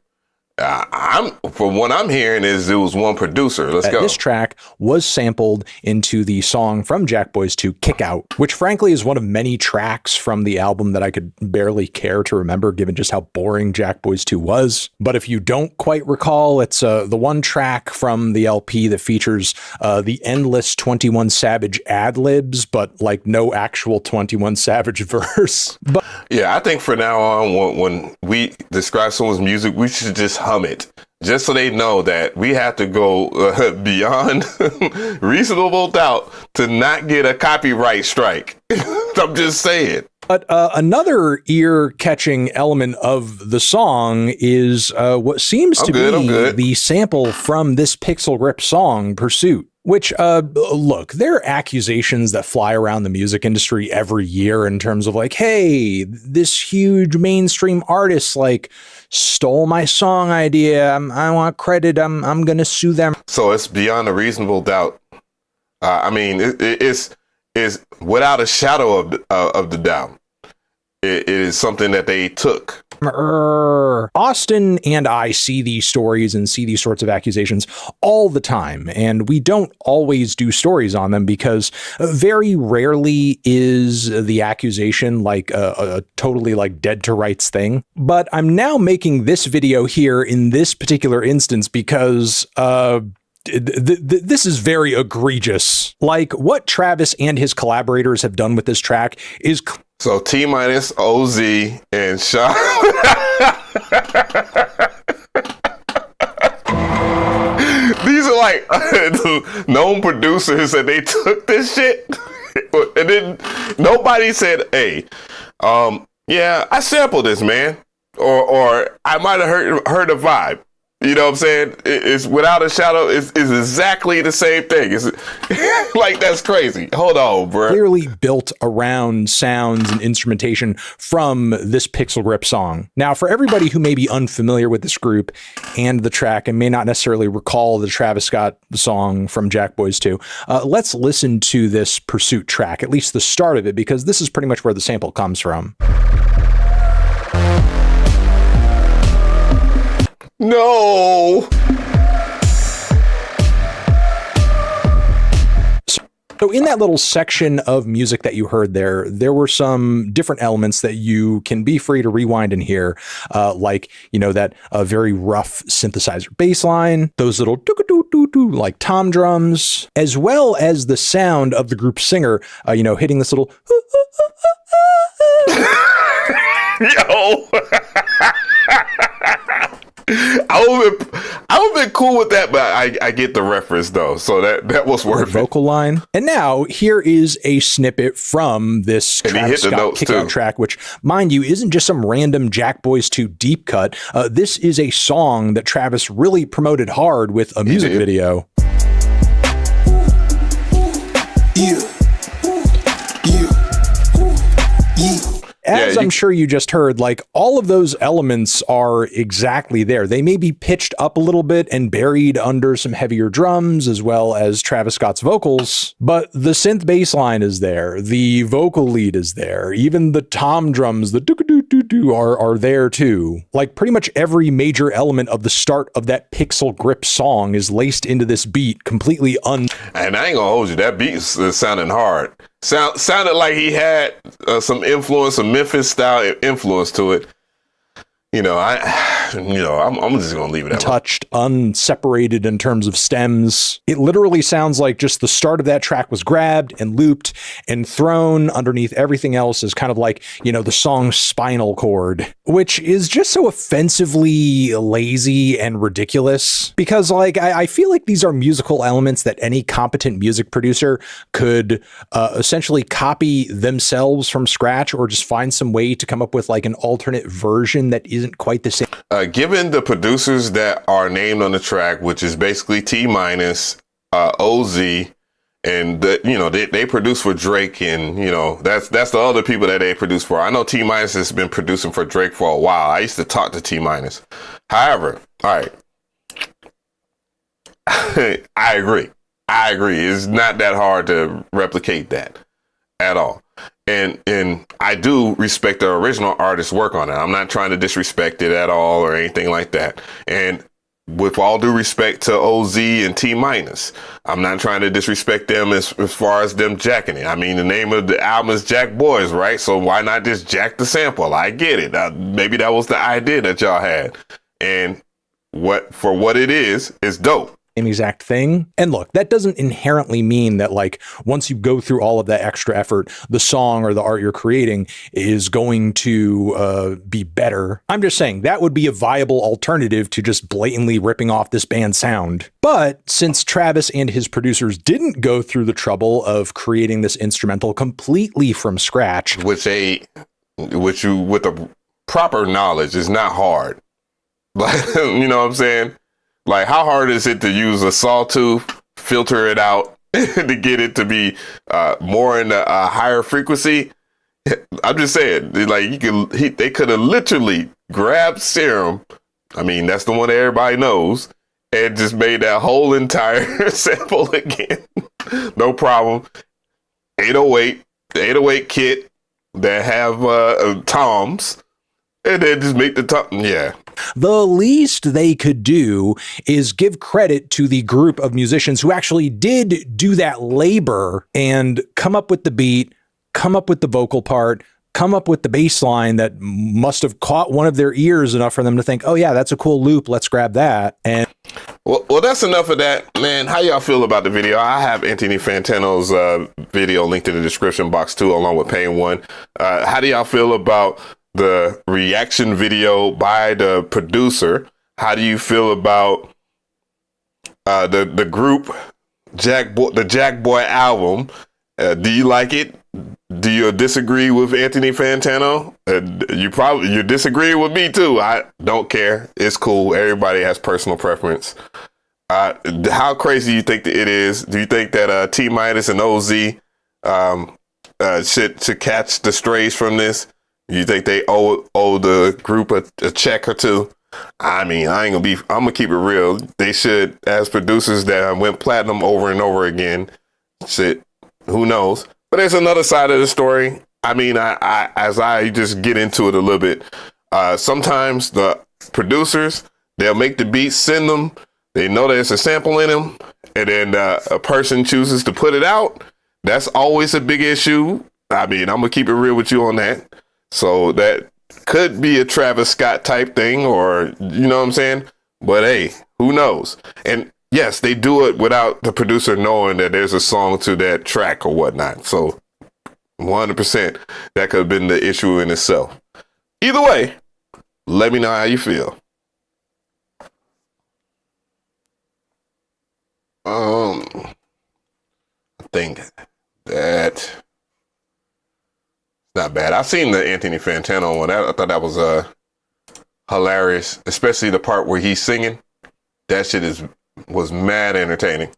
From what I'm hearing is it was one producer. Let's go. This track was sampled into the song from Jack Boys 2, Kick Out, which frankly is one of many tracks from the album that I could barely care to remember given just how boring Jack Boys 2 was. But if you don't quite recall, it's the one track from the LP that features the endless 21 Savage ad-libs, but like no actual 21 Savage verse. But yeah, I think for now on, when we describe someone's music, we should just hum it, just so they know that we have to go beyond reasonable doubt to not get a copyright strike. I'm just saying. But another ear-catching element of the song is what seems to be the sample from this Pixel Grip song, Pursuit. Which, look, there are accusations that fly around the music industry every year in terms of like, hey, this huge mainstream artist like stole my song idea. I want credit. I'm going to sue them. So it's beyond a reasonable doubt. I mean, it's without a shadow of the doubt. It is something that they took. Austin and I see these stories and see these sorts of accusations all the time, and we don't always do stories on them because very rarely is the accusation like a totally like dead to rights thing. But I'm now making this video here in this particular instance because this is very egregious. Like what Travis and his collaborators have done with this track is so T minus OZ and Sean. These are like known producers, and they took this shit, and then nobody said, "Hey, yeah, I sampled this, man," or I might have heard a vibe. You know what I'm saying? It's without a shadow. It's exactly the same thing. It's like, that's crazy. Hold on, bro. Clearly built around sounds and instrumentation from this Pixel Grip song. Now, for everybody who may be unfamiliar with this group and the track and may not necessarily recall the Travis Scott song from Jack Boys 2, let's listen to this Pursuit track, at least the start of it, because this is pretty much where the sample comes from. No. So in that little section of music that you heard there were some different elements that you can be free to rewind and hear, like, that very rough synthesizer bass line, those little doo-doo-doo-doo like tom drums, as well as the sound of the group singer, hitting this little yo. I would have been cool with that, but I get the reference though, so that was worth it. Vocal line. And now here is a snippet from this Travis Scott kickout track, which, mind you, isn't just some random Jack Boys 2 deep cut. This is a song that Travis really promoted hard with a music video. As I'm sure you just heard, like, all of those elements are exactly there. They may be pitched up a little bit and buried under some heavier drums as well as Travis Scott's vocals, but the synth bass line is there. The vocal lead is there. Even the tom drums, the doo-doo-doo-doo are there too. Like, pretty much every major element of the start of that Pixel Grip song is laced into this beat completely And I ain't gonna hold you, that beat is sounding hard. Sounded like he had some influence, some Memphis style influence to it. I'm just gonna leave it at touched, unseparated in terms of stems. It literally sounds like just the start of that track was grabbed and looped and thrown underneath everything else is kind of like, the song's spinal cord, which is just so offensively lazy and ridiculous because I feel like these are musical elements that any competent music producer could essentially copy themselves from scratch or just find some way to come up with like an alternate version that isn't quite the same. Given the producers that are named on the track, which is basically T-, OZ, and they produce for Drake, and that's the other people that they produce for. I know T- has been producing for Drake for a while. I used to talk to T-. However, all right, I agree. It's not that hard to replicate that at all. And I do respect the original artist's work on it. I'm not trying to disrespect it at all or anything like that. And with all due respect to OZ and T-, I'm not trying to disrespect them as far as them jacking it. I mean, the name of the album is Jack Boys, right? So why not just jack the sample? I get it. Maybe that was the idea that y'all had. And for what it is dope. Same exact thing. And look, that doesn't inherently mean that like once you go through all of that extra effort, the song or the art you're creating is going to be better. I'm just saying that would be a viable alternative to just blatantly ripping off this band's sound. But since Travis and his producers didn't go through the trouble of creating this instrumental completely from scratch, with the proper knowledge is not hard. Like, you know what I'm saying? Like, how hard is it to use a sawtooth, filter it out to get it to be more in a higher frequency? I'm just saying, like, they could have literally grabbed Serum. I mean, that's the one that everybody knows, and just made that whole entire sample again. No problem. 808, the 808 kit that have toms, and then just make the tom. Yeah. The least they could do is give credit to the group of musicians who actually did do that labor and come up with the beat, come up with the vocal part, come up with the bass line that must have caught one of their ears enough for them to think, oh yeah, that's a cool loop, let's grab that. And well, that's enough of that, man. How y'all feel about the video? I have Anthony Fantano's video linked in the description box too, along with Pain One. How do y'all feel about the reaction video by the producer? How do you feel about the group the Jack Boy album? Do you like it? Do you disagree with Anthony Fantano? You disagree with me too. I don't care. It's cool. Everybody has personal preference. How crazy do you think that it is? Do you think that T- and OZ should catch the strays from this? You think they owe the group a check or two? I mean, I'm gonna keep it real. They should, as producers that went platinum over and over again. Shit, who knows? But there's another side of the story. I mean, as I just get into it a little bit, sometimes the producers, they'll make the beats, send them. They know there's a sample in them, and then a person chooses to put it out. That's always a big issue. I mean, I'm gonna keep it real with you on that. So that could be a Travis Scott type thing, or, you know what I'm saying? But hey, who knows? And yes, they do it without the producer knowing that there's a song to that track or whatnot. So 100%, that could have been the issue in itself. Either way, let me know how you feel. I think that not bad. I've seen the Anthony Fantano one. I thought that was hilarious, especially the part where he's singing. That shit was mad entertaining.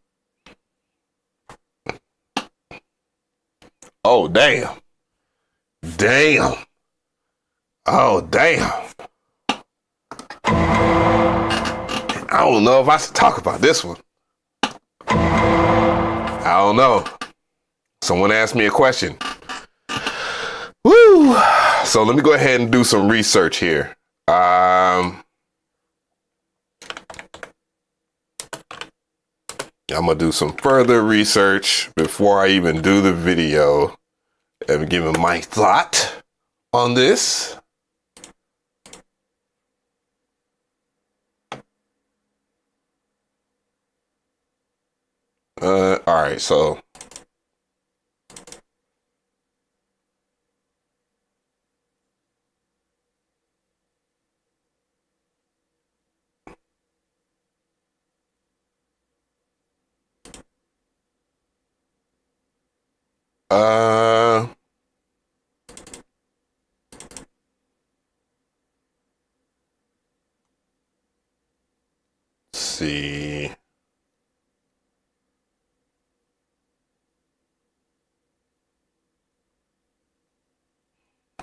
Oh damn. Oh damn. I don't know if I should talk about this one. I don't know. Someone asked me a question. Woo! So let me go ahead and do some research here. I'm gonna do some further research before I even do the video and give my thought on this. All right, so let's see.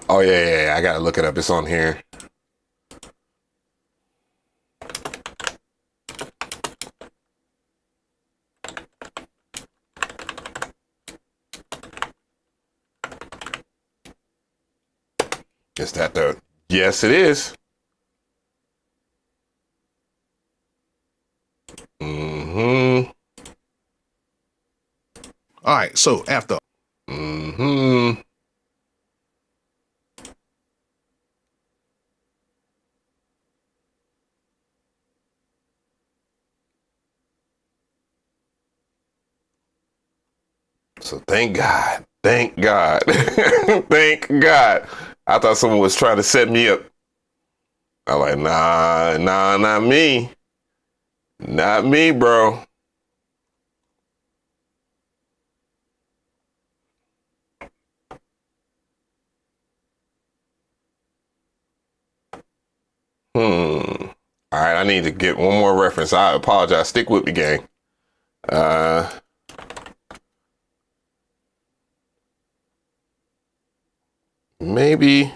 Oh yeah, I gotta look it up. It's on here. Is that the? Yes, it is. Mm-hmm. All right, so after. Mm-hmm. So thank God. Thank God. Thank God. I thought someone was trying to set me up. I'm like, nah, not me. Not me, bro. All right, I need to get one more reference. I apologize. Stick with me, gang. Maybe.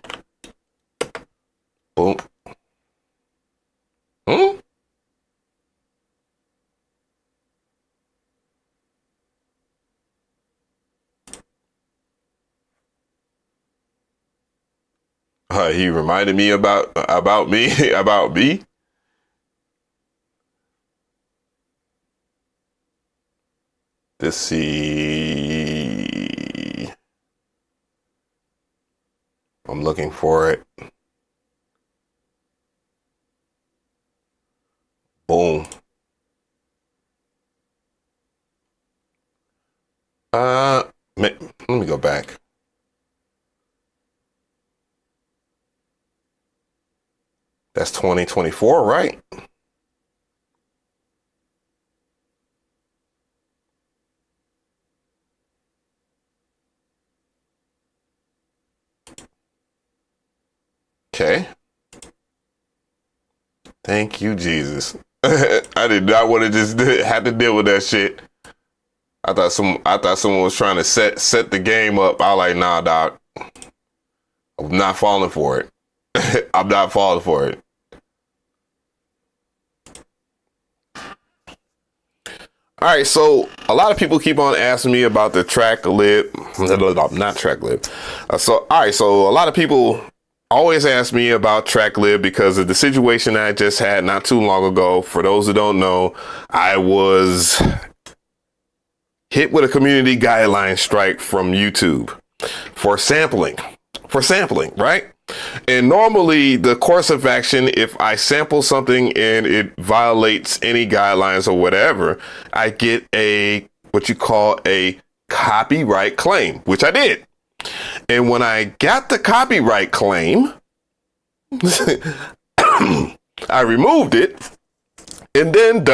Boom. He reminded me about me, about me. Let's see. I'm looking for it. Boom. Let me go back. That's 2024, right? Okay. Thank you, Jesus. I did not want to just have to deal with that shit. I thought someone was trying to set the game up. I was like, nah, doc. I'm not falling for it. I'm not falling for it. All right, so a lot of people keep on asking me about the Tracklib, not Tracklib. So a lot of people always ask me about Tracklib because of the situation I just had not too long ago. For those who don't know, I was hit with a community guideline strike from YouTube for sampling, right? And normally the course of action, if I sample something and it violates any guidelines or whatever, I get what you call a copyright claim, which I did. And when I got the copyright claim, I removed it. And then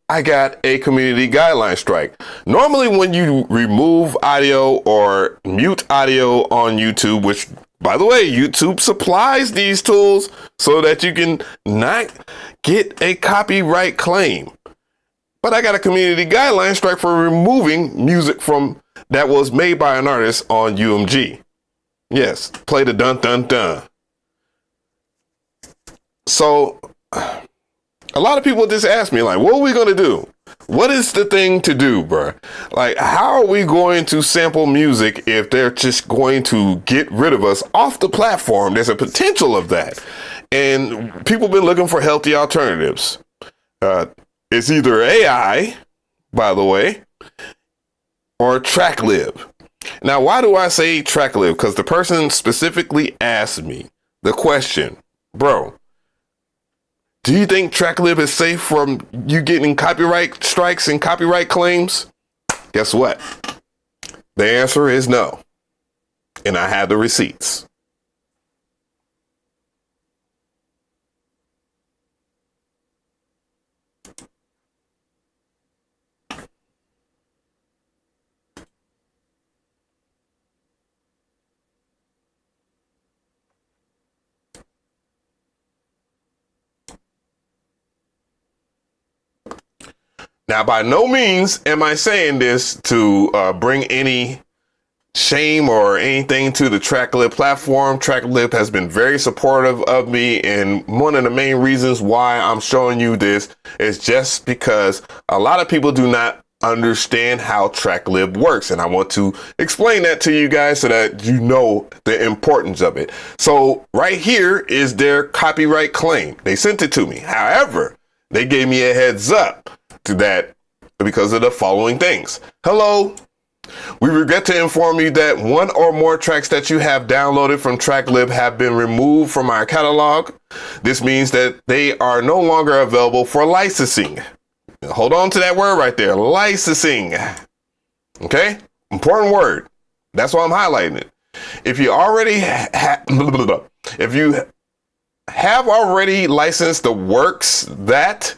I I got a community guideline strike. Normally when you remove audio or mute audio on YouTube, which by the way, YouTube supplies these tools so that you can not get a copyright claim. But I got a community guideline strike for removing music from that was made by an artist on UMG. Yes, play the dun dun dun. So a lot of people just ask me, like, what are we going to do? What is the thing to do, bruh? Like, how are we going to sample music if they're just going to get rid of us off the platform? There's a potential of that. And people have been looking for healthy alternatives. It's either AI, by the way, or Tracklib. Now, why do I say Tracklib? Because the person specifically asked me the question, bro, do you think Tracklib is safe from you getting copyright strikes and copyright claims? Guess what? The answer is no. And I have the receipts. Now, by no means am I saying this to bring any shame or anything to the Tracklib platform. Tracklib has been very supportive of me, and one of the main reasons why I'm showing you this is just because a lot of people do not understand how Tracklib works, and I want to explain that to you guys so that you know the importance of it. So right here is their copyright claim. They sent it to me. However, they gave me a heads up to that because of the following things. Hello, we regret to inform you that one or more tracks that you have downloaded from Tracklib have been removed from our catalog. This means that they are no longer available for licensing. Hold on to that word right there, licensing. Okay, important word. That's why I'm highlighting it. If you already if you have already licensed the works that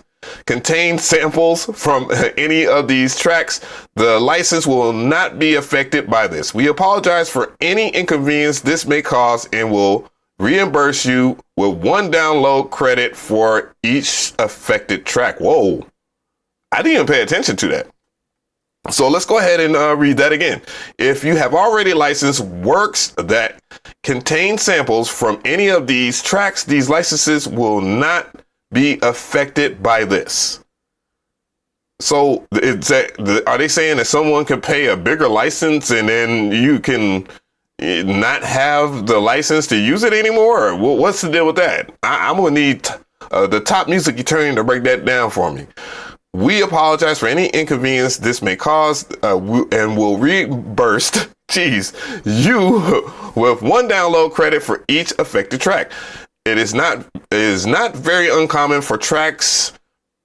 contain samples from any of these tracks, the license will not be affected by this. We apologize for any inconvenience this may cause and will reimburse you with one download credit for each affected track. Whoa, I didn't even pay attention to that. So let's go ahead and read that again. If you have already licensed works that contain samples from any of these tracks, these licenses will not be affected by this. So are they saying that someone can pay a bigger license and then you can not have the license to use it anymore? Or what's the deal with that? I'm gonna need the top music attorney to break that down for me. We apologize for any inconvenience this may cause and will reimburse you with one download credit for each affected track. It is not very uncommon for tracks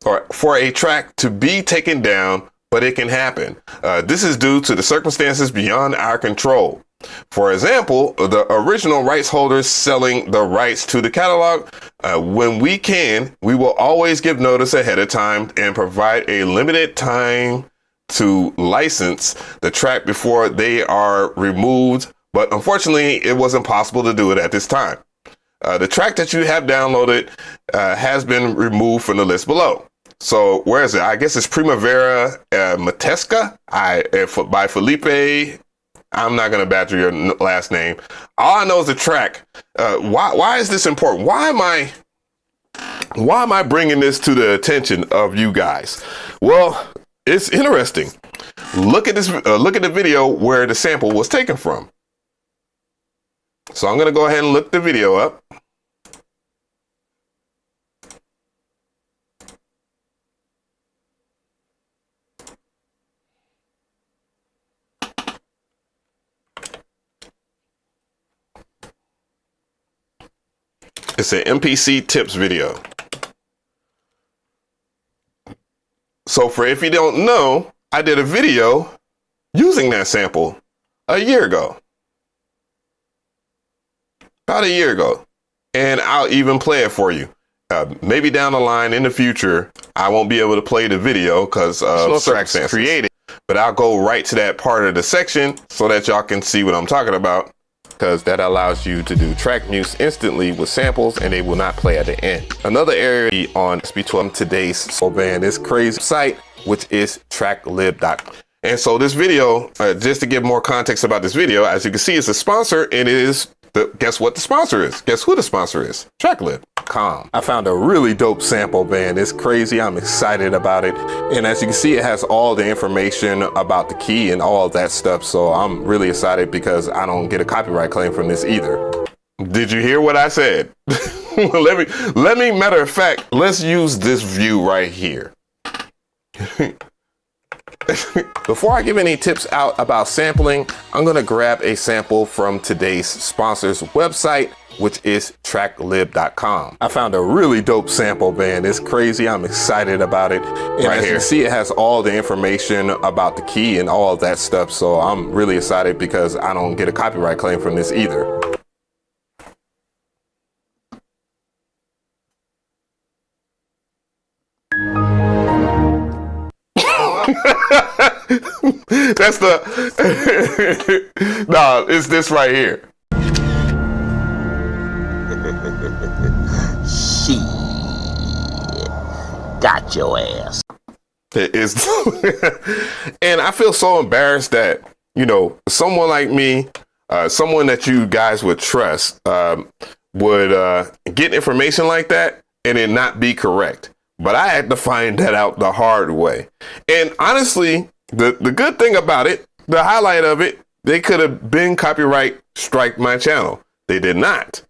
or for a track to be taken down, but it can happen. This is due to the circumstances beyond our control. For example, the original rights holders selling the rights to the catalog. When we can, we will always give notice ahead of time and provide a limited time to license the track before they are removed. But unfortunately, it wasn't possible to do it at this time. The track that you have downloaded has been removed from the list below. So where is it? I guess it's Primavera Matesca by Felipe. I'm not going to badger your last name. All I know is the track. Why is this important? Why am I bringing this to the attention of you guys? Well, it's interesting. Look at this. Look at the video where the sample was taken from. So I'm going to go ahead and look the video up. It's an MPC tips video. So for if you don't know, I did a video using that sample a year ago. About a year ago. And I'll even play it for you. maybe down the line in the future, I won't be able to play the video because of circumstances created, but I'll go right to that part of the section so that y'all can see what I'm talking about, because that allows you to do track mutes instantly with samples and they will not play at the end. Another area on SB12 today's soul band is crazy site, which is tracklib.com. And so this video, just to give more context about this video, as you can see, it's a sponsor, and it is guess what the sponsor is? Guess who the sponsor is? Tracklib.com. I found a really dope sample band. It's crazy. I'm excited about it. And as you can see, it has all the information about the key and all of that stuff. So I'm really excited because I don't get a copyright claim from this either. Did you hear what I said? let me, matter of fact, let's use this view right here. Before I give any tips out about sampling, I'm going to grab a sample from today's sponsor's website, which is tracklib.com. I found a really dope sample band. It's crazy. I'm excited about it. And as you can see, it has all the information about the key and all of that stuff. So I'm really excited because I don't get a copyright claim from this either. That's the no, it's this right here. Shit, got your ass. It is. And I feel so embarrassed that, you know, someone like me, someone that you guys would trust, would get information like that and it not be correct. But I had to find that out the hard way. And honestly, the good thing about it, the highlight of it, they could have been copyright strike my channel. They did not.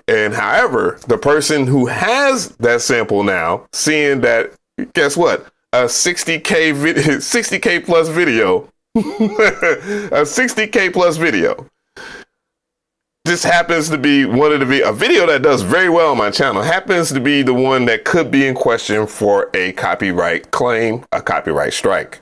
And however, the person who has that sample now, seeing that, guess what? A 60K plus video, a 60K plus video. This happens to be one of a video that does very well on my channel, happens to be the one that could be in question for a copyright claim, a copyright strike.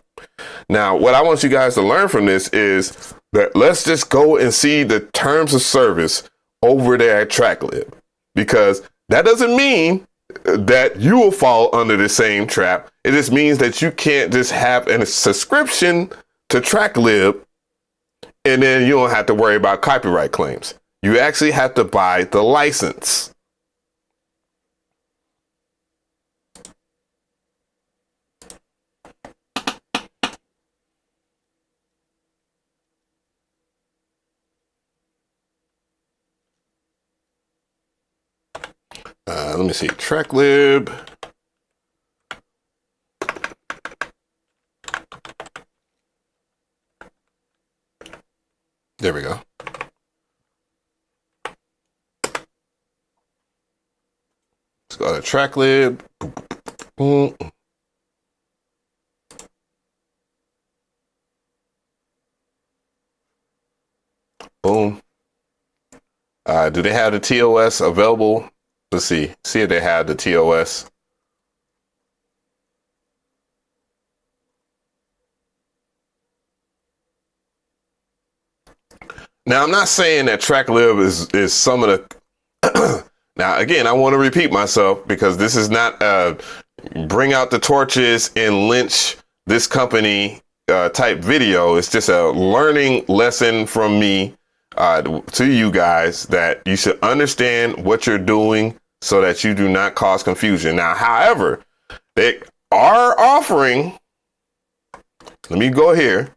Now, what I want you guys to learn from this is that let's just go and see the terms of service over there at Tracklib, because that doesn't mean that you will fall under the same trap. It just means that you can't just have a subscription to Tracklib and then you don't have to worry about copyright claims. You actually have to buy the license. Let me see, Tracklib. There we go. Let's go to Tracklib. Boom. Boom. Do they have the TOS available? Let's see. See if they have the TOS. Now, I'm not saying that Tracklib is some of the... Now, again, I want to repeat myself because this is not bring out the torches and lynch this company type video. It's just a learning lesson from me to you guys that you should understand what you're doing so that you do not cause confusion. Now, however, they are offering, let me go here.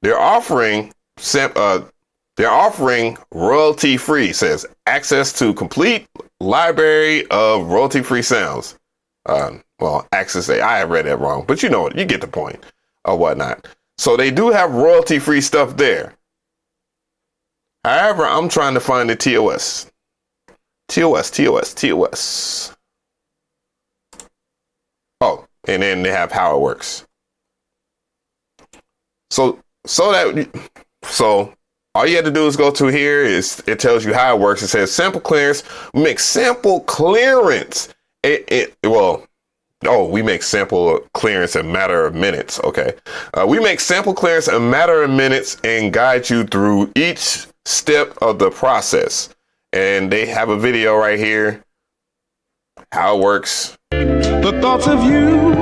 They're offering royalty free, says access to complete library of royalty free sounds. Well, access, I read that wrong, but you know what, you get the point or whatnot. So they do have royalty free stuff there. However, I'm trying to find the TOS. TOS. Oh, and then they have how it works. So all you have to do is go to here. It tells you how it works. It says sample clearance. We make sample clearance. We make sample clearance in a matter of minutes. Okay. We make sample clearance in a matter of minutes and guide you through each step of the process. And they have a video right here how it works. The thoughts of you.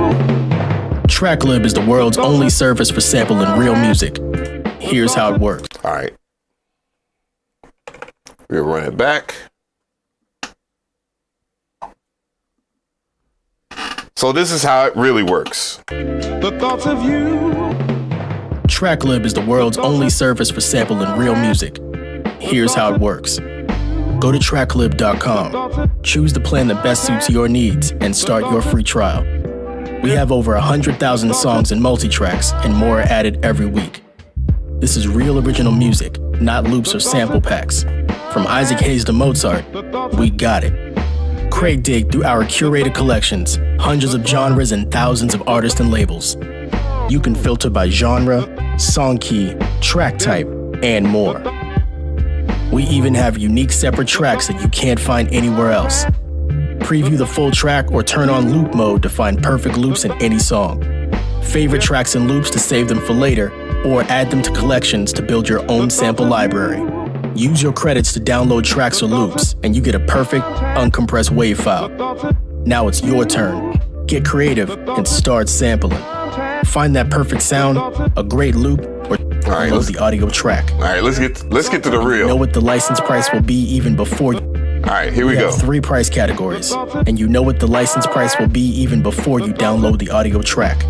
Tracklib is the world's only service for sampling real music. Here's how it works. All right. We'll run it back. So this is how it really works. The thoughts of you. Tracklib is the world's only service for sampling real music. Here's how it works. Go to tracklib.com, choose the plan that best suits your needs, and start your free trial. We have over 100,000 songs and multi-tracks, and more are added every week. This is real original music, not loops or sample packs. From Isaac Hayes to Mozart, we got it. Craig dig through our curated collections, hundreds of genres and thousands of artists and labels. You can filter by genre, song key, track type, and more. We even have unique separate tracks that you can't find anywhere else. Preview the full track or turn on loop mode to find perfect loops in any song. Favorite tracks and loops to save them for later, or add them to collections to build your own sample library. Use your credits to download tracks or loops, and you get a perfect, uncompressed WAV file. Now it's your turn. Get creative and start sampling. Find that perfect sound, a great loop, or download the audio track. All right, let's get to the real. You know what the license price will be even before you. All right, here we go. Have 3 price categories, and you know what the license price will be even before you download the audio track.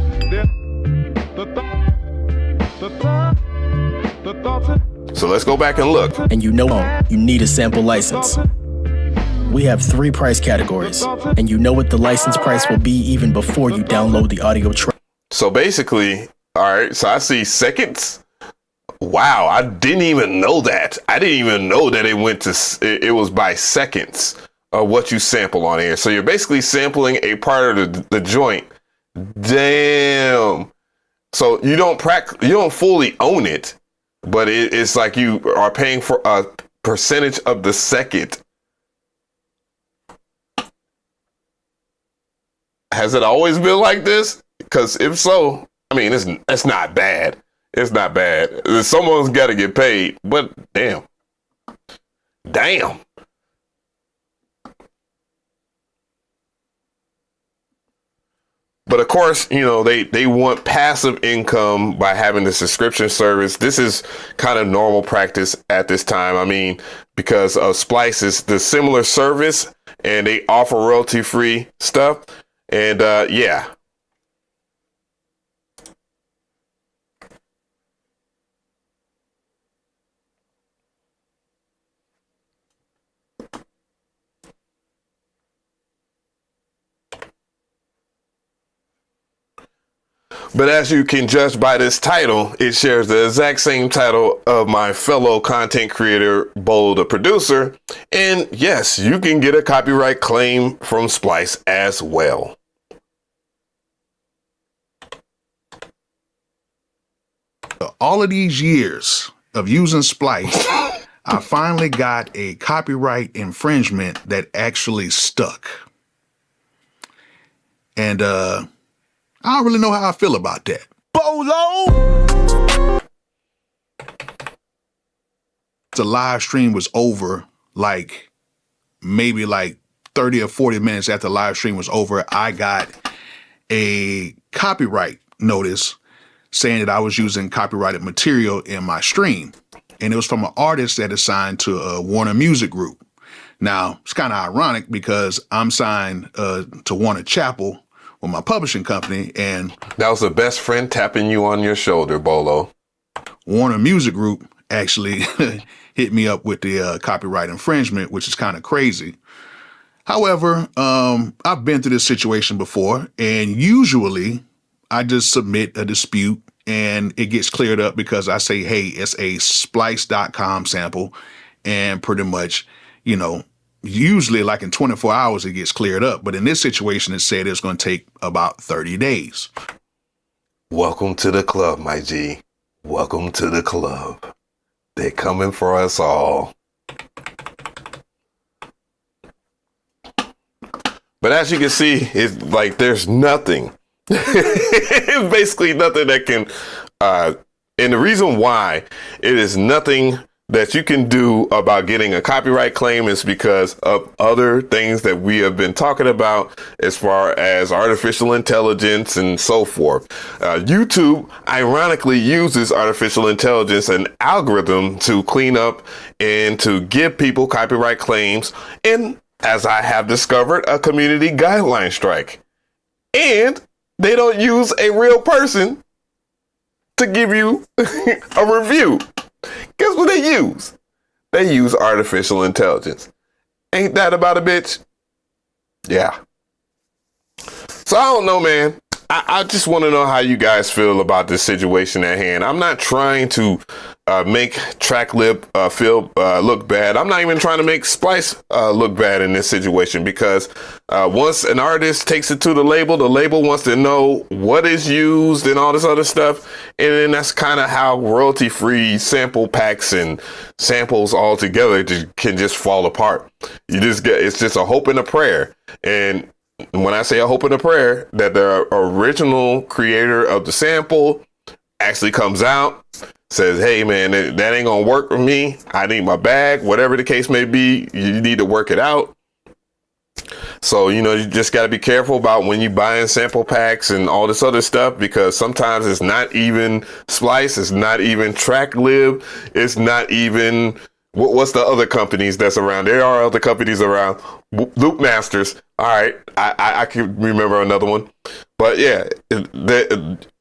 So let's go back and look. And you know you need a sample license. We have 3 price categories, and you know what the license price will be even before you download the audio track. So basically, all right, so I see seconds. Wow, I didn't even know that. I didn't even know that it was by seconds of what you sample on here. So you're basically sampling a part of the joint. Damn. So you don't fully own it, but it's like you are paying for a percentage of the second. Has it always been like this? Because if so, I mean, it's not bad. It's not bad. Someone's got to get paid, but damn. But of course, you know, they want passive income by having the subscription service. This is kind of normal practice at this time. I mean, because Splice is the similar service and they offer royalty-free stuff. And yeah. But as you can judge by this title, it shares the exact same title of my fellow content creator, Bolo the producer. And yes, you can get a copyright claim from Splice as well. All of these years of using Splice, I finally got a copyright infringement that actually stuck. And I don't really know how I feel about that. Bolo! The live stream was over, maybe 30 or 40 minutes after the live stream was over, I got a copyright notice saying that I was using copyrighted material in my stream. And it was from an artist that is signed to a Warner Music Group. Now, it's kind of ironic because I'm signed to Warner Chappell with my publishing company, and that was the best friend tapping you on your shoulder, Bolo. Warner Music Group actually hit me up with the copyright infringement, which is kind of crazy. However, I've been through this situation before, and usually I just submit a dispute and it gets cleared up because I say, hey, it's a splice.com sample, and pretty much, you know, usually in 24 hours, it gets cleared up. But in this situation, it said it's going to take about 30 days. Welcome to the club, my G. Welcome to the club. They're coming for us all. But as you can see, it's there's nothing. It's basically nothing that can, and the reason why it is nothing that you can do about getting a copyright claim is because of other things that we have been talking about as far as artificial intelligence and so forth. YouTube ironically uses artificial intelligence and algorithm to clean up and to give people copyright claims, and as I have discovered, a community guideline strike. And they don't use a real person to give you a review. Guess what they use? They use artificial intelligence. Ain't that about a bitch? Yeah. So I don't know, man. I just want to know how you guys feel about this situation at hand. I'm not trying to make Tracklib feel look bad. I'm not even trying to make Splice look bad in this situation, because once an artist takes it to the label wants to know what is used and all this other stuff. And then that's kind of how royalty-free sample packs and samples all together can just fall apart. It's just a hope and a prayer. And when I say a hope and a prayer, that the original creator of the sample actually comes out, says, hey man, that ain't gonna work for me. I need my bag, whatever the case may be, you need to work it out. So, you just got to be careful about when you buying sample packs and all this other stuff, because sometimes it's not even Splice, it's not even Tracklib, it's not even, what's the other companies that's around? There are other companies around. Loop Masters. All right. I can remember another one. But yeah,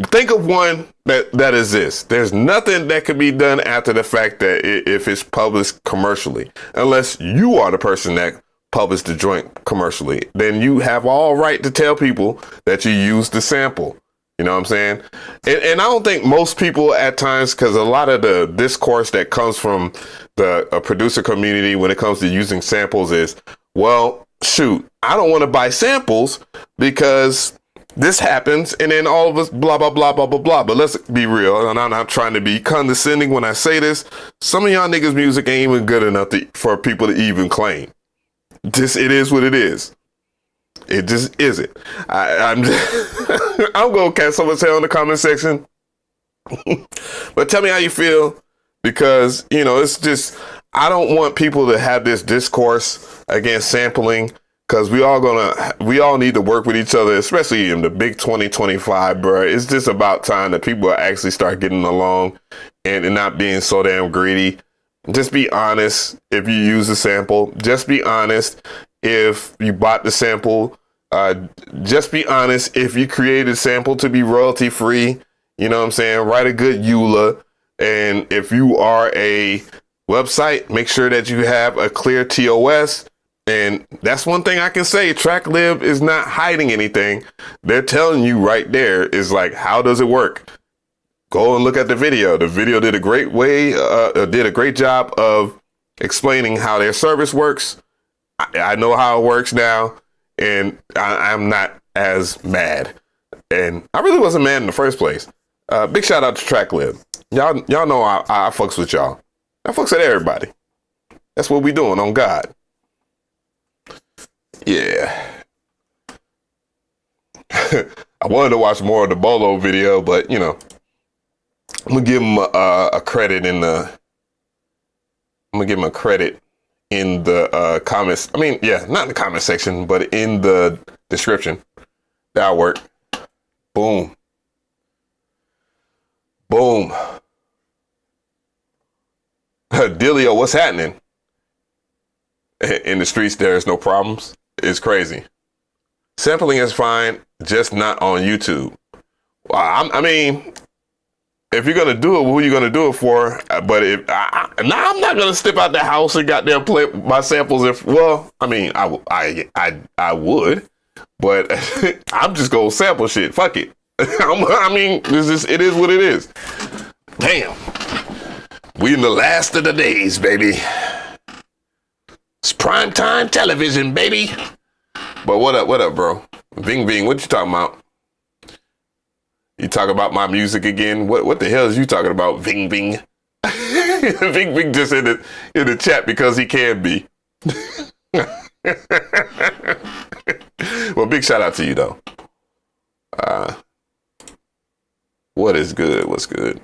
think of one that exists. There's nothing that can be done after the fact that if it's published commercially, unless you are the person that published the joint commercially, then you have all right to tell people that you used the sample. You know what I'm saying? And I don't think most people at times, because a lot of the discourse that comes from the producer community when it comes to using samples is, well, shoot, I don't want to buy samples because this happens, and then all of us blah, blah, blah, blah, blah, blah. But let's be real, and I'm not trying to be condescending when I say this. Some of y'all niggas' music ain't even good enough for people to even claim. It is what it is. It just isn't. I'm going to catch someone's tail in the comment section. But tell me how you feel, because, it's just, I don't want people to have this discourse against sampling, because we all need to work with each other, especially in the big 2025, bro. It's just about time that people actually start getting along and not being so damn greedy. Just be honest if you use a sample. Just be honest if you bought the sample. Just be honest if you created a sample to be royalty free. You know what I'm saying? Write a good EULA. And if you are a website, make sure that you have a clear TOS. And that's one thing I can say. Tracklib is not hiding anything. They're telling you right there is like, how does it work? Go and look at the video. The video did a great job of explaining how their service works. I know how it works now, and I'm not as mad. And I really wasn't mad in the first place. Big shout out to Tracklib. Y'all know I fucks with y'all. I fucks with everybody. That's what we doing on God. Yeah. I wanted to watch more of the Bolo video, but I'm gonna give him a credit in the. I'm gonna give him a credit in the comments. I mean, yeah, not in the comment section, but in the description. That'll work. Boom. Boom. Delio, what's happening? In the streets, there's no problems. It's crazy. Sampling is fine, just not on YouTube. Well, I mean, if you're gonna do it, who are you gonna do it for? But I'm not gonna step out the house and goddamn play my samples. I would, but I'm just gonna sample shit. Fuck it. It is what it is. Damn, we in the last of the days, baby. It's primetime television, baby. But what up, bro? Ving Ving, what you talking about? You talk about my music again? What the hell is you talking about, Ving Ving? Ving Ving just in the chat because he can be. Well, big shout out to you though. What is good? What's good?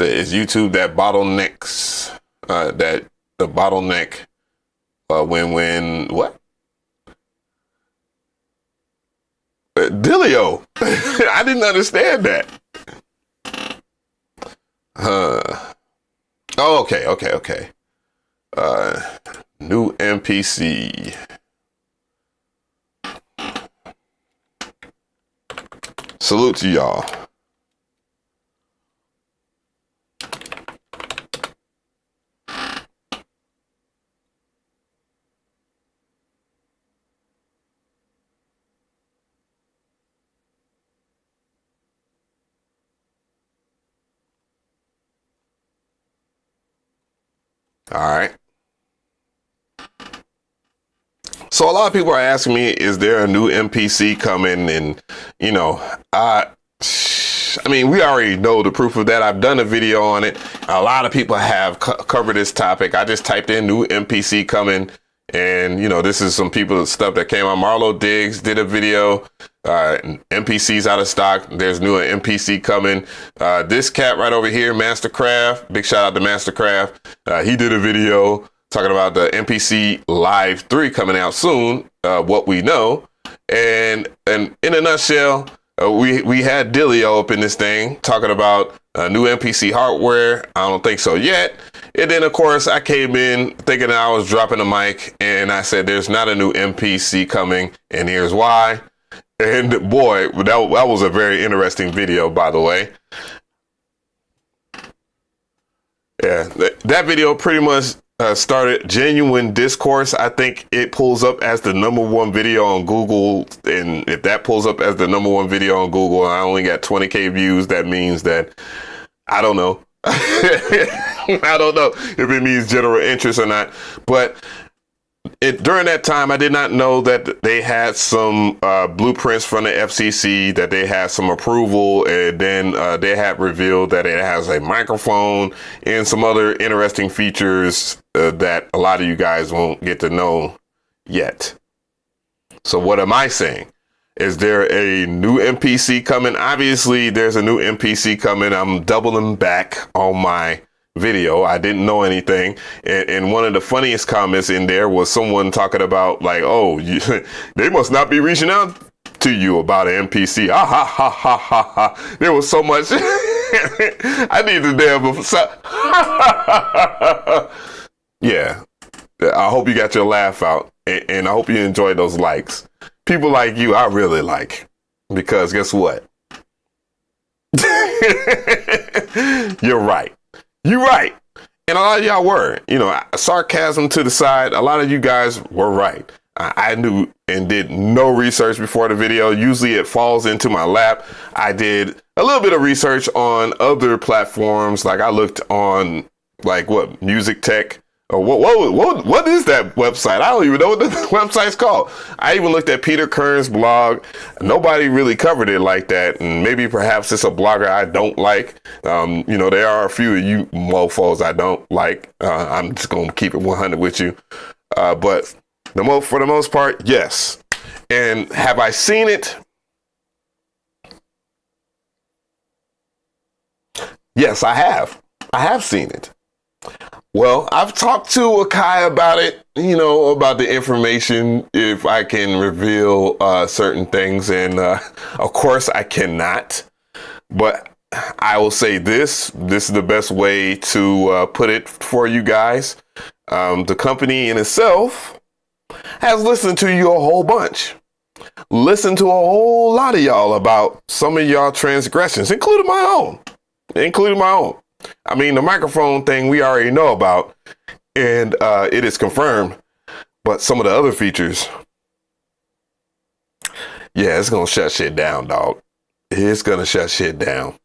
said, is YouTube that bottlenecks, that the bottleneck when what? Dilio. I didn't understand that. Oh, okay. New MPC. Salute to y'all. All right. So a lot of people are asking me, is there a new MPC coming? And, you know, I mean, we already know the proof of that. I've done a video on it. A lot of people have covered this topic. I just typed in new MPC coming. And, you know, this is some people, stuff that came on. Marlo Diggs did a video. MPC's out of stock. There's new MPC coming. This cat right over here, Mastercraft. Big shout out to Mastercraft. He did a video talking about the MPC Live 3 coming out soon. What we know. And in a nutshell, we had Dilio up in this thing talking about new MPC hardware. I don't think so yet. And then, of course, I came in thinking I was dropping the mic, and I said, there's not a new MPC coming, and here's why. And boy, that was a very interesting video, by the way. Yeah, that video pretty much started genuine discourse. I think it pulls up as the #1 video on Google. And if that pulls up as the #1 video on Google, and I only got 20K views, that means that, I don't know. I don't know if it means general interest or not, but during that time, I did not know that they had some blueprints from the FCC, that they had some approval, and then they had revealed that it has a microphone and some other interesting features that a lot of you guys won't get to know yet. So what am I saying? Is there a new MPC coming? Obviously, there's a new MPC coming. I'm doubling back on my video. I didn't know anything. And one of the funniest comments in there was someone talking about like, oh, they must not be reaching out to you about an MPC. Ah, ha, ha, ha, ha, ha. There was so much. I need to damn. Yeah. I hope you got your laugh out. And I hope you enjoyed those likes. People like you, I really like. Because guess what? You're right. You're right. And a lot of y'all were, you know, sarcasm to the side. A lot of you guys were right. I knew and did no research before the video. Usually it falls into my lap. I did a little bit of research on other platforms. Like I looked on like what, Music Tech. Or what is that website? I don't even know what the website's called. I even looked at Peter Kern's blog. Nobody really covered it like that. And maybe perhaps it's a blogger I don't like. You know, there are a few of you mofos I don't like. I'm just going to keep it 100 with you. But for the most part, yes. And have I seen it? Yes, I have. I have seen it. Well, I've talked to Akai about it, you know, about the information, if I can reveal certain things. And of course, I cannot. But I will say this is the best way to put it for you guys. The company in itself has listened to you a whole bunch. Listened to a whole lot of y'all about some of y'all transgressions, including my own. I mean, the microphone thing we already know about, and it is confirmed. But some of the other features, yeah, it's going to shut shit down, dog. It's going to shut shit down.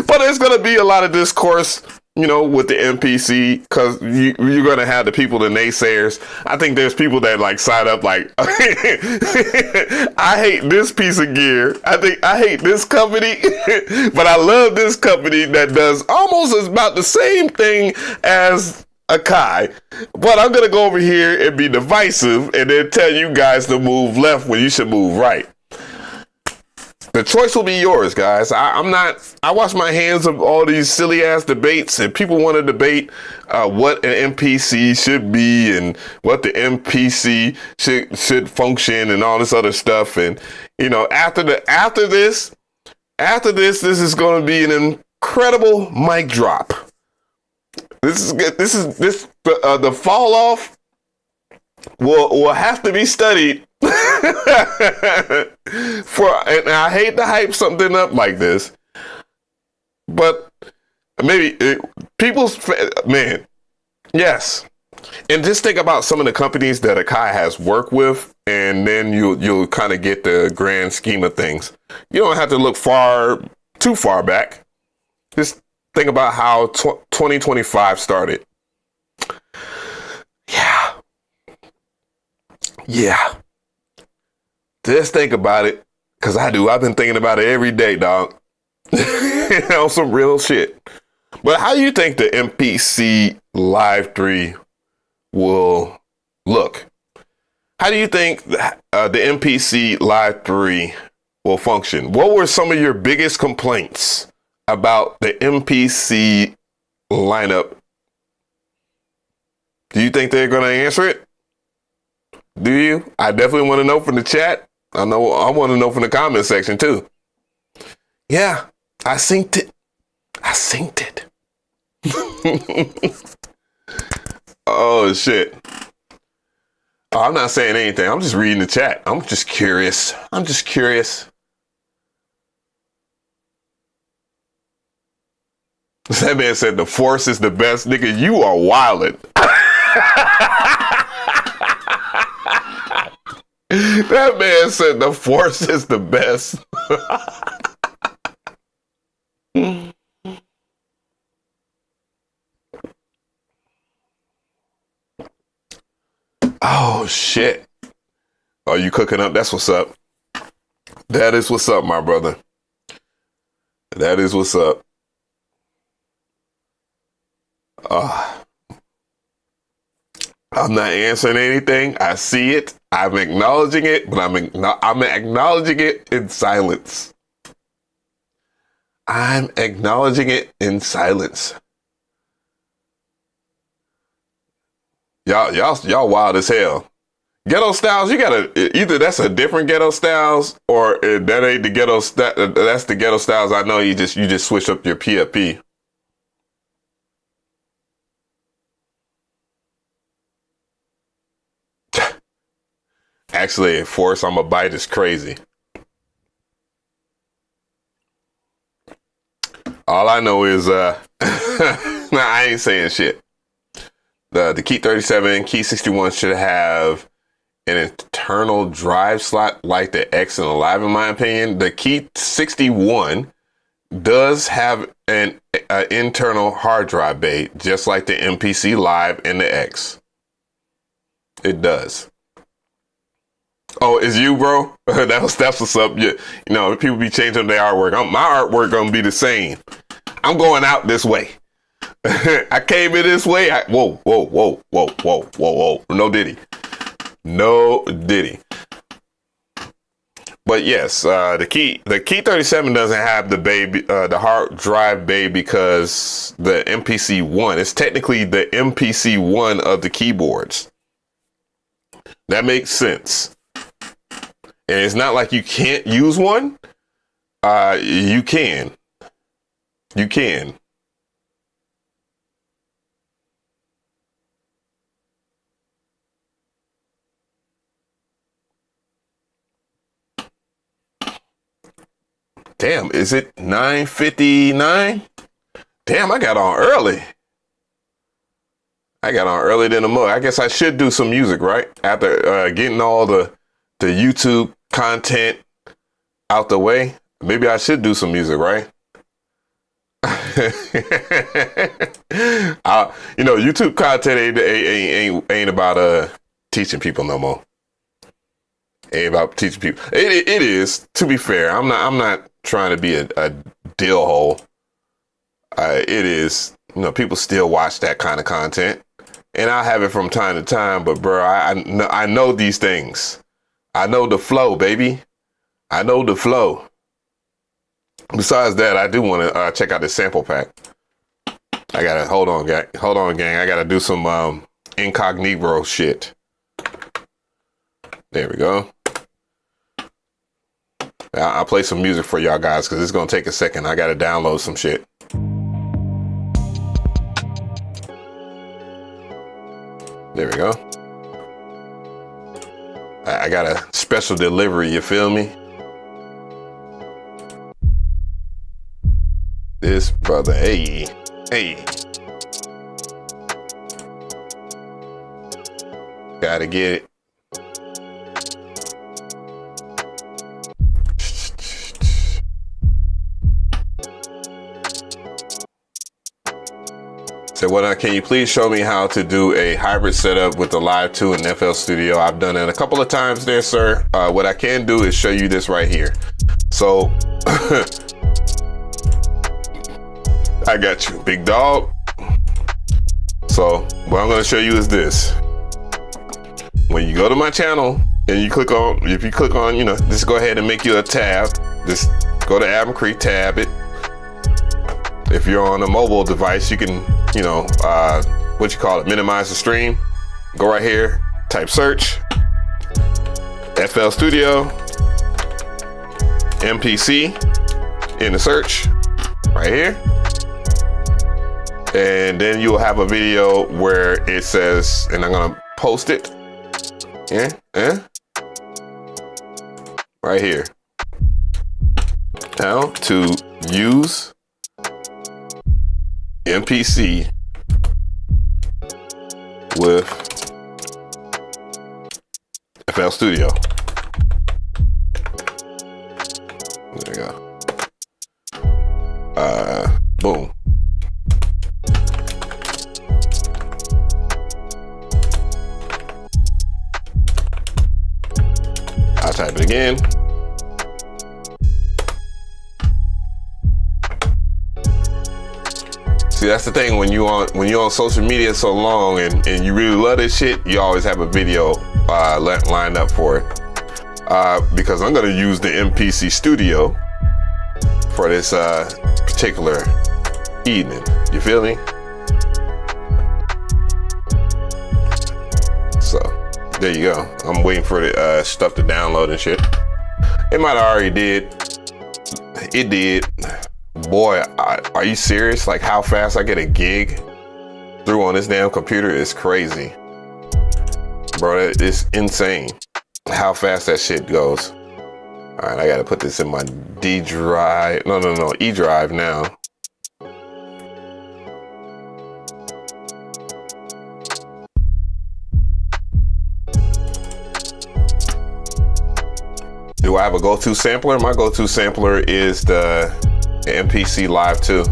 But there's going to be a lot of discourse, you know, with the MPC, because you're going to have the people, the naysayers. I think there's people that like side up like, I hate this piece of gear. I hate this company, but I love this company that does almost about the same thing as Akai. But I'm going to go over here and be divisive and then tell you guys to move left when you should move right. The choice will be yours, guys. I wash my hands of all these silly ass debates, and people want to debate what an MPC should be and what the MPC should function and all this other stuff. And you know, after this, this is going to be an incredible mic drop. The fall off will have to be studied. And I hate to hype something up like this, but maybe yes. And just think about some of the companies that Akai has worked with, and then you'll kind of get the grand scheme of things. You don't have to look too far back. Just think about how 2025 started. Yeah. Just think about it, because I do. I've been thinking about it every day, dog. On some real shit. But how do you think the MPC Live 3 will look? How do you think the MPC Live 3 will function? What were some of your biggest complaints about the MPC lineup? Do you think they're going to answer it? Do you? I definitely want to know from the chat. I want to know from the comment section too. Yeah, I synced it. Oh shit. Oh, I'm not saying anything. I'm just reading the chat. I'm just curious. That man said the Force is the best. Nigga, you are wildin'. That man said the Force is the best. Oh, shit. Are you cooking up? That's what's up. That is what's up, my brother. That is what's up. I'm not answering anything. I see it. I'm acknowledging it, but I'm acknowledging it in silence. I'm acknowledging it in silence. Y'all wild as hell. Ghetto Styles, you gotta, either that's a different Ghetto Styles or that ain't the Ghetto that's the Ghetto Styles I know. You just switch up your PFP. Actually, Force I'm a bite is crazy. All I know is nah, I ain't saying shit. The Key 37, Key 61 should have an internal drive slot like the X and the Live, in my opinion. The Key 61 does have an internal hard drive bay, just like the MPC Live and the X. It does. Oh, it's you, bro? That's what's up. You know, people be changing their artwork. My artwork gonna be the same. I'm going out this way. I came in this way. Whoa. No diddy. But yes, the Key 37 doesn't have the bay, the hard drive bay, because the MPC 1 is technically the MPC 1 of the keyboards. That makes sense. And it's not like you can't use one. You can. Damn, is it 9:59? Damn, I got on early. Than the mug. I guess I should do some music, right? After getting all the YouTube content out the way. Maybe I should do some music, right? YouTube content ain't about teaching people no more. Ain't about teaching people. It is, to be fair. I'm not trying to be a dill hole. It is, people still watch that kind of content, and I have it from time to time. But bro, I know these things. I know the flow, baby. I know the flow. Besides that, I do want to check out this sample pack. I gotta hold on, gang. I gotta do some incognito shit. There we go. I'll play some music for y'all guys because it's gonna take a second. I gotta download some shit. There we go. I got a special delivery, you feel me? This brother, hey. Gotta get it. So can you please show me how to do a hybrid setup with the Live 2 and FL Studio? I've done it a couple of times there, sir. What I can do is show you this right here. So I got you, big dog. So what I'm gonna show you is this. When you go to my channel and you click on, just go ahead and make you a tab. Just go to Mcree, tab it. If you're on a mobile device, you can, minimize the stream. Go right here, type search, FL Studio, MPC in the search, right here. And then you'll have a video where it says, and I'm gonna post it. Right here. How to use MPC with FL Studio. There you go. Boom. I'll type it again. See, that's the thing when you on social media so long and you really love this shit, you always have a video lined up for it. Because I'm gonna use the MPC Studio for this particular evening. You feel me? So there you go. I'm waiting for the stuff to download and shit. It might have already did. It did. Boy, are you serious? Like how fast I get a gig through on this damn computer is crazy. Bro, it's insane how fast that shit goes. All right, I gotta put this in my D drive. No, E drive now. Do I have a go-to sampler? My go-to sampler is the MPC Live 2.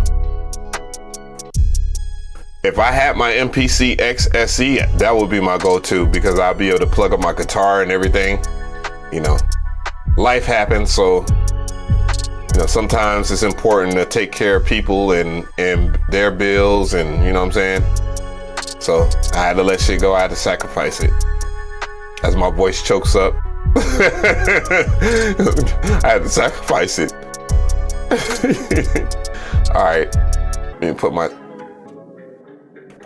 If I had my MPC XSE, that would be my go-to because I'll be able to plug up my guitar and everything. Life happens, so sometimes it's important to take care of people and their bills, and you know what I'm saying? So I had to let shit go. I had to sacrifice it. As my voice chokes up, I had to sacrifice it. All right, let me put my.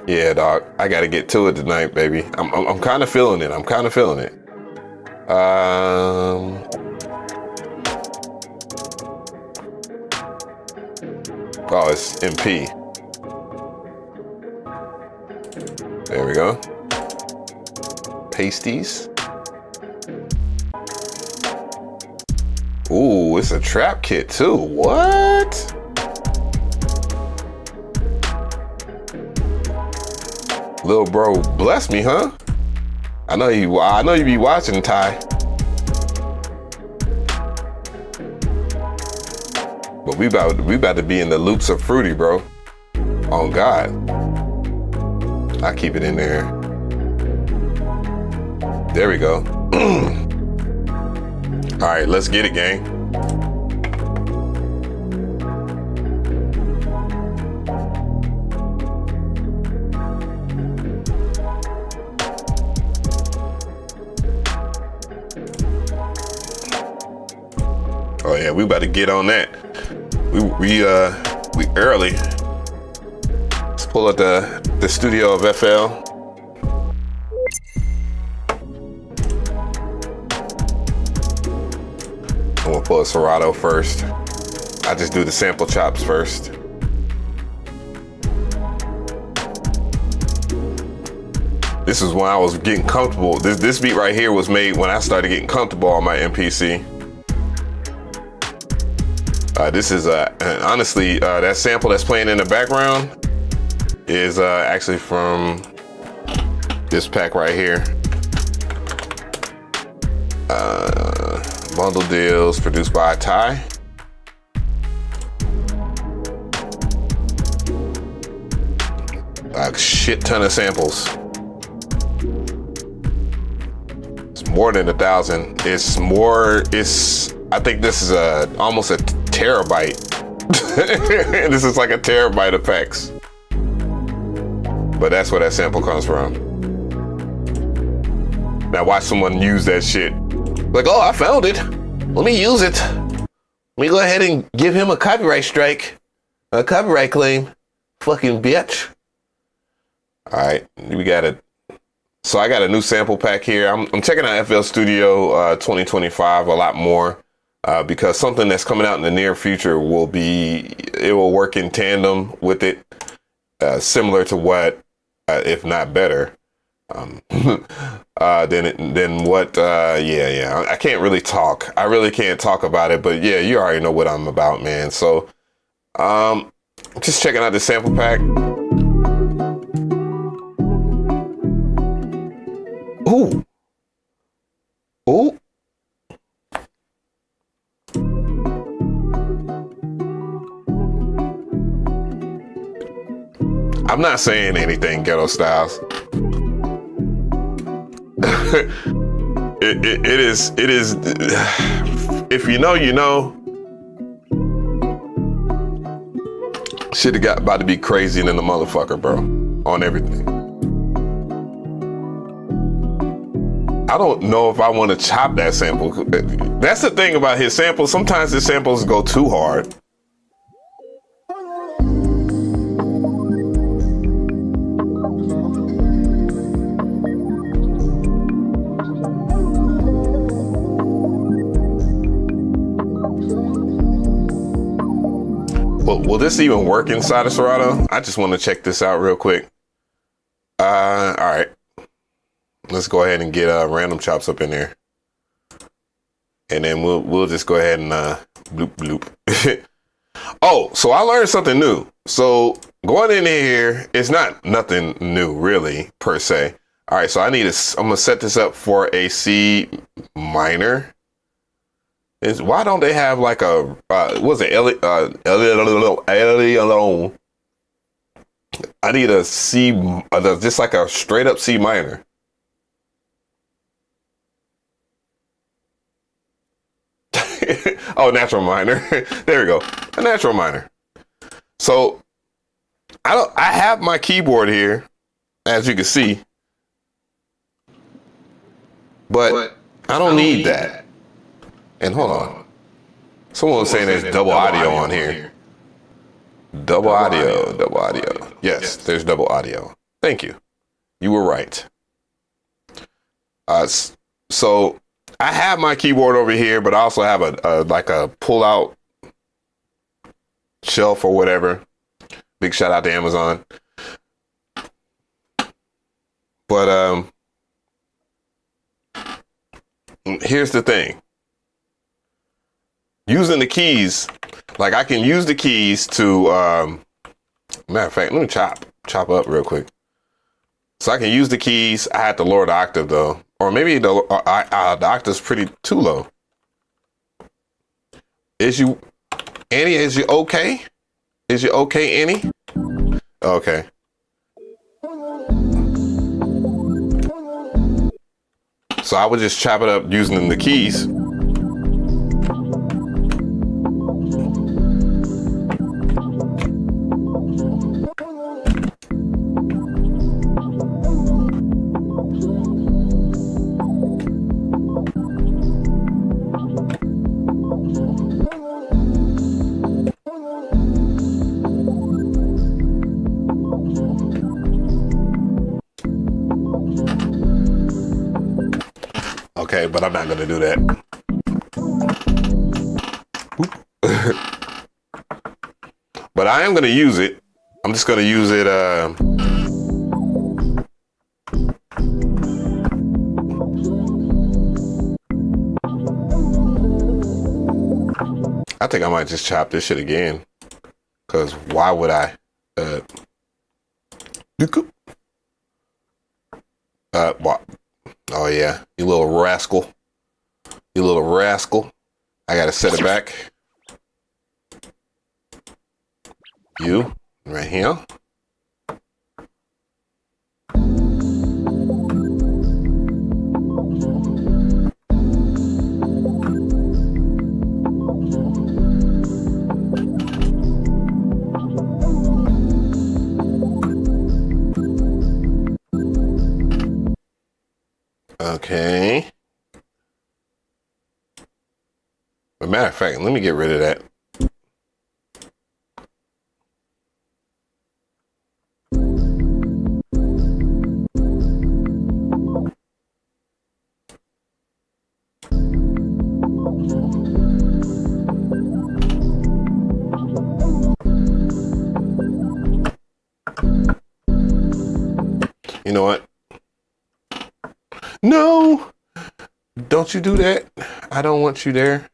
Yeah, dog. I gotta get to it tonight, baby. I'm kind of feeling it. Oh, it's MP. There we go. Pasties. Ooh, it's a trap kit too. What? Little bro, bless me, huh? I know you be watching, Ty. But we about to be in the loops of Fruity, bro. Oh God. I keep it in there. There we go. All right, let's get it, gang. Oh yeah, we about to get on that. we early. Let's pull up the studio of FL. And we'll pull a Serato first. I just do the sample chops first. This is when I was getting comfortable. This beat right here was made when I started getting comfortable on my MPC. This is honestly that sample that's playing in the background is actually from this pack right here. Bundle Deals, produced by Ty. A shit ton of samples. More than 1,000. I think this is almost a terabyte. This is like a terabyte of packs. But that's where that sample comes from. Now watch someone use that shit. Like, oh, I found it. Let me use it. Let me go ahead and give him a copyright strike. A copyright claim. Fucking bitch. All right, we got it. So I got a new sample pack here. I'm checking out FL Studio 2025 a lot more because something that's coming out in the near future will work in tandem with it, similar to what, if not better, than what. Yeah. I can't really talk. I really can't talk about it, but yeah, you already know what I'm about, man. So, just checking out the sample pack. Ooh. I'm not saying anything, Ghetto Styles. It is. If you know, you know. Shit got about to be crazy than the motherfucker, bro. On everything. I don't know if I want to chop that sample. That's the thing about his samples. Sometimes his samples go too hard. Will this even work inside of Serato? I just want to check this out real quick. All right. Let's go ahead and get random chops up in there. And then we'll just go ahead and bloop bloop. Oh, so I learned something new. So going in here, it's not nothing new really per se. All right, so I'm gonna set this up for a C minor. Why don't they have like a what's it? I need a C, just like a straight up C minor. Oh, natural minor. There we go. A natural minor. So I have my keyboard here, as you can see, but I don't need that. And hold on. Someone was saying there's double audio on here. Double audio. Yes, there's double audio. Thank you. You were right. So I have my keyboard over here, but I also have a like a pull-out shelf or whatever. Big shout out to Amazon. But here's the thing. Using the keys, like I can use the keys to, matter of fact, let me chop up real quick. So I can use the keys. I had to lower the octave though, or maybe the octave's too low. Annie, is you okay? Is you okay, Annie? Okay. So I would just chop it up using the keys. Okay, but I'm not gonna do that. But I am gonna use it. I'm just gonna use it. I think I might just chop this shit again. Cause why would I? What? Oh yeah, you little rascal. You little rascal. I gotta set it back. You, right here. Okay. As a matter of fact, let me get rid of that. You know what? No! Don't you do that. I don't want you there.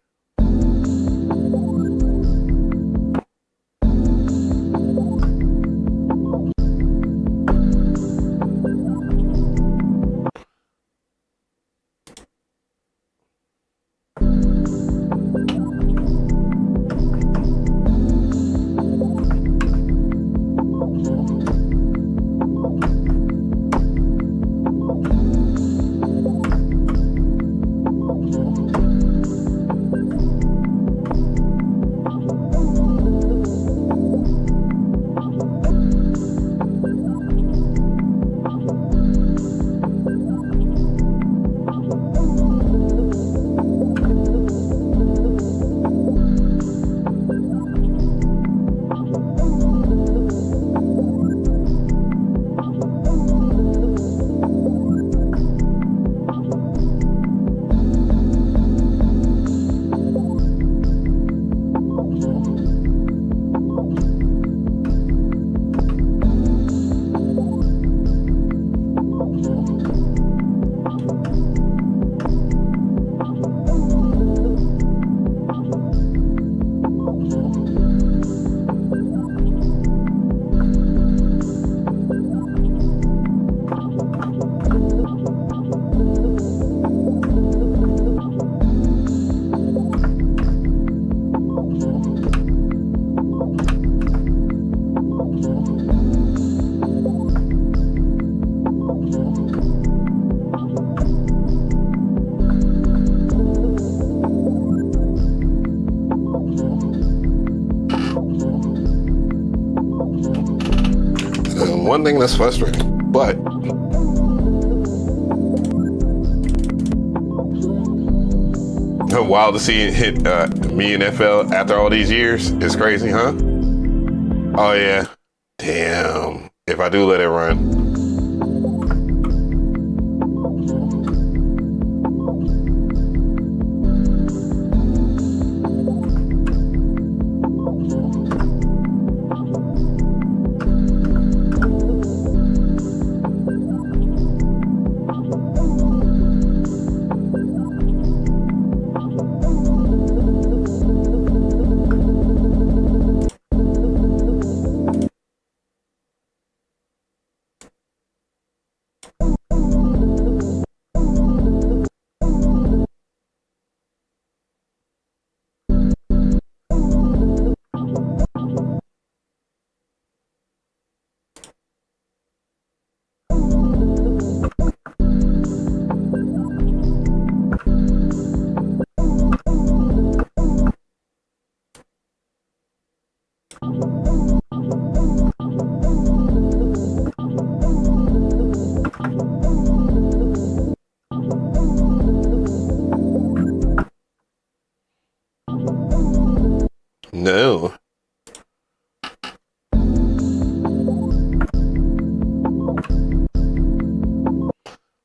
One thing that's frustrating, but wild to see it hit me and FL after all these years. It's crazy, huh? Oh yeah. Damn. If I do let it run. No.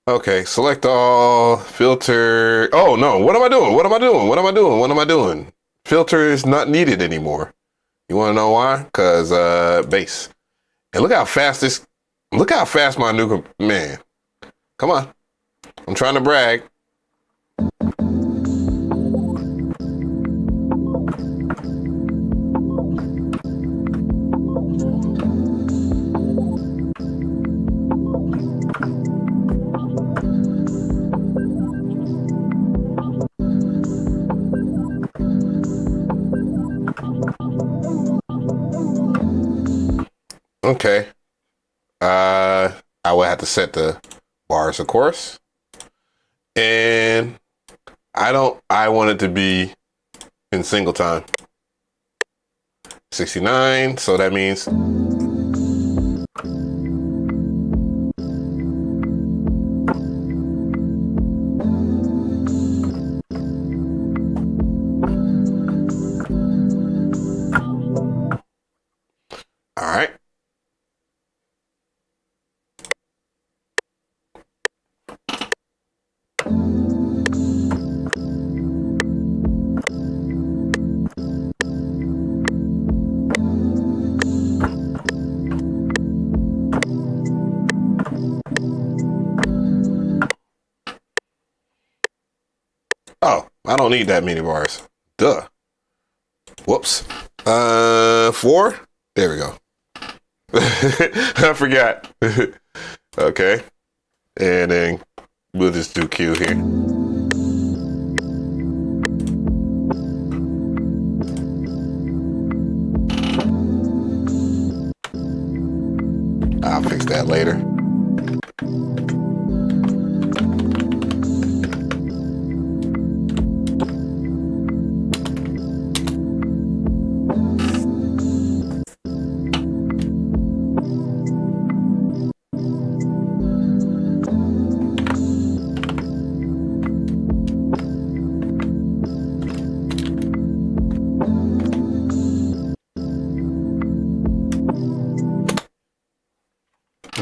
Okay, select all, filter. Oh no, what am I doing? What am I doing? What am I doing? What am I doing? Filter is not needed anymore. You wanna know why? Cause bass. And look how fast my new, man. Come on. I'm trying to brag. Okay. I will have to set the bars, of course. And I want it to be in single time. 69, so that means all right. Oh, I don't need that many bars. Duh. Whoops. 4? There we go. I forgot. Okay. And then we'll just do Q here. I'll fix that later.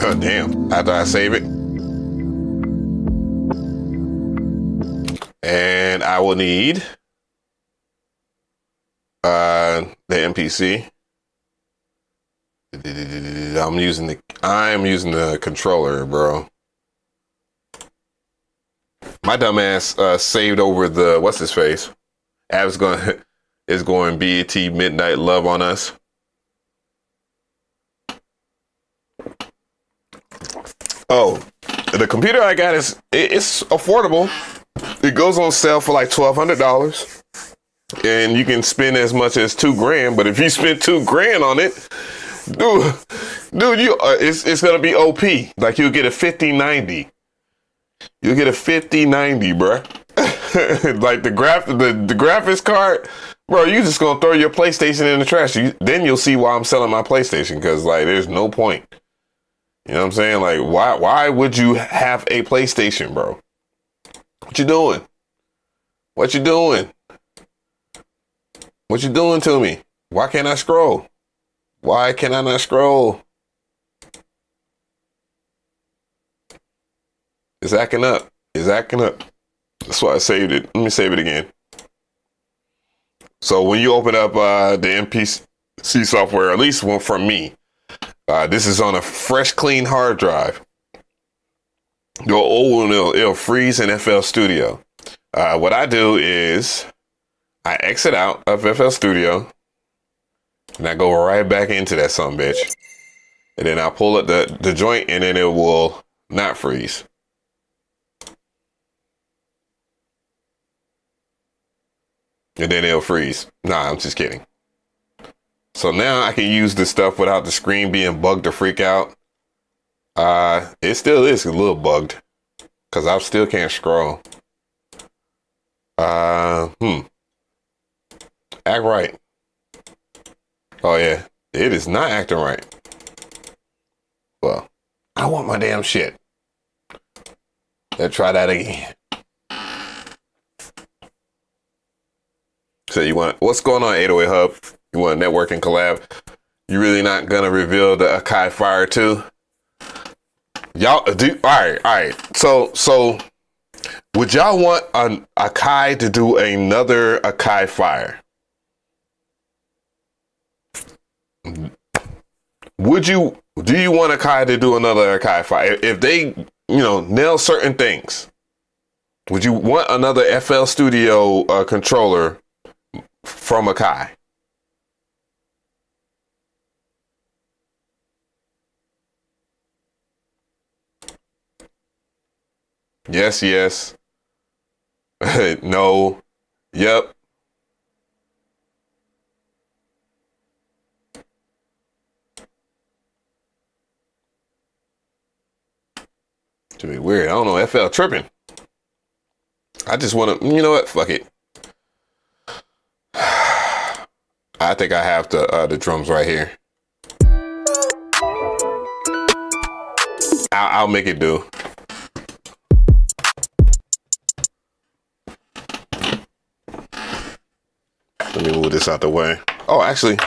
Oh, damn. After I save it. And I will need the MPC. I'm using the controller, bro. My dumbass saved over the what's his face. Ab's is going BET Midnight Love on us. Oh, the computer I got it's affordable. It goes on sale for like $1,200, and you can spend as much as $2,000. But if you spend $2,000 on it, dude, it's gonna be OP. Like you'll get a 5090. You'll get a 5090, bruh. Like the graphics card, bro. You just gonna throw your PlayStation in the trash. Then you'll see why I'm selling my PlayStation, because like there's no point. You know what I'm saying? Like, why would you have a PlayStation, bro? What you doing? What you doing? What you doing to me? Why can't I scroll? Why can I not scroll? It's acting up. It's acting up. That's why I saved it. Let me save it again. So when you open up the MPC software, at least one from me, this is on a fresh, clean hard drive. Your old one, it'll freeze in FL Studio. What I do is I exit out of FL Studio and I go right back into that sumbitch. And then I'll pull up the joint, and then it will not freeze. And then it'll freeze. Nah, I'm just kidding. So now I can use this stuff without the screen being bugged to freak out. It still is a little bugged because I still can't scroll. Act right. Oh yeah, it is not acting right. Well, I want my damn shit. Let's try that again. So you want, what's going on, 808 Hub? You want a networking collab? You really not gonna reveal the Akai Fire 2? Y'all do all right. So would y'all want a Kai to do another Akai fire? Do you want Akai to do another Akai fire? If they, nail certain things, would you want another FL Studio controller from Akai? Yes. No. Yep. To be weird. I don't know. FL tripping. I just want to, you know what? Fuck it. I think I have the drums right here. I'll make it do. Let me move this out the way. Oh, actually.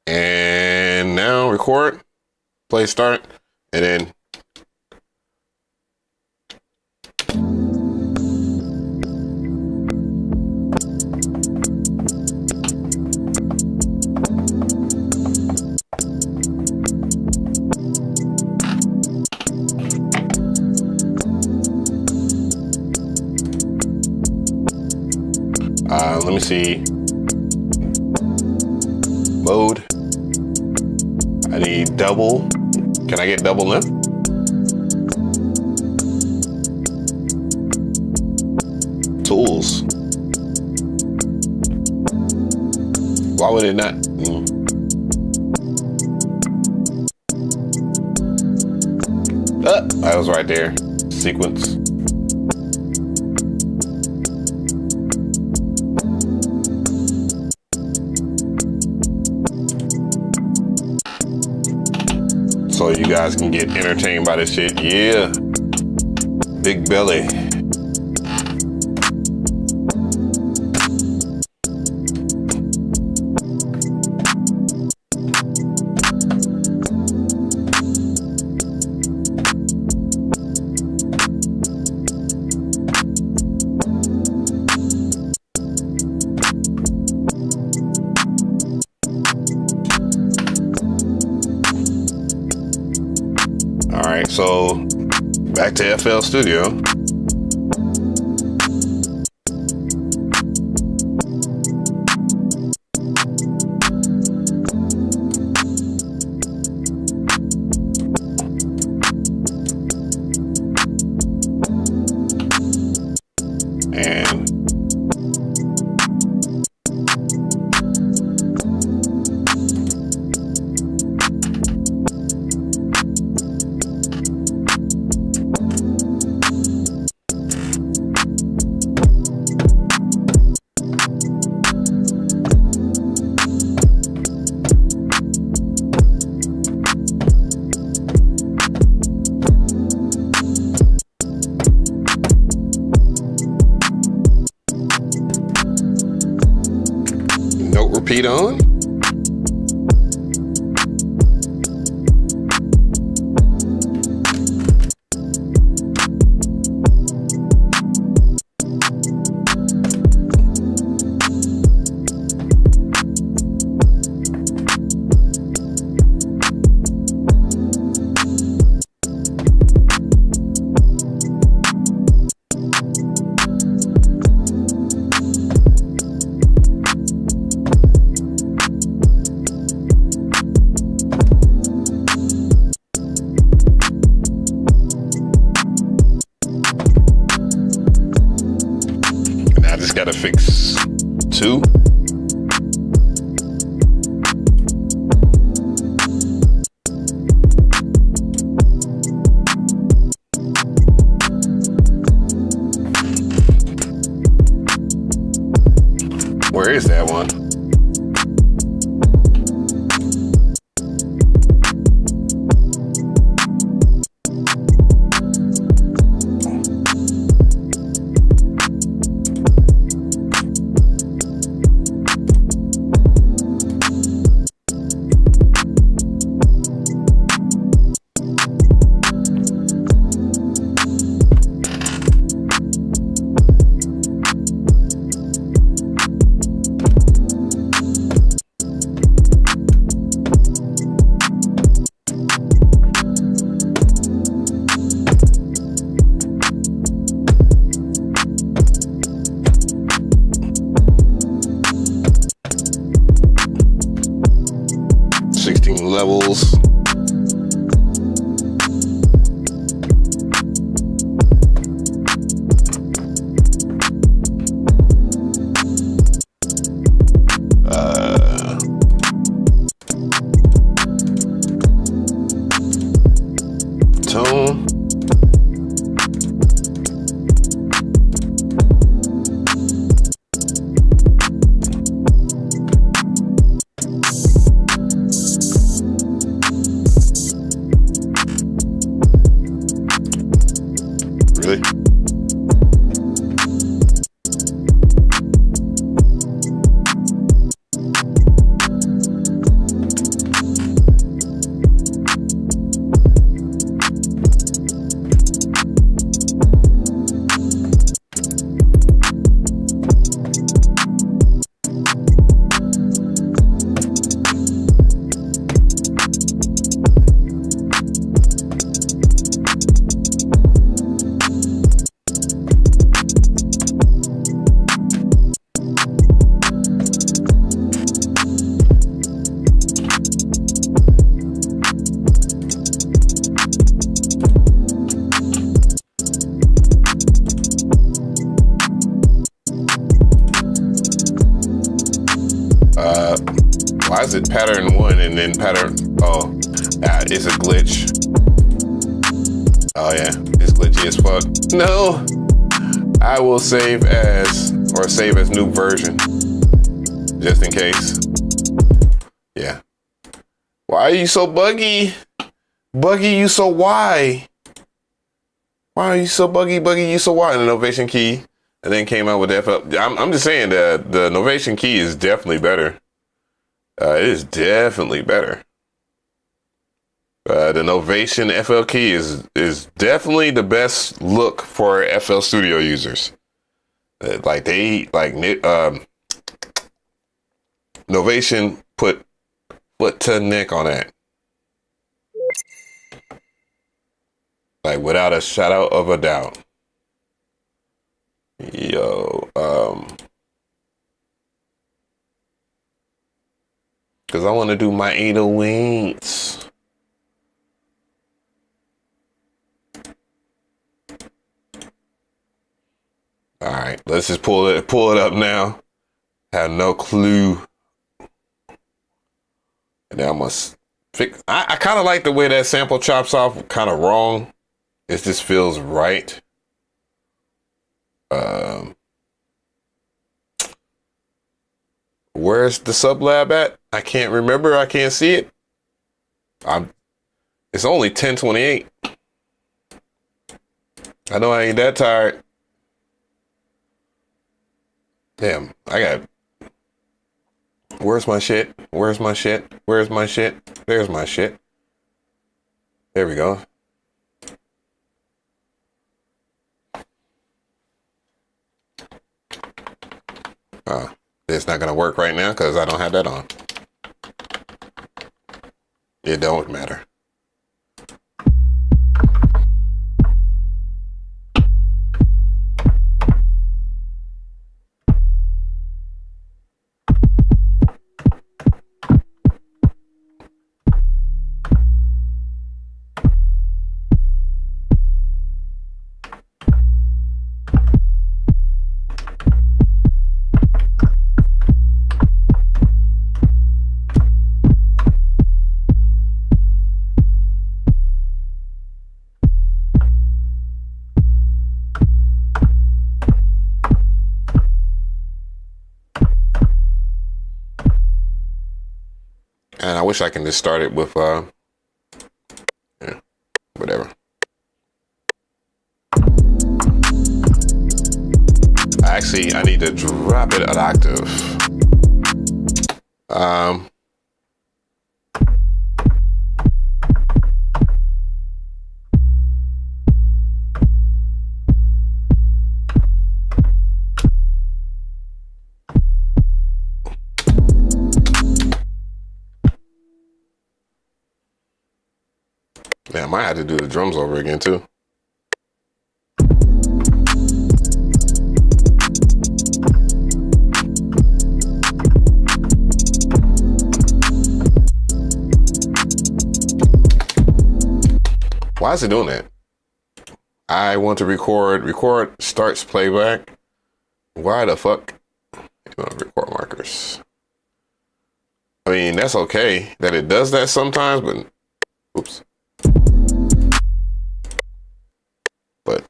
And now record, play start, and then. Let me see. Mode. I need double. Can I get double length? Tools. Why would it not? That was right there. Sequence. So you guys can get entertained by this shit. Yeah. Big belly. So back to FL Studio. And repeat on. Gotta fix 2. Where is that one? volume levels. Tone. Really? Why is it pattern 1 and then pattern? Oh, it's a glitch. Oh yeah, it's glitchy as fuck. No, I will save as new version, just in case. Yeah. Why are you so buggy? Buggy, you so why? Why are you so buggy? Buggy, you so why? And the Novation key, and then came out with the FL. I'm just saying that the Novation key is definitely better. It is definitely better. The Novation FL key is definitely the best look for FL Studio users. Novation put foot to neck on that. Like without a shadow of a doubt. Yo, because I want to do my 808s. All right, let's just pull it up now. Have no clue. And then I must fix. I kind of like the way that sample chops off. Kind of wrong. It just feels right. Where's the sublab at? I can't remember. I can't see it. It's only 10:28. I know I ain't that tired. Damn, I got. Where's my shit? Where's my shit? Where's my shit? There's my shit. There we go. It's not gonna work right now because I don't have that on. It don't matter. And I wish I can just start it with, yeah, whatever. Actually, I need to drop it an octave. Man, I might have to do the drums over again too. Why is it doing that? I want to record starts playback. Why the fuck? Record markers. I mean, that's okay that it does that sometimes, but oops. But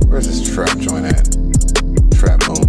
where's this trap joint at? Trap boom.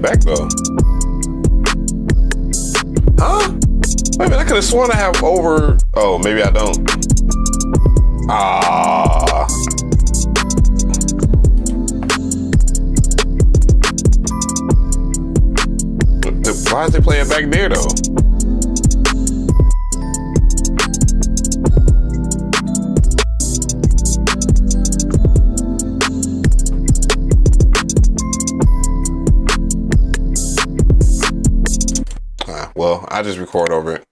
Back though. Huh? Wait a minute, I could have sworn I have over. Oh, maybe I don't. Ah. Why is they playing back there though? Well, I just record over it.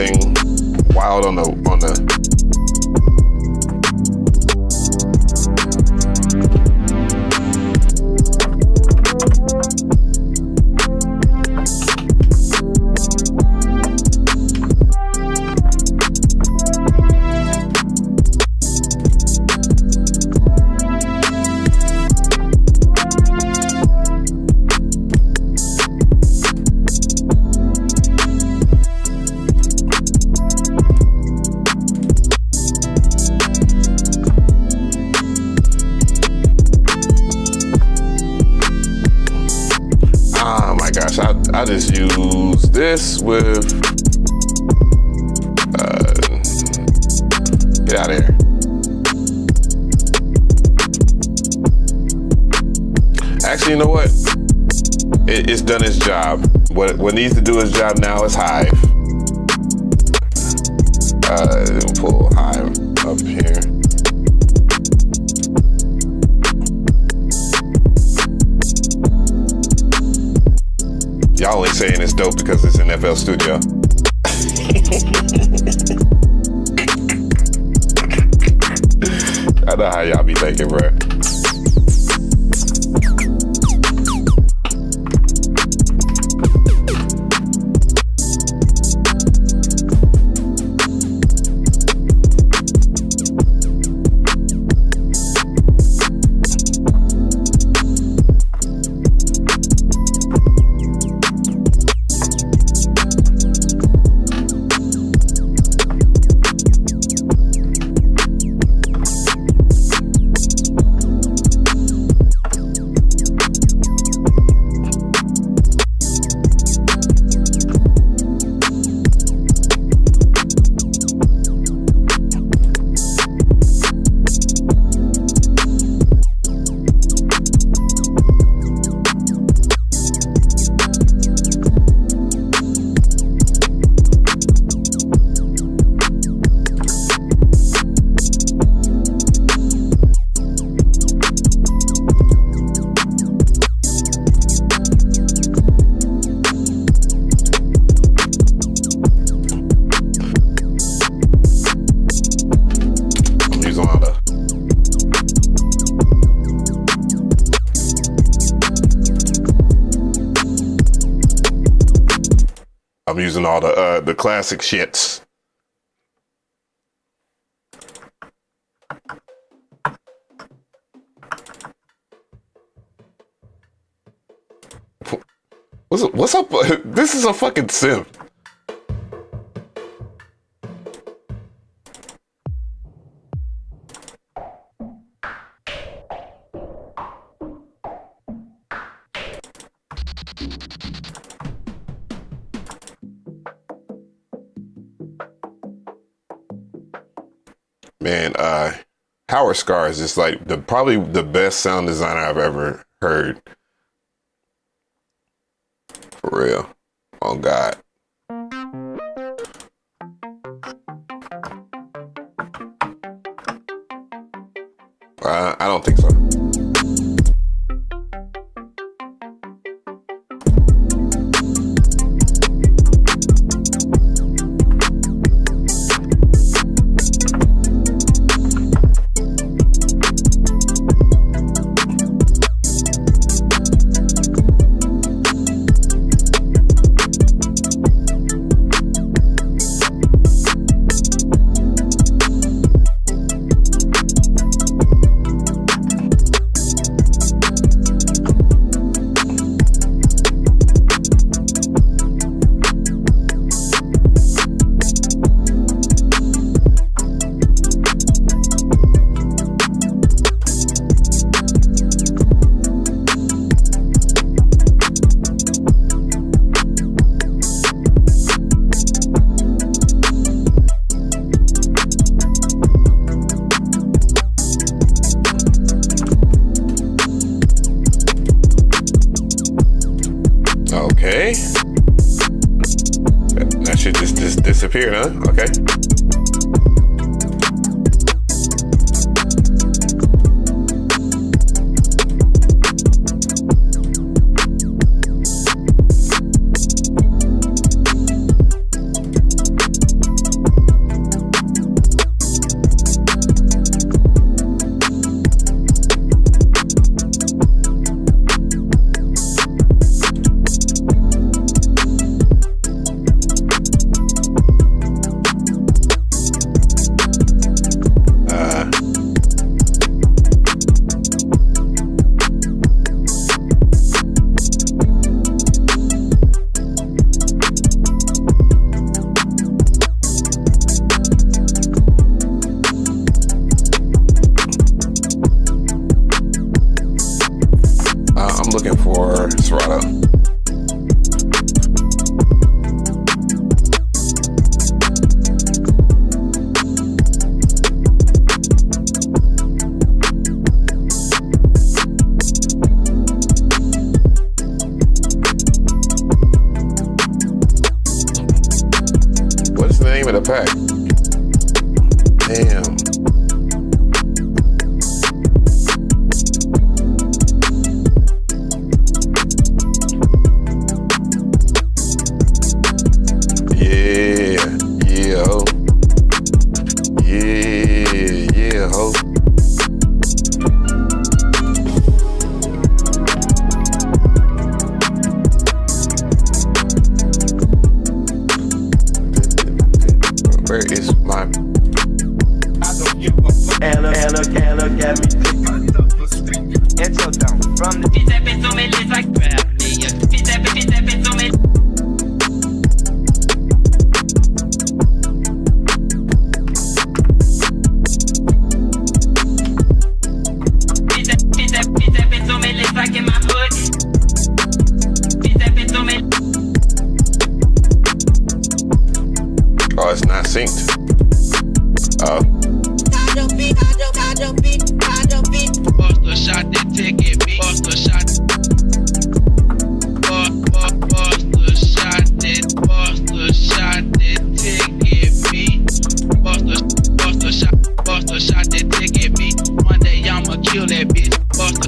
anything wild on the I just use this with get out of here. Actually, you know what? It's done its job. What needs to do its job now is Hive. Pull Hive up here. Y'all only saying it's dope because it's in FL Studio. I know how y'all be thinking, bro. I'm using all the classic shits. What's up? This is a fucking synth. Man, Howard Scar is just like probably the best sound designer I've ever heard. For real. Oh God. I don't think so. Okay. That shit just disappeared, huh? Okay. gotta. What's the name of the pack? Damn. Yeah, ho. Yeah, ho. Where is my? Look at me. It's down from the like grab me. Like in my hood. Oh, it's not synced. Oh. Bust a shot, they take it, me. Bust a shot. Bust a shot, they take it, me. Bust a shot, they take it, me. One day I'ma kill that bitch. Bust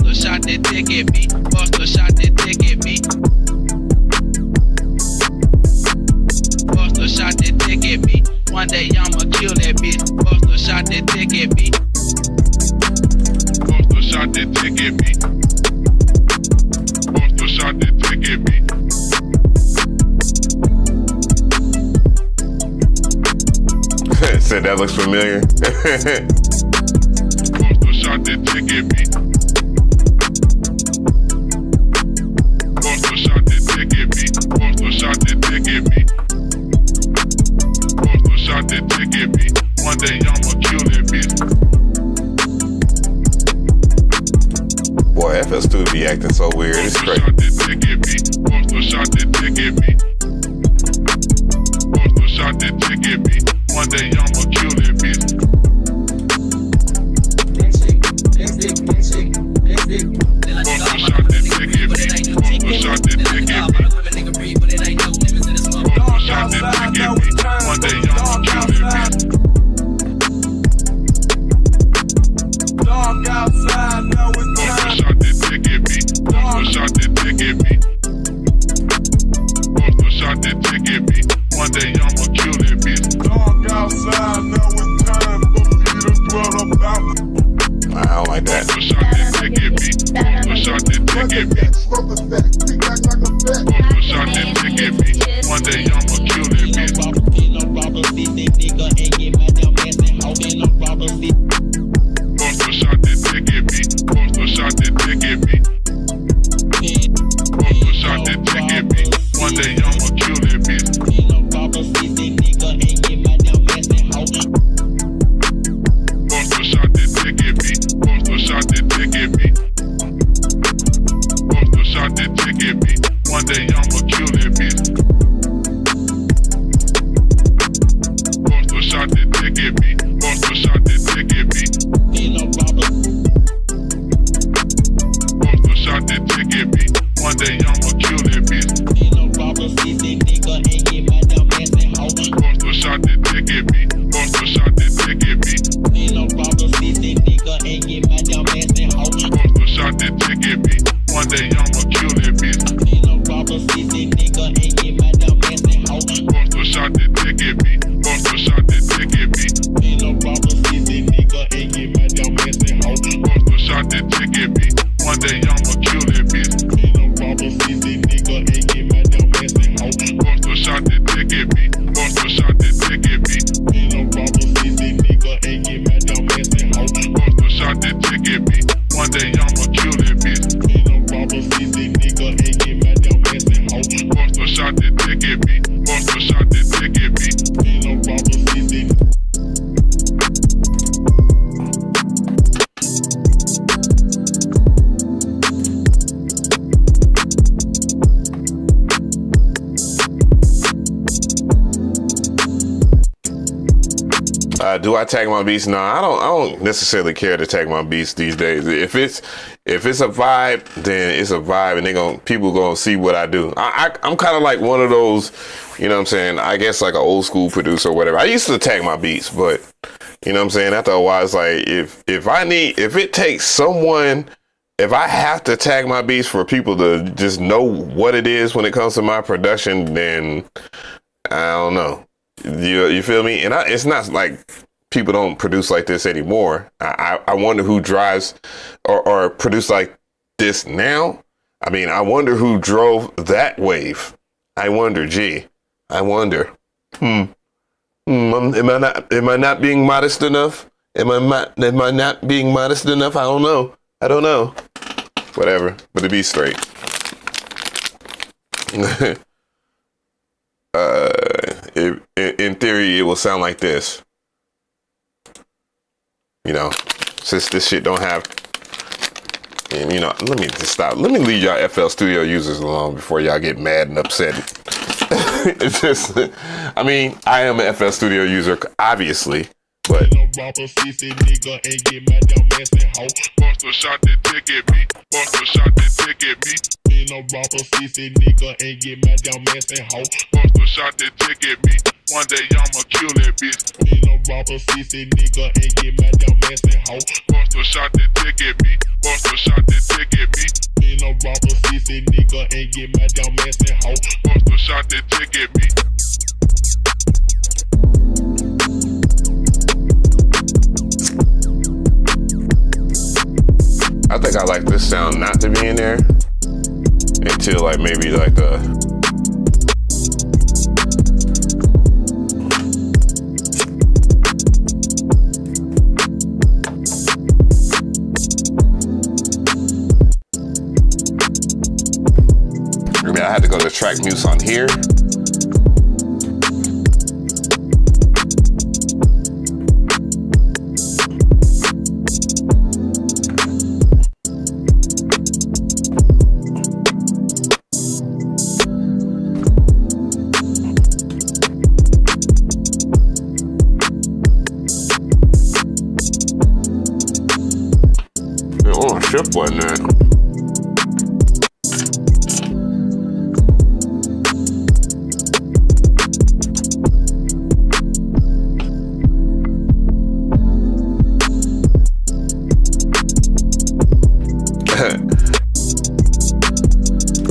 a shot, they take it, me. Bust a shot, they take it, me. Bust a shot, they take it, me. One day I'ma kill that bitch. Bust a shot, they take it, me. Bust a shot, they take it, me. Bust a shot, they take it, me. Said that looks familiar. Bust a shot, they take it, me. Bust a shot, they take it, me. Bust a shot, they take it, me. Bust a shot, they take it, me. One day I'ma kill that bitch. Boy, FS2 be acting so weird. It's crazy. Bust a shot, they take it, me. Bust a shot, they take it, me. One day I'ma kill that bitch. Bust a shot, they take it, me. Bust a shot, they take it, me. Bust a shot, they take it, me. One day I'ma kill that bitch. Dog outside, now it's time. Bust a shot, they take it, me. Bust a shot, they take it, me. Bust a shot, they take it, me. One day I'ma kill that bitch. Dog outside, now it's time for me to dwell about. I don't like that. Bust a shot, they take it, me. Bust a shot, they take it, me. Bust a shot, they take it, me. One day I'ma kill that bitch. Bust a shot, they take it, me. Bust a shot, they take it, me. Bust a shot, they take it, me. One day I'ma kill that bitch. Bust a shot, they take it, me. Bust a shot, they take it, me. Bust a shot, they take it, me. One day I'ma kill that bitch. Do I tag my beats? No, I don't necessarily care to tag my beats these days. If it's a vibe, then it's a vibe, and people gonna see what I do. I'm kind of like one of those, you know what I'm saying? I guess like an old school producer or whatever. I used to tag my beats, but you know what I'm saying? After a while, it's like if it takes someone, if I have to tag my beats for people to just know what it is when it comes to my production, then I don't know. You feel me? And it's not like people don't produce like this anymore. I wonder who drives or produce like this now. I mean, I wonder who drove that wave. I wonder, I wonder. Am I not being modest enough? Am I not being modest enough? I don't know. Whatever. But to be straight. In theory, it will sound like this. You know, since this shit don't have, and you know, let me just stop. Let me leave y'all FL Studio users alone before y'all get mad and upset. It's just, I mean, I am an FL Studio user, obviously, but. Buster shot the ticket me. Buster shot the ticket me. Ain't no rapper, CC nigga, and get my dumb ass and hoe. Buster shot the ticket me. One day I'ma kill that bitch. Ain't no rapper, CC nigga, and get my dumb ass and hoe. Buster shot the ticket me. Buster shot the ticket me. Ain't no rapper, CC nigga, and get my dumb ass and hoe. Buster shot the ticket me. I think I like this sound not to be in there until like maybe like the maybe I had to go to track muse on here. Shift button there.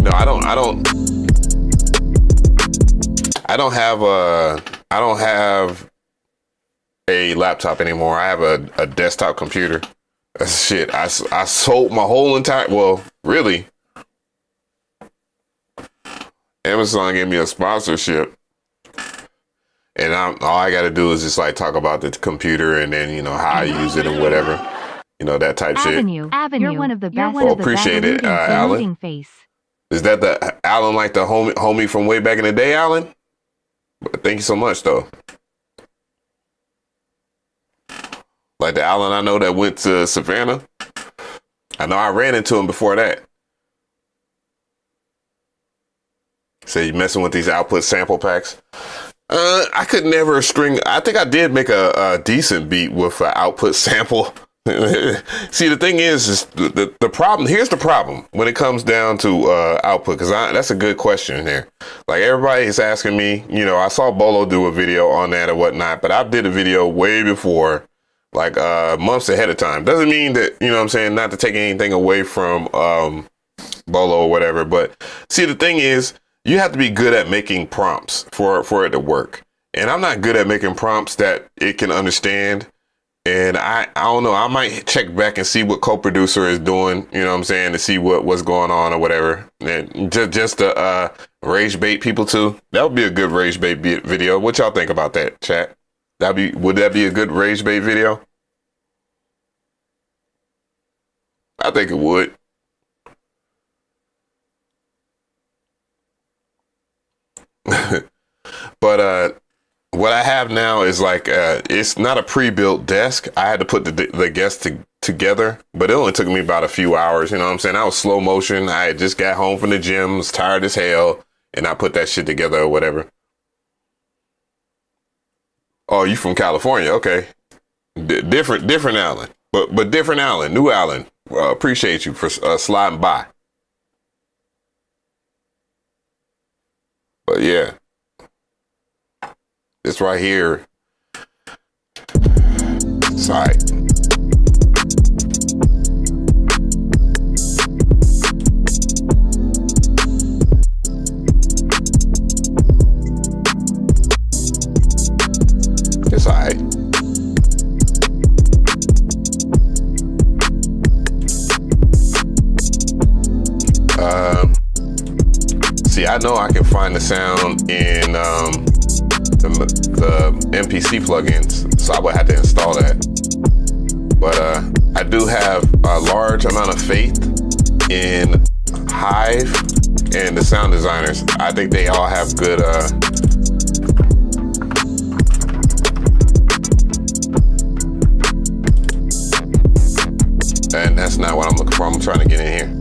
No, I don't have a laptop anymore. I have a desktop computer. Shit, I sold my whole entire, well, really, Amazon gave me a sponsorship, and all I got to do is just like talk about the computer and then, you know, how I use it and whatever, you know, that type shit. Avenue. You're one of the best. Oh, appreciate it, Alan. Is that the Alan, like the homie from way back in the day, Alan? Thank you so much, though. Like the Alan I know that went to Savannah. I know I ran into him before that. Say you messing with these output sample packs. I could never string. I think I did make a decent beat with an output sample. See, the thing is the problem. Here's the problem when it comes down to output, because that's a good question here. Like everybody is asking me, you know, I saw Bolo do a video on that or whatnot, but I did a video way before. Like months ahead of time. Doesn't mean that, you know what I'm saying, not to take anything away from Bolo or whatever. But see, the thing is, you have to be good at making prompts for it to work. And I'm not good at making prompts that it can understand. And I don't know, I might check back and see what co-producer is doing, you know what I'm saying, to see what's going on or whatever. And just to rage bait people too. That would be a good rage bait video. What y'all think about that, chat? Would that be a good rage bait video? I think it would. But what I have now is like it's not a pre-built desk. I had to put the guests together, but it only took me about a few hours. You know what I'm saying? I was slow motion. I had just got home from the gym, was tired as hell, and I put that shit together or whatever. Oh, you from California? Okay. Different Alan, but different Alan, new Alan. Appreciate you for sliding by. But yeah, this right here. Sorry. It's all right. See, I know I can find the sound in the MPC plugins, so I would have to install that. But I do have a large amount of faith in Hive and the sound designers. I think they all have good and that's not what I'm looking for. I'm trying to get in here.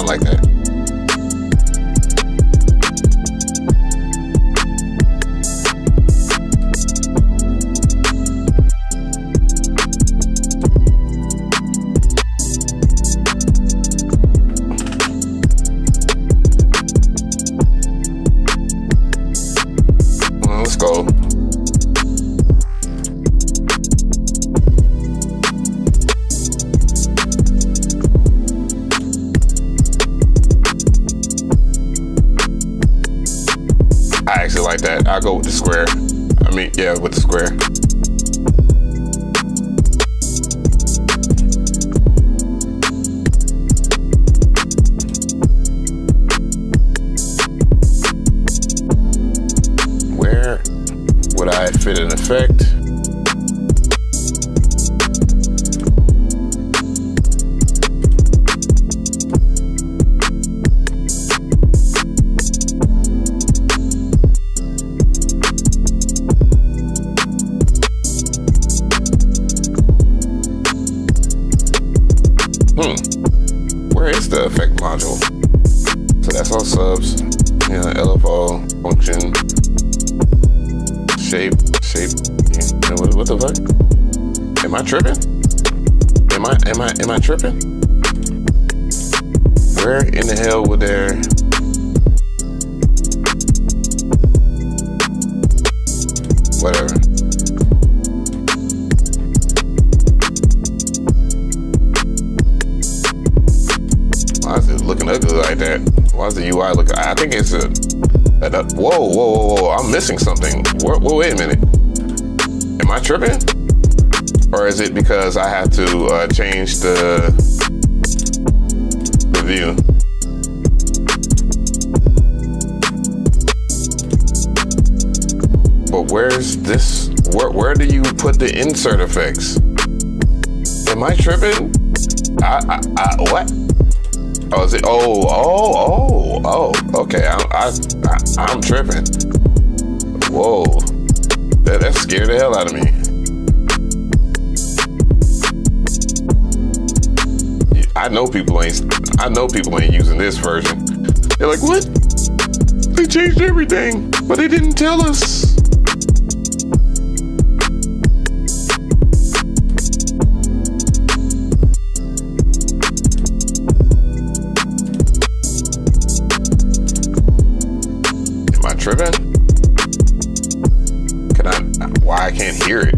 Like that. Well, let's go. I actually like that. I'll go with the square. I mean, yeah, with the square. Where would I fit an effect? Where is the effect module? So that's all subs. Yeah, LFO, function, shape. Yeah, what the fuck? I tripping? Am I tripping? Where in the hell would there? Whatever. Why is it looking ugly like that? Why is the UI looking? I think it's whoa! I'm missing something. Whoa, wait a minute. Am I tripping? Or is it because I have to change the view? But where's this? Where do you put the insert effects? Am I tripping? What? Oh, is it? Oh, okay. I'm tripping. Whoa. That scared the hell out of me. I know people ain't using this version. They're like, what? They changed everything, but they didn't tell us. Am I tripping? Why I can't hear it?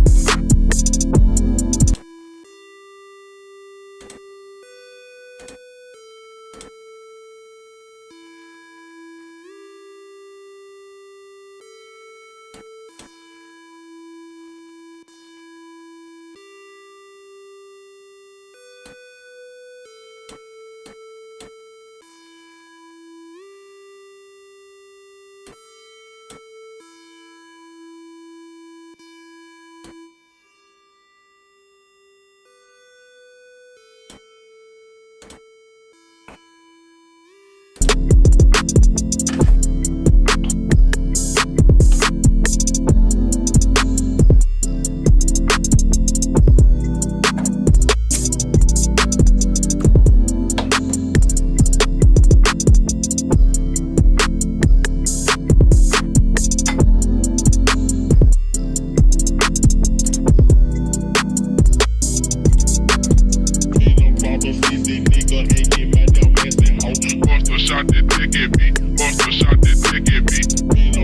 Shot the ticket, me. Buster shot the ticket, me. Ain't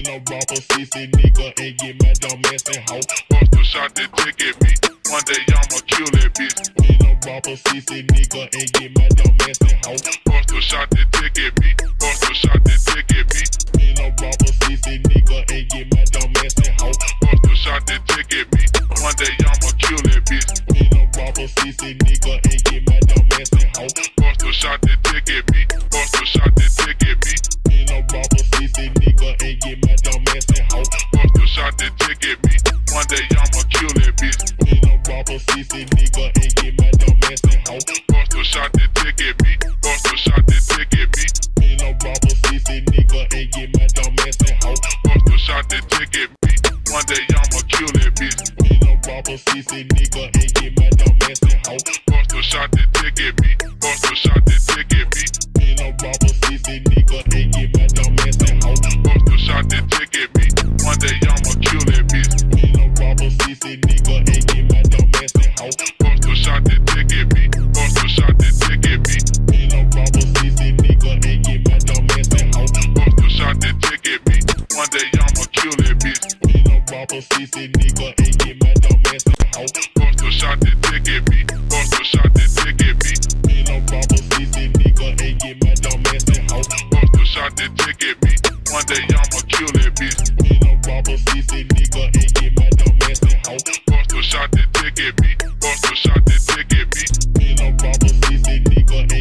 no robber, CC nigga.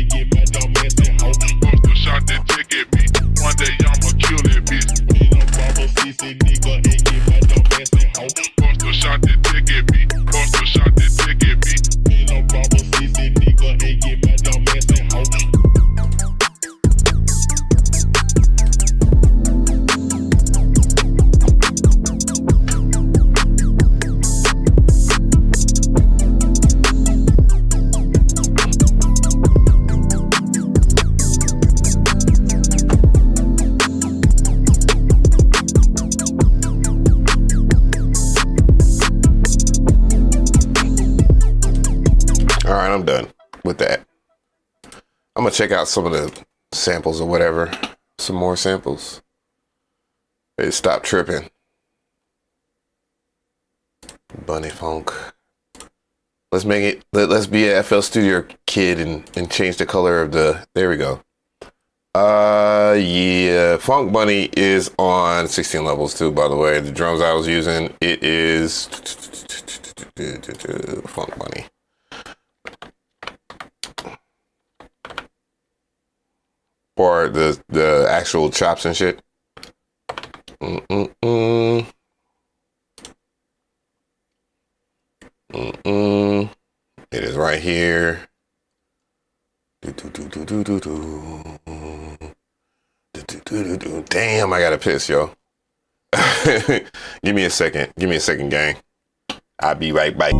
right, I'm done with that. I'm gonna check out some of the samples or whatever. Some more samples. Hey, stop tripping. Bunny Funk. Let's make it, let's be a FL Studio kid and change the color of the, there we go. Yeah, Funk Bunny is on 16 levels too, by the way. The drums I was using, it is Funk Bunny. For the actual chops and shit. It is right here. Damn, I gotta piss, yo. Give me a second. Give me a second, gang. I'll be right back.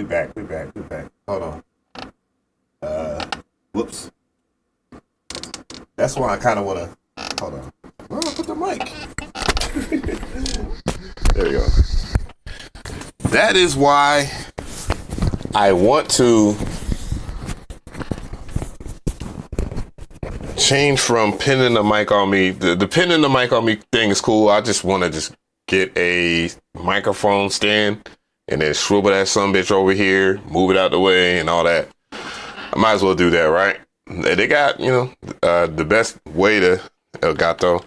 We back. Hold on. Whoops. That's why I kind of want to, hold on. Where do I put the mic? There we go. That is why I want to change from pinning the mic on me. The pinning the mic on me thing is cool. I just want to just get a microphone stand and then swivel that sumbitch over here, move it out the way and all that. I might as well do that, right? They got, you know, the best way to El Gato.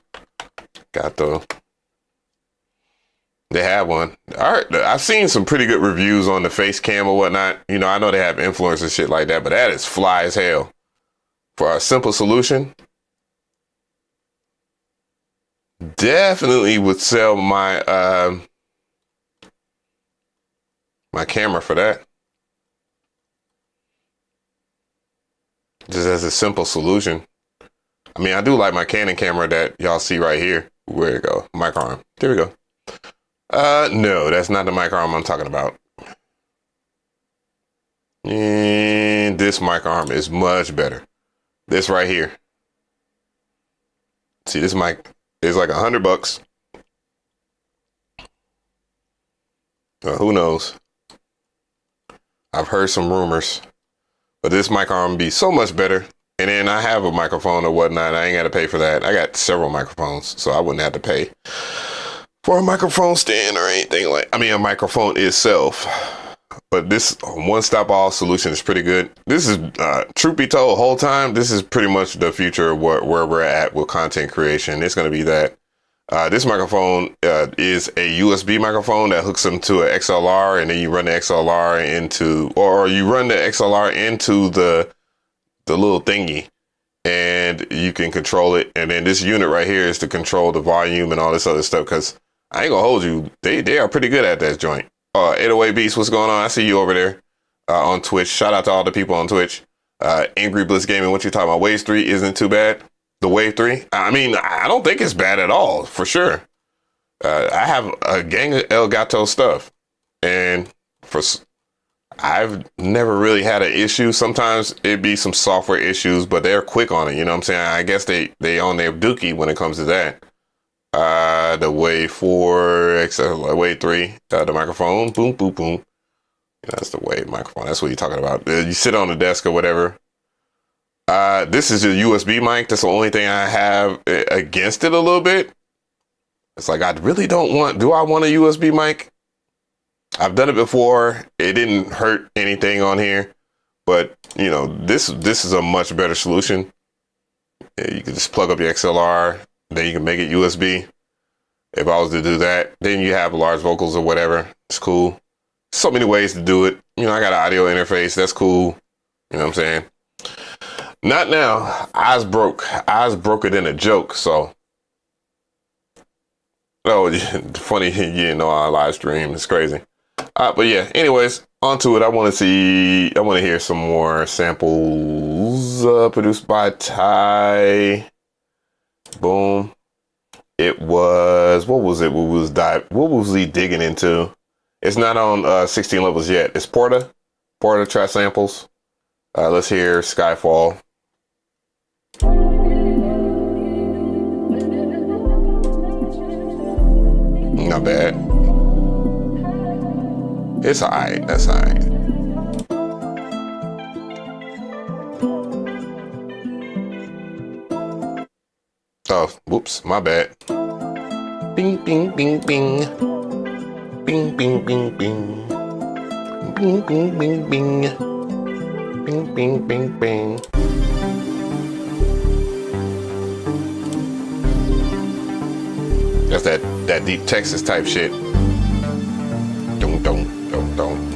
They have one. All right, I've seen some pretty good reviews on the face cam or whatnot. You know, I know they have influencers and shit like that, but that is fly as hell. For a simple solution, definitely would sell my my camera for that. Just as a simple solution. I mean, I do like my Canon camera that y'all see right here. Where it go? Mic arm. There we go. No, that's not the mic arm I'm talking about. And this mic arm is much better. This right here. See, this mic is like $100. Who knows? I've heard some rumors, but this mic arm be so much better. And then I have a microphone or whatnot. I ain't got to pay for that. I got several microphones, so I wouldn't have to pay for a microphone stand or anything like, I mean, a microphone itself. But this one-stop-all solution is pretty good. This is, truth be told, whole time, this is pretty much the future of where we're at with content creation. It's going to be that. This microphone is a USB microphone that hooks into an XLR, and then you run the XLR into, or you run the XLR into the little thingy, and you can control it. And then this unit right here is to control the volume and all this other stuff, because I ain't gonna hold you, they are pretty good at that joint. 808 Beats, what's going on? I see you over there on Twitch. Shout out to all the people on Twitch. Angry Bliss Gaming, what you talking about? Wave 3 isn't too bad. The Wave 3? I mean, I don't think it's bad at all, for sure. I have a gang of Elgato stuff, and I've never really had an issue. Sometimes it'd be some software issues, but they're quick on it. You know what I'm saying? I guess they own their dookie when it comes to that. The Wave 4, Wave 3, the microphone, boom, boom, boom. That's the Wave microphone. That's what you're talking about. You sit on the desk or whatever. This is a USB mic. That's the only thing I have against it a little bit. It's like, I really don't want, do I want a USB mic? I've done it before. It didn't hurt anything on here, but you know, this is a much better solution. You can just plug up your XLR, then you can make it USB. If I was to do that, then you have large vocals or whatever. It's cool. So many ways to do it. You know, I got an audio interface. That's cool. You know what I'm saying? Not now. Eyes broke it in a joke. So, oh, funny, you know, our live stream. It's crazy. But yeah, anyways, on to it. I want to hear some more samples produced by Ty. Boom. It was, what was he digging into? It's not on 16 levels yet. It's Porta track samples. Let's hear Skyfall. Not bad. It's alright. That's alright. Oh, whoops, my bad. Bing, bing, bing, bing. Bing, bing, bing, bing. Bing, bing, bing, bing. Bing, bing, bing, bing. That's that deep Texas type shit. Dum, dum, dum, dum.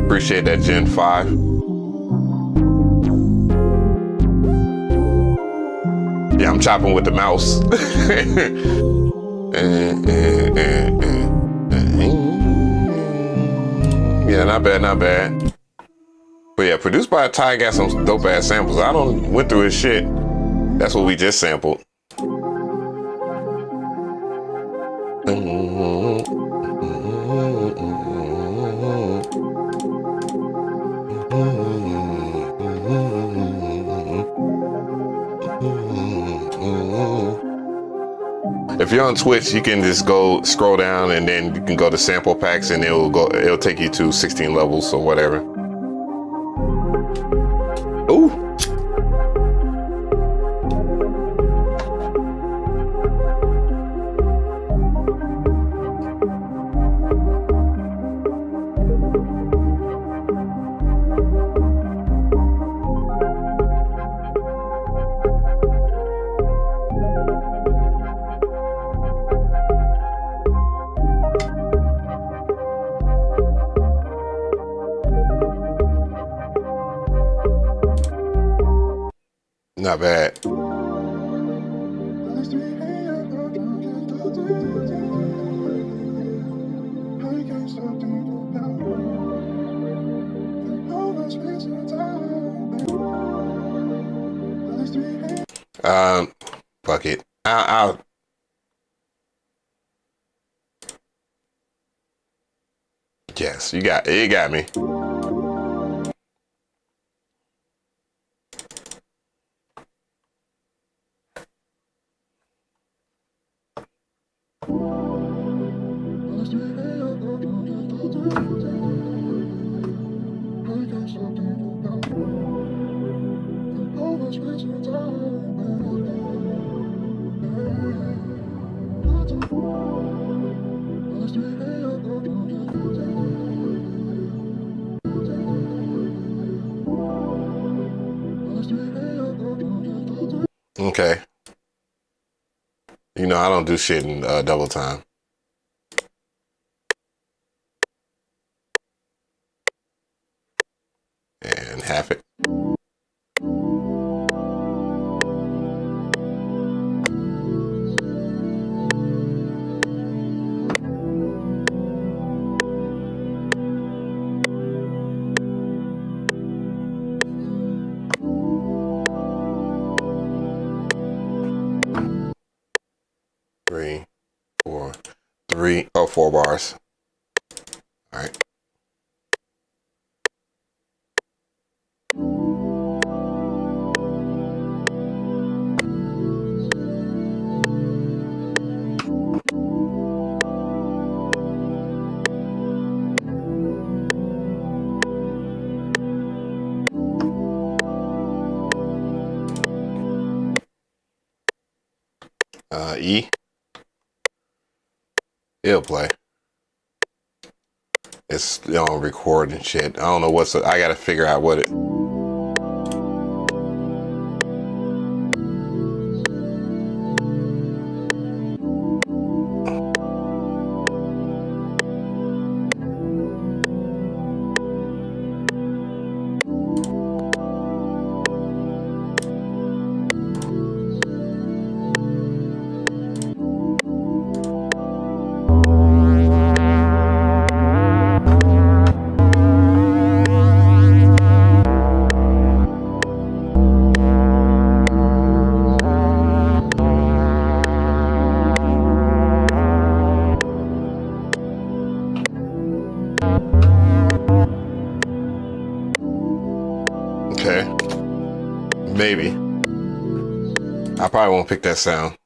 Appreciate that, Gen 5. Yeah, I'm chopping with the mouse. Yeah, not bad, not bad. But yeah, produced by Ty, got some dope ass samples. I don't went through his shit. That's what we just sampled. If you're on Twitch, you can just go scroll down and then you can go to sample packs and it'll take you to 16 levels or whatever. Ooh. Not bad. Fuck it. I'll yes, you got me. Okay. You know, I don't do shit in double time. And half it. Four bars. All right. E. It'll play. It's record and shit. I don't know I gotta figure out what it. Maybe. I probably won't pick that sound.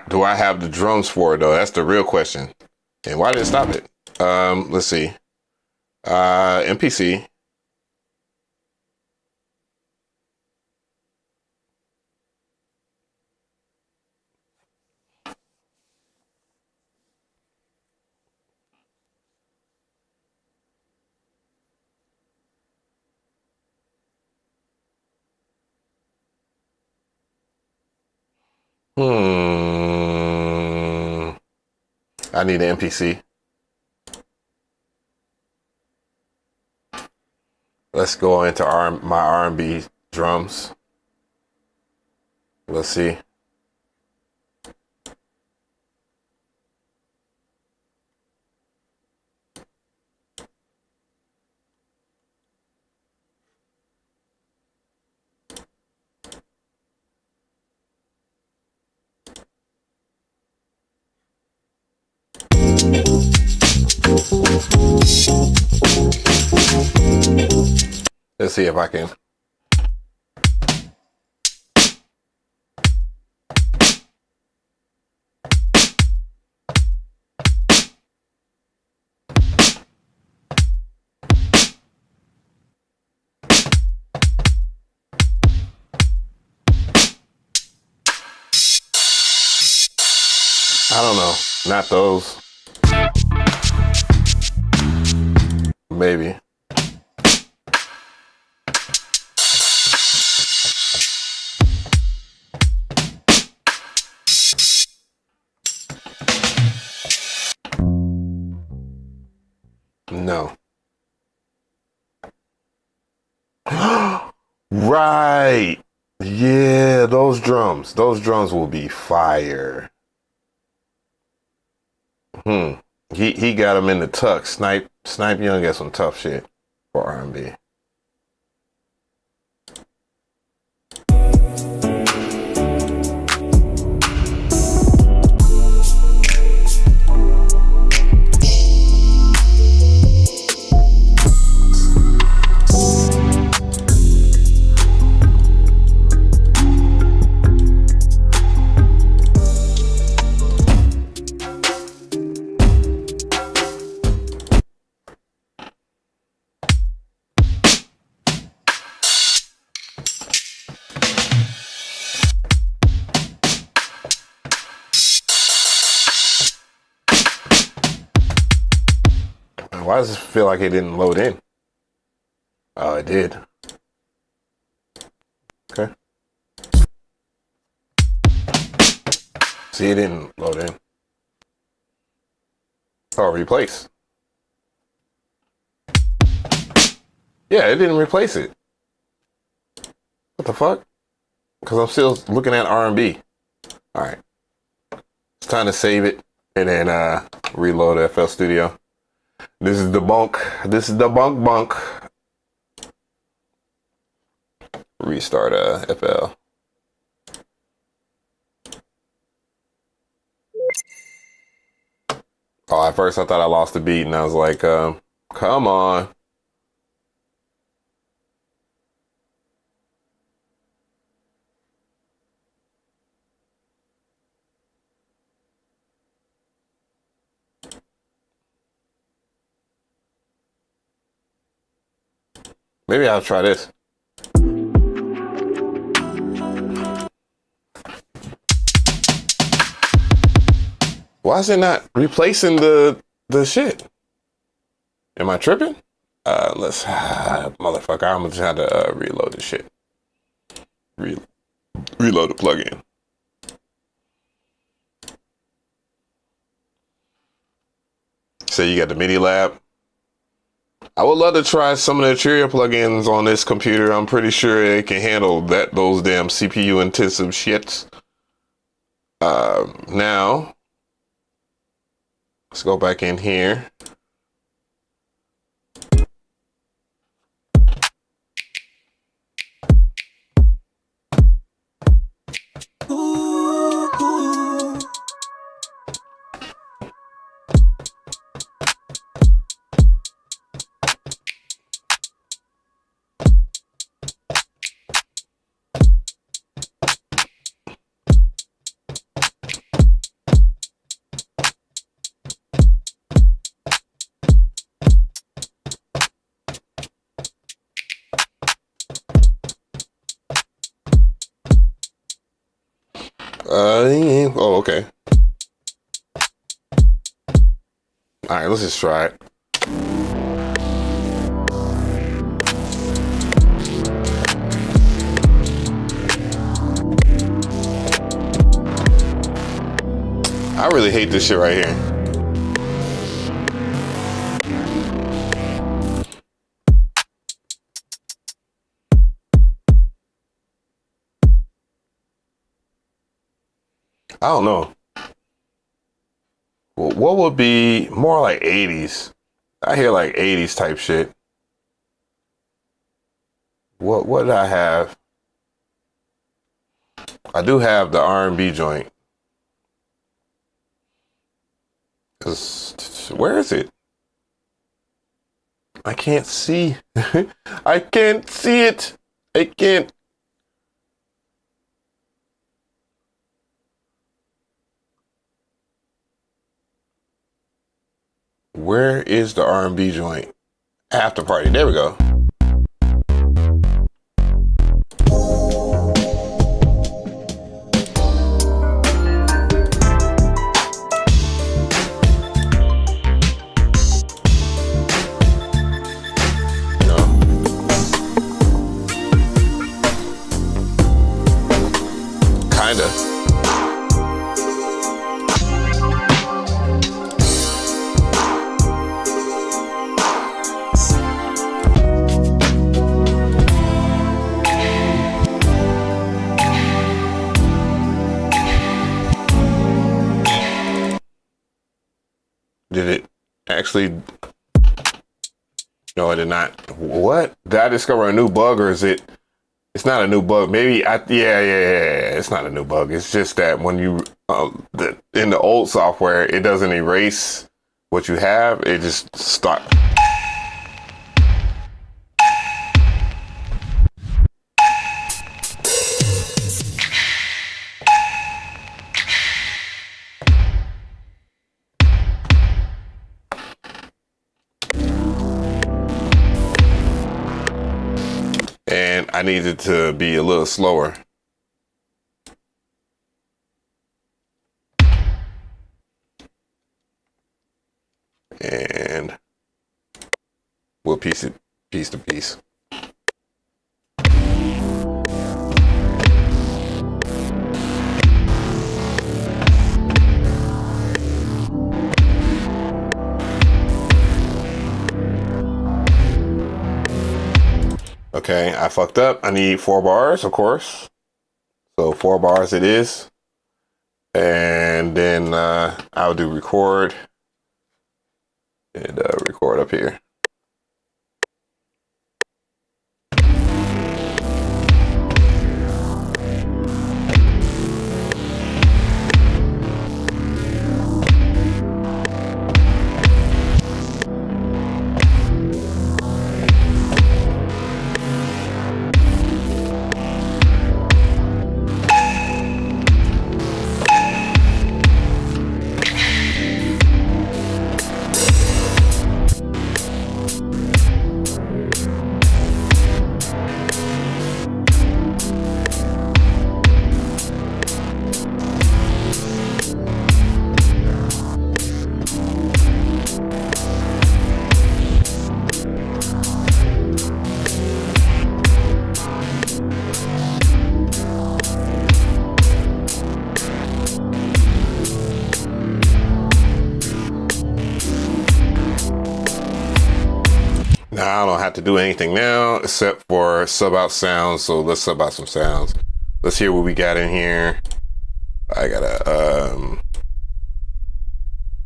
Do I have the drums for it though? That's the real question. And why did it stop it? Let's see. MPC. I need an MPC. Let's go into my R&B drums. Let's see. Let's see if I can. I don't know. Not those. Maybe. Right. Yeah, those drums. Those drums will be fire. He got him in the tuck. Snipe Young got some tough shit for R&B. Why does it feel like it didn't load in? Oh, it did. Okay. See, it didn't load in. Oh, replace. Yeah, it didn't replace it. What the fuck? Because I'm still looking at R&B. All right. It's time to save it and then reload FL Studio. This is the bunk. This is the bunk. Restart FL. Oh, at first I thought I lost the beat and I was like, come on. Maybe I'll try this. Why is it not replacing the shit? Am I tripping? Let's motherfucker. I'm gonna just have to reload the shit. Reload the plugin. So you got the MIDI lab. I would love to try some of the Cheerio plugins on this computer. I'm pretty sure it can handle those damn CPU intensive shits. Now, let's go back in here. Oh, okay. All right, let's just try it. I really hate this shit right here. I don't know. Well, what would be more like 80s? I hear like 80s type shit. What did I have? I do have the R&B joint. Where is it? I can't see. I can't see it. I can't. Where is the R&B joint? After party. There we go. actually. No, I did not. What? Did I discover a new bug, or is it? It's not a new bug. Maybe yeah. It's not a new bug. It's just that when you in the old software, it doesn't erase what you have. It just starts. And I needed to be a little slower. And we'll piece it piece to piece. Okay, I fucked up. I need 4 bars, of course. So 4 bars it is. And then I'll do record. And record up here. Now I don't have to do anything now except for sub out sounds. So let's sub out some sounds. Let's hear what we got in here. I gotta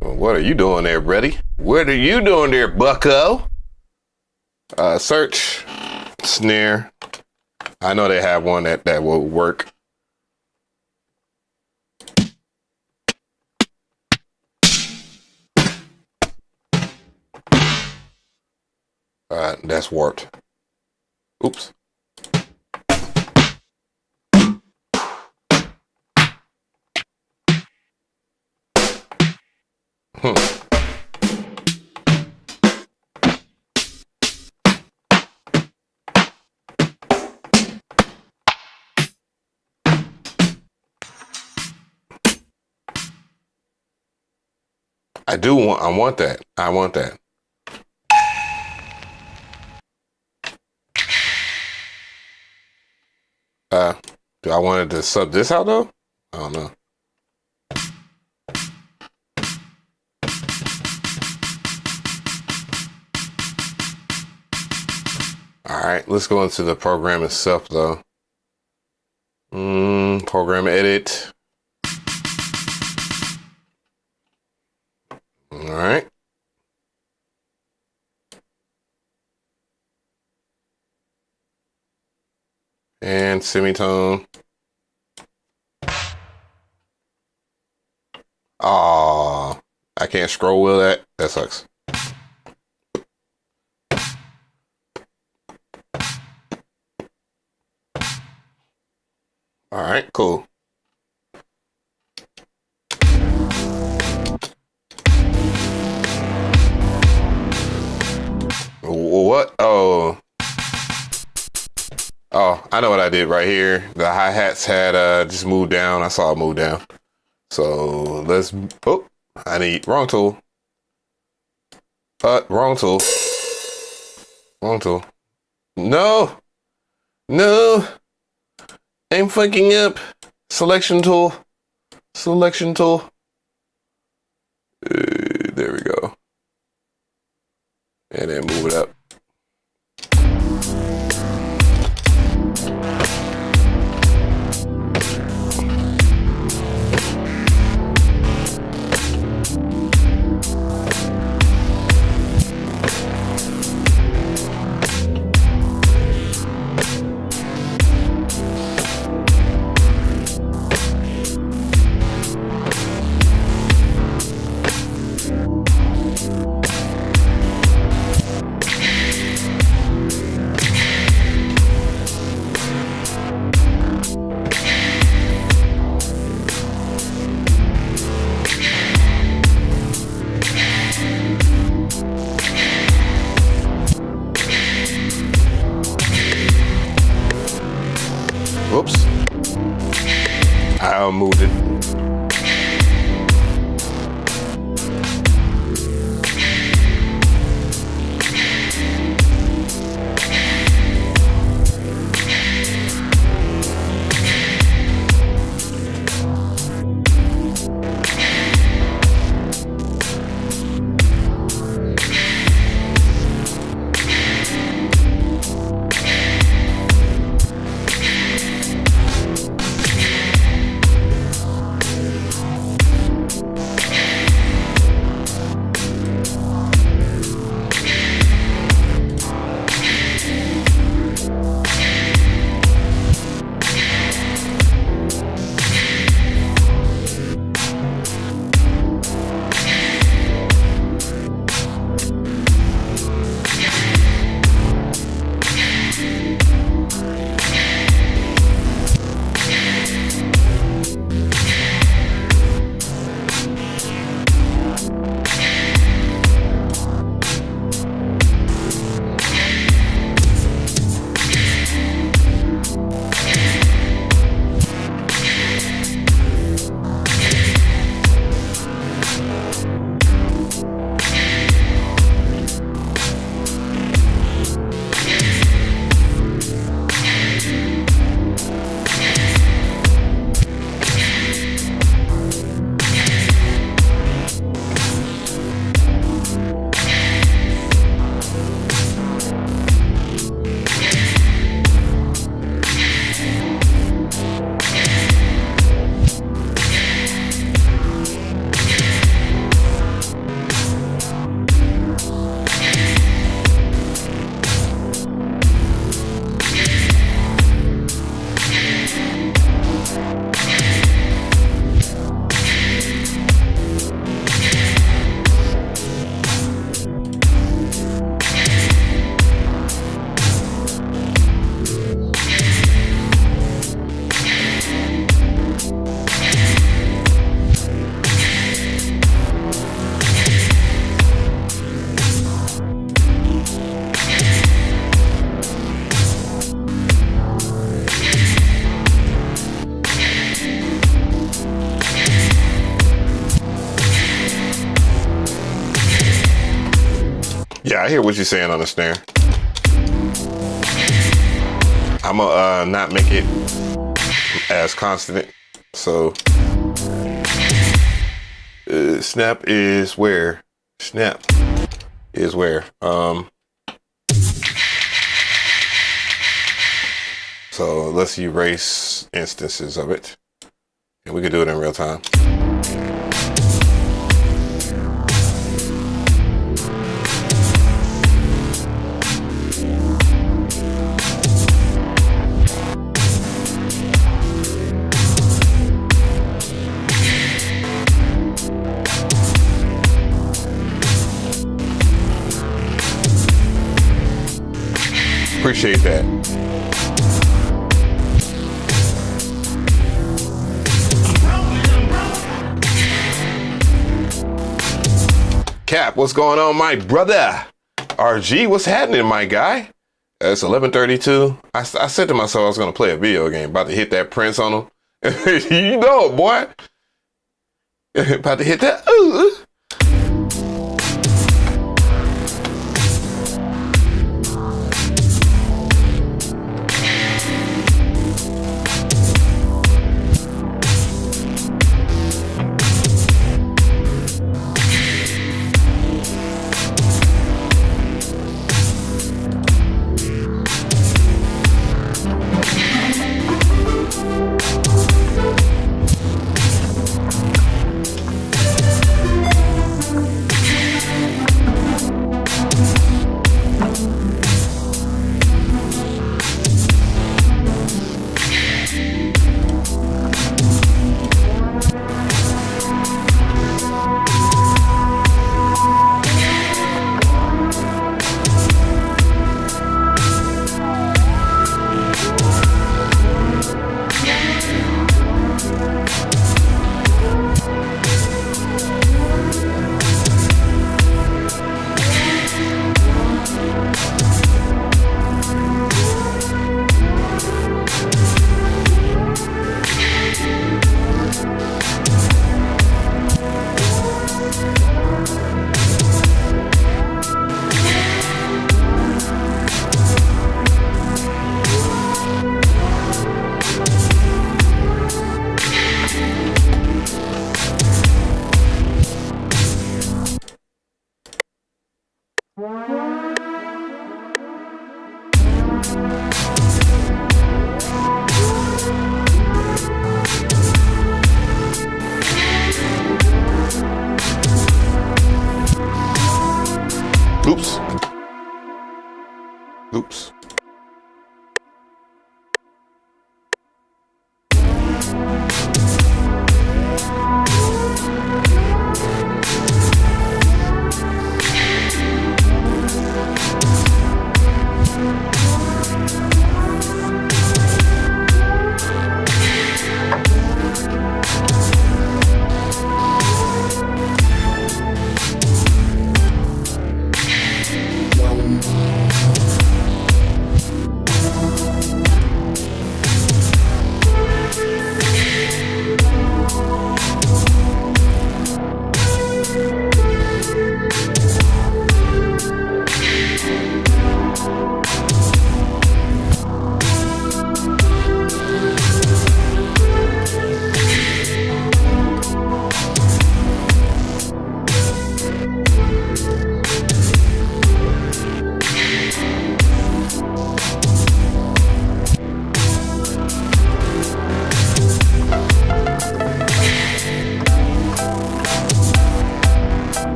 what are you doing there, Brady? What are you doing there, bucko? Search snare. I know they have one that will work. That's warped. Oops. I want that. I want that. Do I want to sub this out though? I don't know. All right, let's go into the program itself though. Program edit. All right. And semitone. Oh, I can't scroll wheel that. That sucks. All right, cool. What? Oh, I know what I did right here. The hi-hats had just moved down. I saw it move down. So let's, I need, wrong tool. Wrong tool. Wrong tool. No. I'm fucking up. Selection tool. Selection tool. There we go. And then move it up. Whoops. I moved it. Yeah, I hear what you're saying on the snare. I'm gonna not make it as constant. So snap is where? Snap is where? So let's erase instances of it. And we can do it in real time. Appreciate that. Cap, what's going on, my brother? RG, what's happening, my guy? It's 11:32. I said to myself I was gonna play a video game. About to hit that Prince on him. You know it, boy. About to hit that.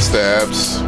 Stabs.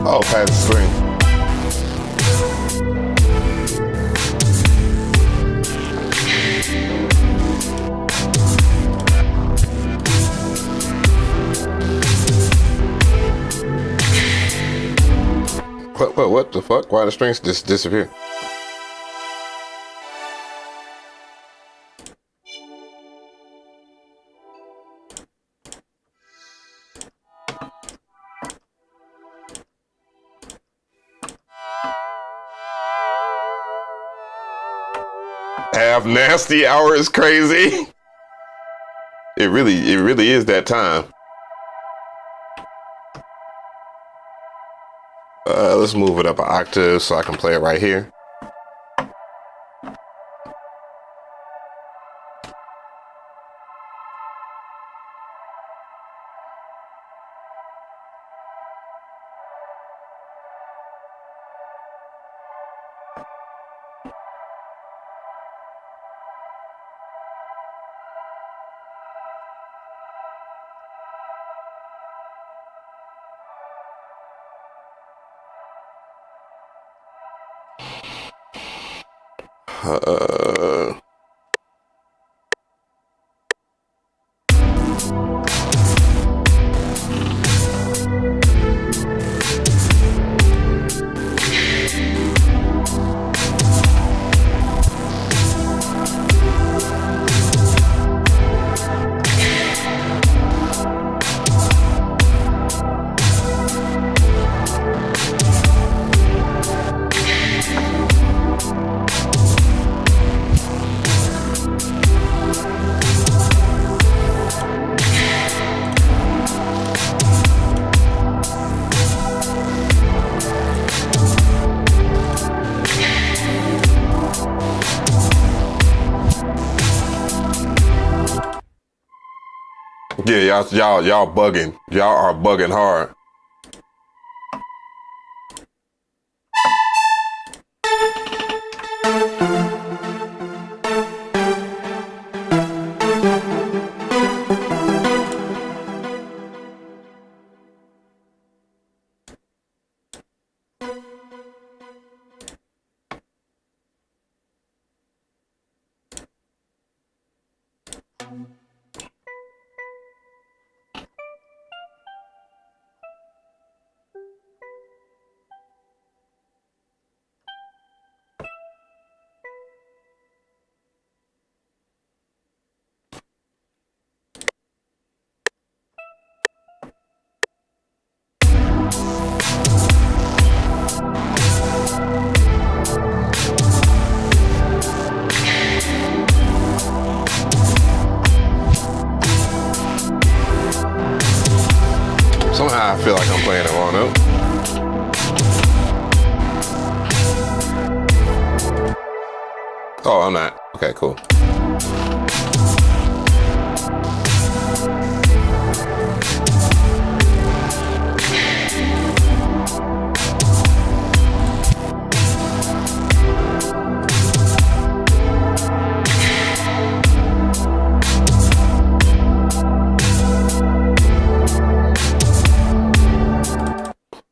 Oh, past the string. What the fuck? Why the strings just disappear? Have nasty hour is crazy. It really is that time. Let's move it up an octave so I can play it right here. Yeah, y'all bugging. Y'all are bugging hard. Somehow I feel like I'm playing the wrong note. Oh, I'm not. Okay, cool.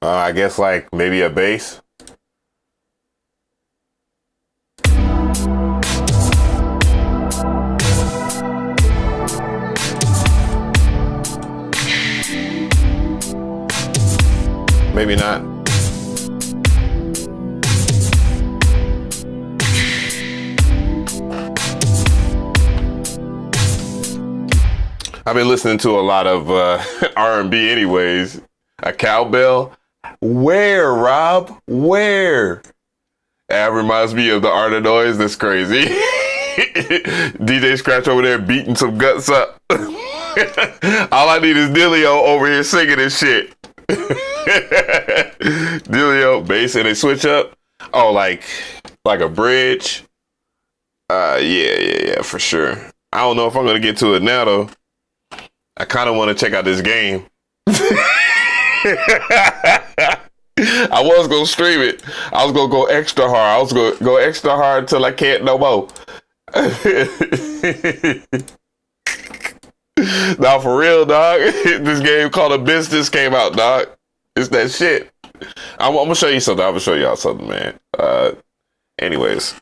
I guess like maybe a bass. Maybe not. I've been listening to a lot of R&B anyways. A cowbell? Where, Rob? Where? That reminds me of the Art of Noise. That's crazy. DJ Scratch over there beating some guts up. All I need is Dilio over here singing this shit. Dilio, bass, and they switch up. Oh, like a bridge. Yeah, for sure. I don't know if I'm gonna get to it now though. I kind of want to check out this game. I was gonna stream it. I was gonna go extra hard. I was gonna go extra hard till I can't no more. Now for real, dog. This game called A Business came out, dog. It's that shit. I'm gonna show you something. I'm gonna show y'all something, man. Anyways,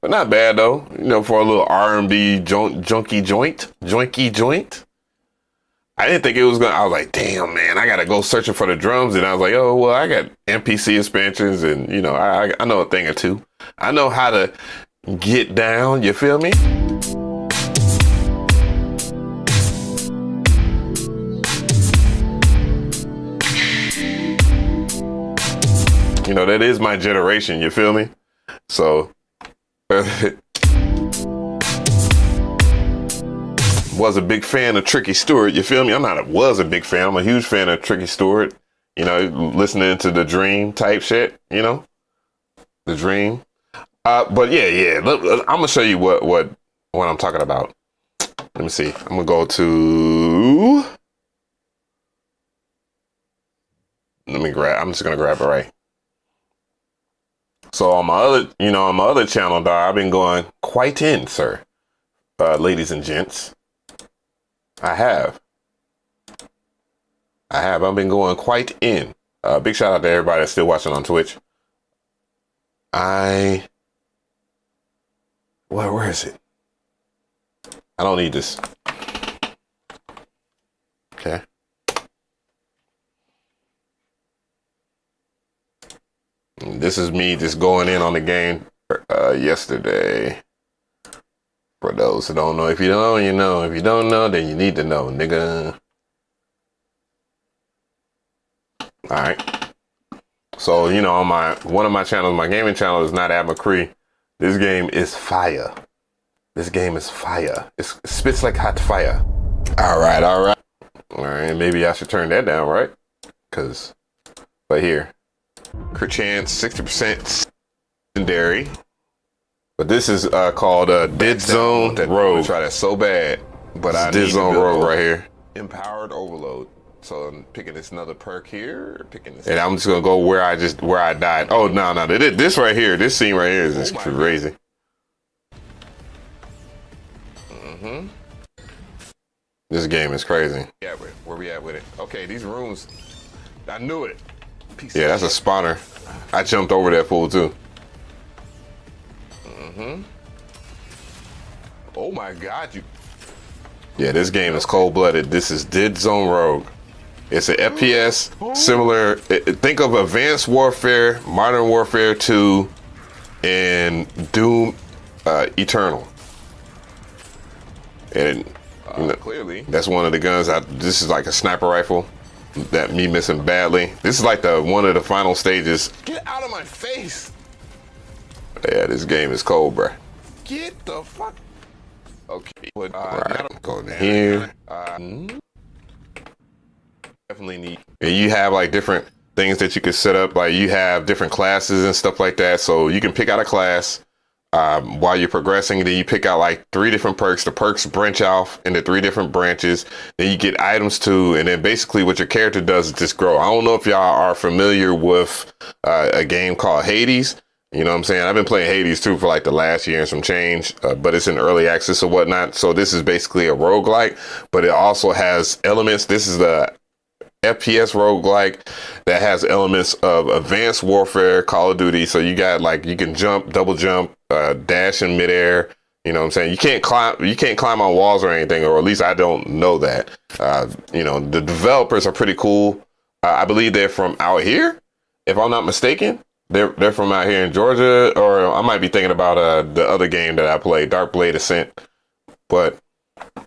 but not bad though. You know, for a little R&B junky joint. I didn't think it was gonna. I was like, damn, man, I gotta go searching for the drums, and I was like, oh well, I got MPC expansions, and you know, I know a thing or two. I know how to get down. You feel me? You know, that is my generation. You feel me? So. Was a big fan of Tricky Stewart, you feel me? Was a big fan. I'm a huge fan of Tricky Stewart. You know, listening to the Dream type shit, you know? The Dream. But yeah. I'm gonna show you what I'm talking about. Let me see. I'm gonna go to I'm just gonna grab it right. So on my other channel, dog, I've been going quite in, sir. Ladies and gents. I have. I've been going quite in. Big shout out to everybody that's still watching on Twitch. Where is it? I don't need this. Okay. This is me just going in on the game yesterday. For those who don't know, if you don't, you know. If you don't know, then you need to know, nigga. All right. So, you know, on one of my channels, my gaming channel is not Mcree. This game is fire. This game is fire. It spits like hot fire. All right. Maybe I should turn that down, right? But here, crit chance 60% secondary. But this is called Dead Zone Rogue. Try that so bad, but I Dead Zone Rogue right here. Empowered Overload. So I'm picking this another perk here. And I'm just gonna go where I died. Oh no, this right here, this scene right here is just crazy. This game is crazy. Yeah, where we at with it? Okay, these rooms. I knew it. Yeah, that's a spawner. I jumped over that fool too. Oh my God, Yeah, this game is cold-blooded. This is Dead Zone Rogue. It's an FPS similar. Think of Advanced Warfare, Modern Warfare 2, and Doom Eternal. And clearly, that's one of the guns. This is like a sniper rifle that me missing badly. This is like one of the final stages. Get out of my face! Yeah, this game is cold, bruh. Get the fuck. Okay. Right. Going here. Definitely need. And you have like different things that you can set up. Like you have different classes and stuff like that. So you can pick out a class. while you're progressing. Then you pick out like 3 different perks. The perks branch off into 3 different branches. Then you get items too. And then basically what your character does is just grow. I don't know if y'all are familiar with a game called Hades. You know what I'm saying? I've been playing Hades too for like the last year and some change, but it's in early access or whatnot. So this is basically a roguelike, but it also has elements. This is the FPS roguelike that has elements of Advanced Warfare, Call of Duty. So you got like, you can jump, double jump, dash in midair. You know what I'm saying? You can't climb on walls or anything, or at least I don't know that. You know, the developers are pretty cool. I believe they're from out here, if I'm not mistaken. They're from out here in Georgia, or I might be thinking about the other game that I played, Dark Blade Ascent. But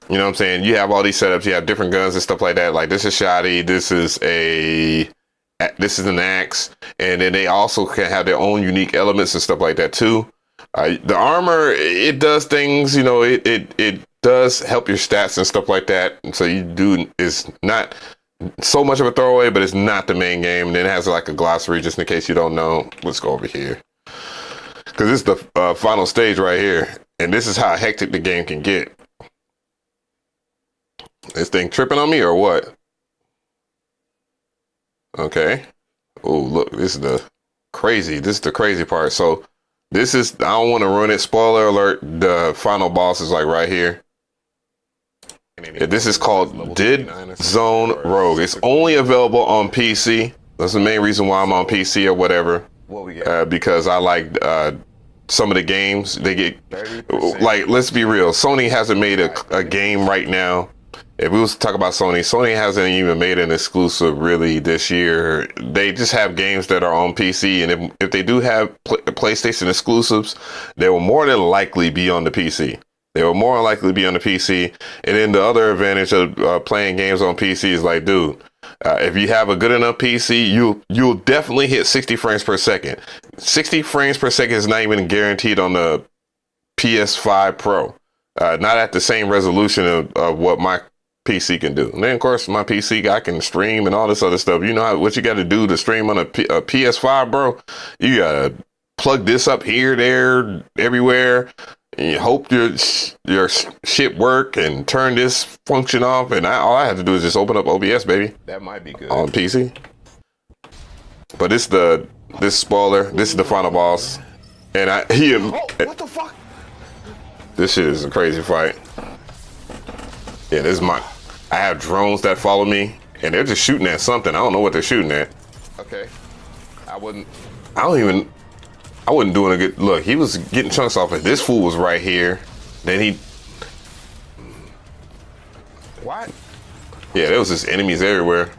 you know what I'm saying? You have all these setups. You have different guns and stuff like that. Like this is shoddy. This is an axe, and then they also can have their own unique elements and stuff like that too. The armor, it does things. You know, it does help your stats and stuff like that. And so it's not so much of a throwaway, but it's not the main game. And then it has like a glossary just in case you don't know. Let's go over here, because this is the final stage right here, and this is how hectic the game can get. This thing tripping on me or what? Okay. Oh, look, this is the crazy part. So this is, I don't want to ruin it. Spoiler alert, the final boss is like right here. Yeah, this is called Dead Zone Rogue. It's only available on PC. That's the main reason why I'm on PC or whatever. Because I like some of the games. They get, like, let's be real. Sony hasn't made a game right now. If we was to talk about Sony hasn't even made an exclusive really this year. They just have games that are on PC, and if they do have PlayStation exclusives, they will more than likely be on the PC. And then the other advantage of playing games on PC is like, dude, if you have a good enough PC, you'll definitely hit 60 frames per second. 60 frames per second is not even guaranteed on the PS5 Pro. Not at the same resolution of what my PC can do. And then of course my PC, I can stream and all this other stuff. You know what you got to do to stream on a PS5, bro? You gotta plug this up here, there, everywhere. And you hope your shit work and turn this function off. And all I have to do is just open up OBS, baby. That might be good on PC. But this spoiler. This is the final boss, and what the fuck? This shit is a crazy fight. Yeah, I have drones that follow me, and they're just shooting at something. I don't know what they're shooting at. Okay. I wasn't doing a good look. He was getting chunks off it. This fool was right here. Then what? Yeah, there was just enemies everywhere.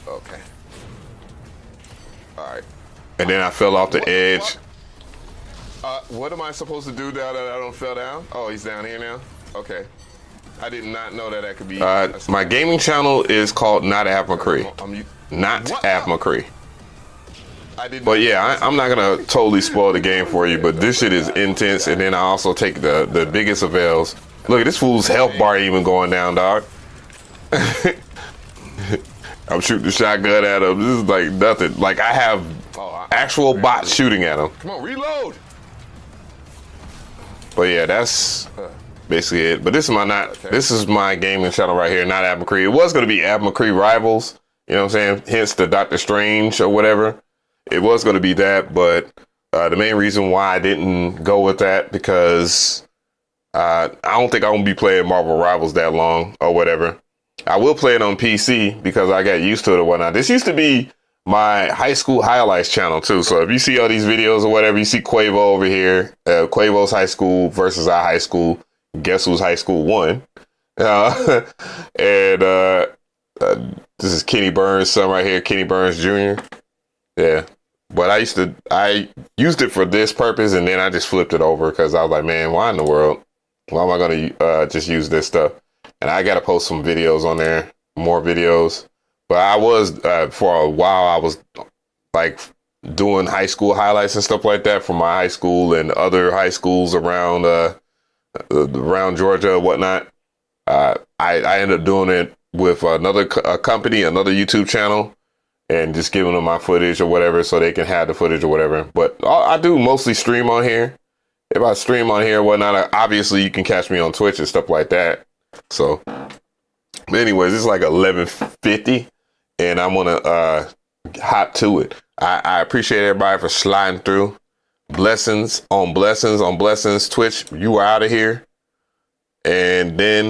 Okay. All right. And then I fell off the edge. What am I supposed to do now that I don't fell down? Oh, he's down here now? Okay. I did not know that could be. My gaming channel is called Not AvMcree. Not AvMcree. But yeah, I'm not going to totally spoil the game for you, but this shit is intense. And then I also take the biggest of L's. Look at this fool's health bar even going down, dog. I'm shooting the shotgun at him. This is like nothing. Like I have actual bots shooting at him. Come on, reload. But yeah, that's basically it. But this is my gaming channel right here, Not AvMcree. It was going to be AvMcree Rivals, you know what I'm saying? Hence the Doctor Strange or whatever. It was going to be that, but the main reason why I didn't go with that because I don't think I'm going to be playing Marvel Rivals that long or whatever. I will play it on PC because I got used to it or whatnot. This used to be my high school highlights channel too. So if you see all these videos or whatever, you see Quavo over here, Quavo's high school versus our high school. Guess who's high school won? And this is Kenny Burns' son right here, Kenny Burns Jr. Yeah, but I used it for this purpose, and then I just flipped it over because I was like, man, why in the world? Why am I gonna just use this stuff? And I gotta post some videos on there, more videos. But I was, for a while, I was like doing high school highlights and stuff like that for my high school and other high schools around Georgia and whatnot. I ended up doing it with another company, another YouTube channel, and just giving them my footage or whatever so they can have the footage or whatever. But I do mostly stream on here. if I stream on here and whatnot, obviously you can catch me on Twitch and stuff like that. So, but anyways, it's like 11:50, and I'm gonna hop to it. I appreciate everybody for sliding through. Blessings on blessings on blessings. Twitch, you were out of here, and then